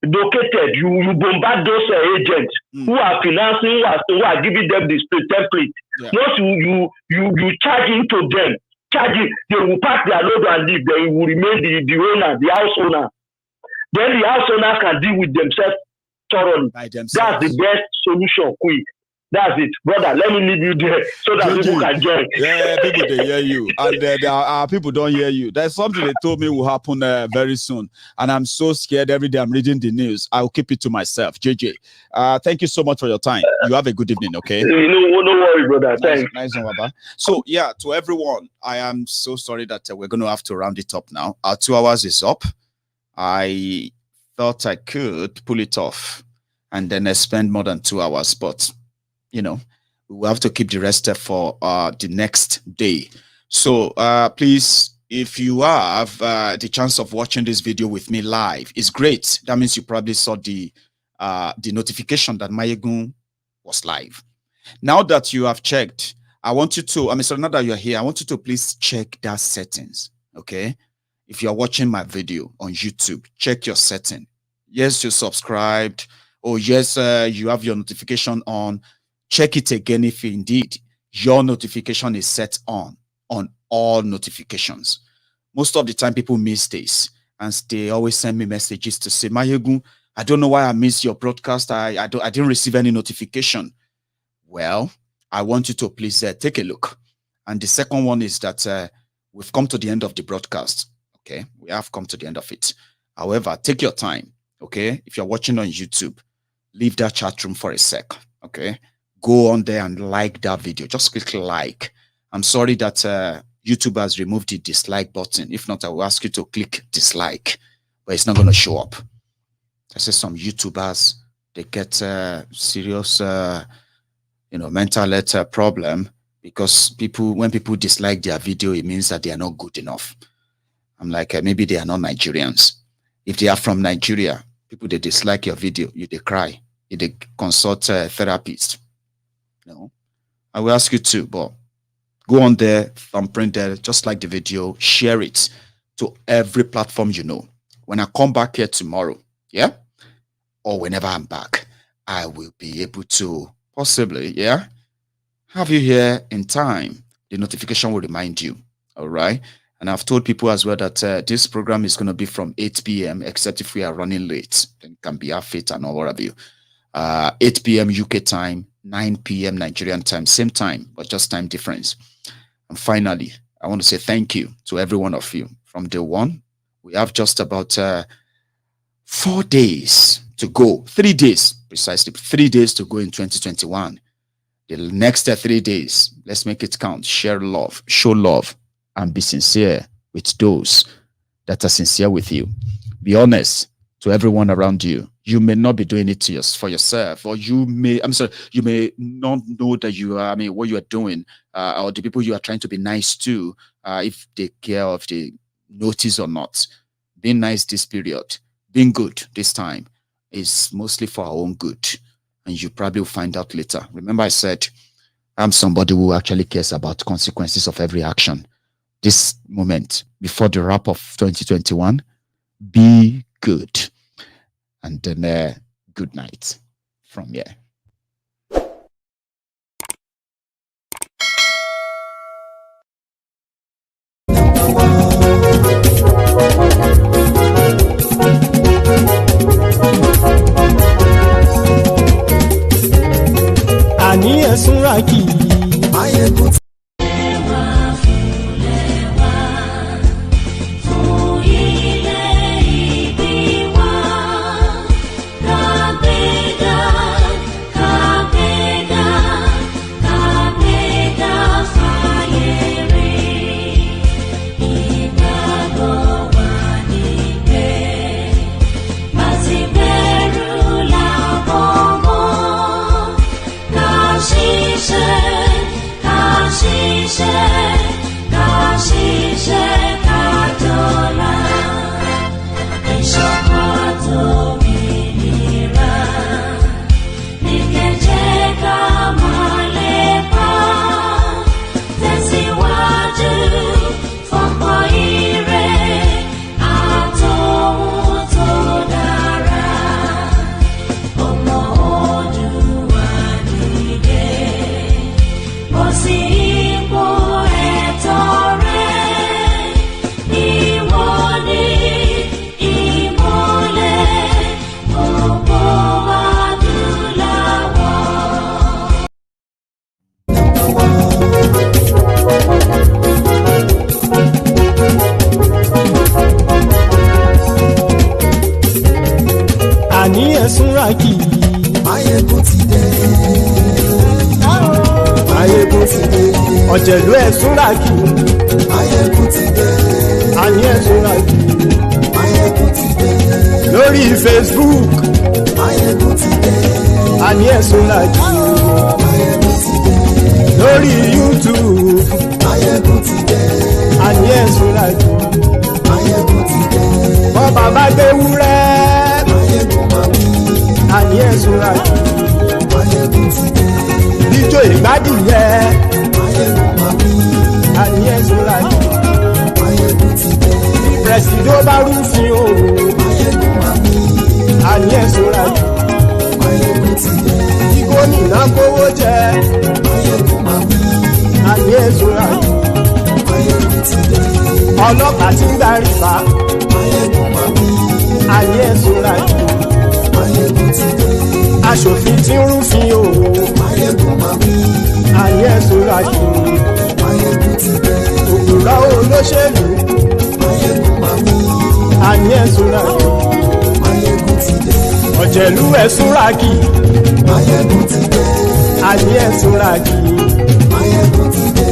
located, you bombard those agents who are financing, who are giving them this template. Once you charge into them, they will pack their load and leave. They will remain the owner, the house owner. Then the house owner can deal with themselves thoroughly. That's the best solution, quick. That's it, brother. Let me leave you there so that people can join. Yeah, people they hear you, and there are people don't hear you. There's something they told me will happen very soon, and I'm so scared every day I'm reading the news. I'll keep it to myself. JJ, thank you so much for your time. You have a good evening. Okay. No worry, brother. Thanks. Nice one, Baba. So yeah, to everyone, I am so sorry that we're going to have to round it up now. Our 2 hours is up. I thought I could pull it off and then spend more than 2 hours, but you know, we will have to keep the rest for the next day. So please, if you have the chance of watching this video with me live, it's great. That means you probably saw the notification that Maiyegun was live. Now that you have checked, I want you to, so now that you're here, I want you to please check that settings, okay? If you're watching my video on YouTube, check your setting. Yes, you're subscribed. Oh, yes, you have your notification on. Check it again if indeed your notification is set on all notifications. Most of the time people miss this and they always send me messages to say, Maiyegun, I don't know why I missed your broadcast. I didn't receive any notification. Well, I want you to please take a look. And the second one is that we've come to the end of the broadcast. Okay, we have come to the end of it. However, take your time. Okay, if you're watching on YouTube, leave that chat room for a sec. Okay. Go on there and like that video. Just click like. I'm sorry that YouTube has removed the dislike button. If not, I will ask you to click dislike, but it's not going to show up. I say some YouTubers, they get serious, mental health problem because when people dislike their video, it means that they are not good enough. I'm like, maybe they are not Nigerians. If they are from Nigeria, people, they dislike your video, they cry, they consult a therapist. No, I will ask you to, but go on there, thumbprint there, just like the video, share it to every platform you know. When I come back here tomorrow, yeah, or whenever I'm back, I will be able to possibly, yeah, have you here in time. The notification will remind you, all right? And I've told people as well that this program is going to be from 8 p.m., except if we are running late, then it can be our fate and all of you. 8 p.m. UK time, 9 p.m. Nigerian time, same time, but just time difference. And finally, I want to say thank you to every one of you. From day one, we have just about 4 days to go, 3 days, precisely 3 days to go in 2021. The next 3 days, let's make it count. Share love, show love, and be sincere with those that are sincere with you. Be honest to everyone around you. You may not be doing it for yourself, or you may not know that you are, what you are doing, or the people you are trying to be nice to, if they care of the notice or not. Being nice this period, being good this time is mostly for our own good. And you probably will find out later. Remember I said, I'm somebody who actually cares about consequences of every action. This moment, before the wrap of 2021, be good. And then good night from here. Àní ẹ̀sùn rákì. Maiyegun. àní ẹ̀sùn ràkì. Maiyegun ti dé. Maiyegun ti dé. Ọ̀jẹ̀lú ẹ̀sùn ràkì. Maiyegun ti dé. Àní ẹ̀sùn ràkì. Maiyegun ti dé. Lórí Facebook. Maiyegun ti dé. Àní ẹ̀sùn ràkì. Maiyegun ti dé. Lórí YouTube. Maiyegun ti dé. Àní ẹ̀sùn ràkì. Maiyegun ti dé. Wọ́n bàbá gbé wúrẹ́. Maiyegun máa wí. Àní ẹ̀sùn ràkì. Maiyegun ti dé. Ijó ìgbádìyẹ. Maiyegun máa wí. Àní ẹ̀sùn ràkì. Maiyegun ti dé. Pẹ̀sìdó bá rúfin o. Maiyegun máa wí. Àní ẹ̀sùn ràkì. Maiyegun ti dé. Kí gómìnà kówó jẹ. Maiyegun máa wí. Àní ẹ̀sùn ràkì. Maiyegun ti dé. Ọlọ́pàá tí ń darí bá. Maiyegun máa wí. Àní ẹ̀sùn ràkì. Maiyegun ti dé. Aṣòfin tí ń rúfin o. Maiyegun máa wí. Àní ẹ̀sùn ràkì. Maiyegun ti dé. Òpùrọ́ olóṣèlú. Maiyegun máa wí. Àní ẹ̀sùn ràkì. Maiyegun ti dé. Ọ̀jẹ̀lú ẹ̀sùn ràkì. Maiyegun ti dé. Àní ẹ̀sùn ràkì. Maiyegun ti dé.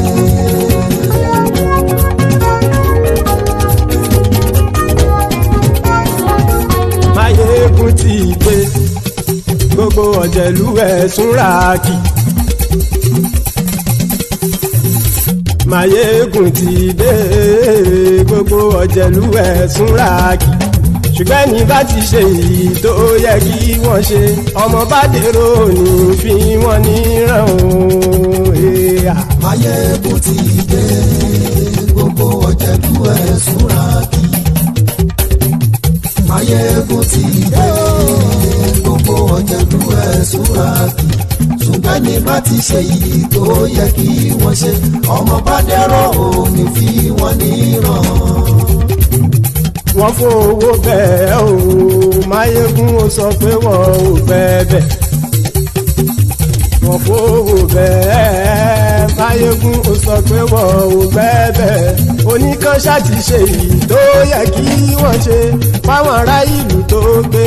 Maiyegun ti dé. Gbogbo ọ̀jẹ̀lú ẹ̀sùn ràkì. Maiyegun ti dé. Gbogbo ọ̀jẹ̀lú ẹ̀sùn ràkì. Ṣùgbọ́n ní bá ti ṣe èyí tó yẹ kí wọ́n ṣe, ọmọ bá dèrò ní fi wọ́n níran o. Maiyegun ti dé. Gbogbo ọ̀jẹ̀lú ẹ̀sùn ràkì. Maiyegun ti dé. Gbogbo ọ̀jẹ̀lú ẹ̀sùn ràkì. Ṣùgbọ́n ní bá ti ṣe èyí tó yẹ kí wọ́n ṣe, ọmọ bá dèrò ní fi wọ́n níran. Wọ́n fowó bẹ́ẹ̀ o, Maiyegun ó sọ pé wọ́n ò bẹ́ẹ̀. Wọ́n fowó bẹ́ẹ̀, Maiyegun ó sọ pé wọ́n ò bẹ́ẹ̀. Oníkan ṣáàtì ṣe èyí tó yẹ kí wọ́n ṣe fáwọn ará ìlú tó gbé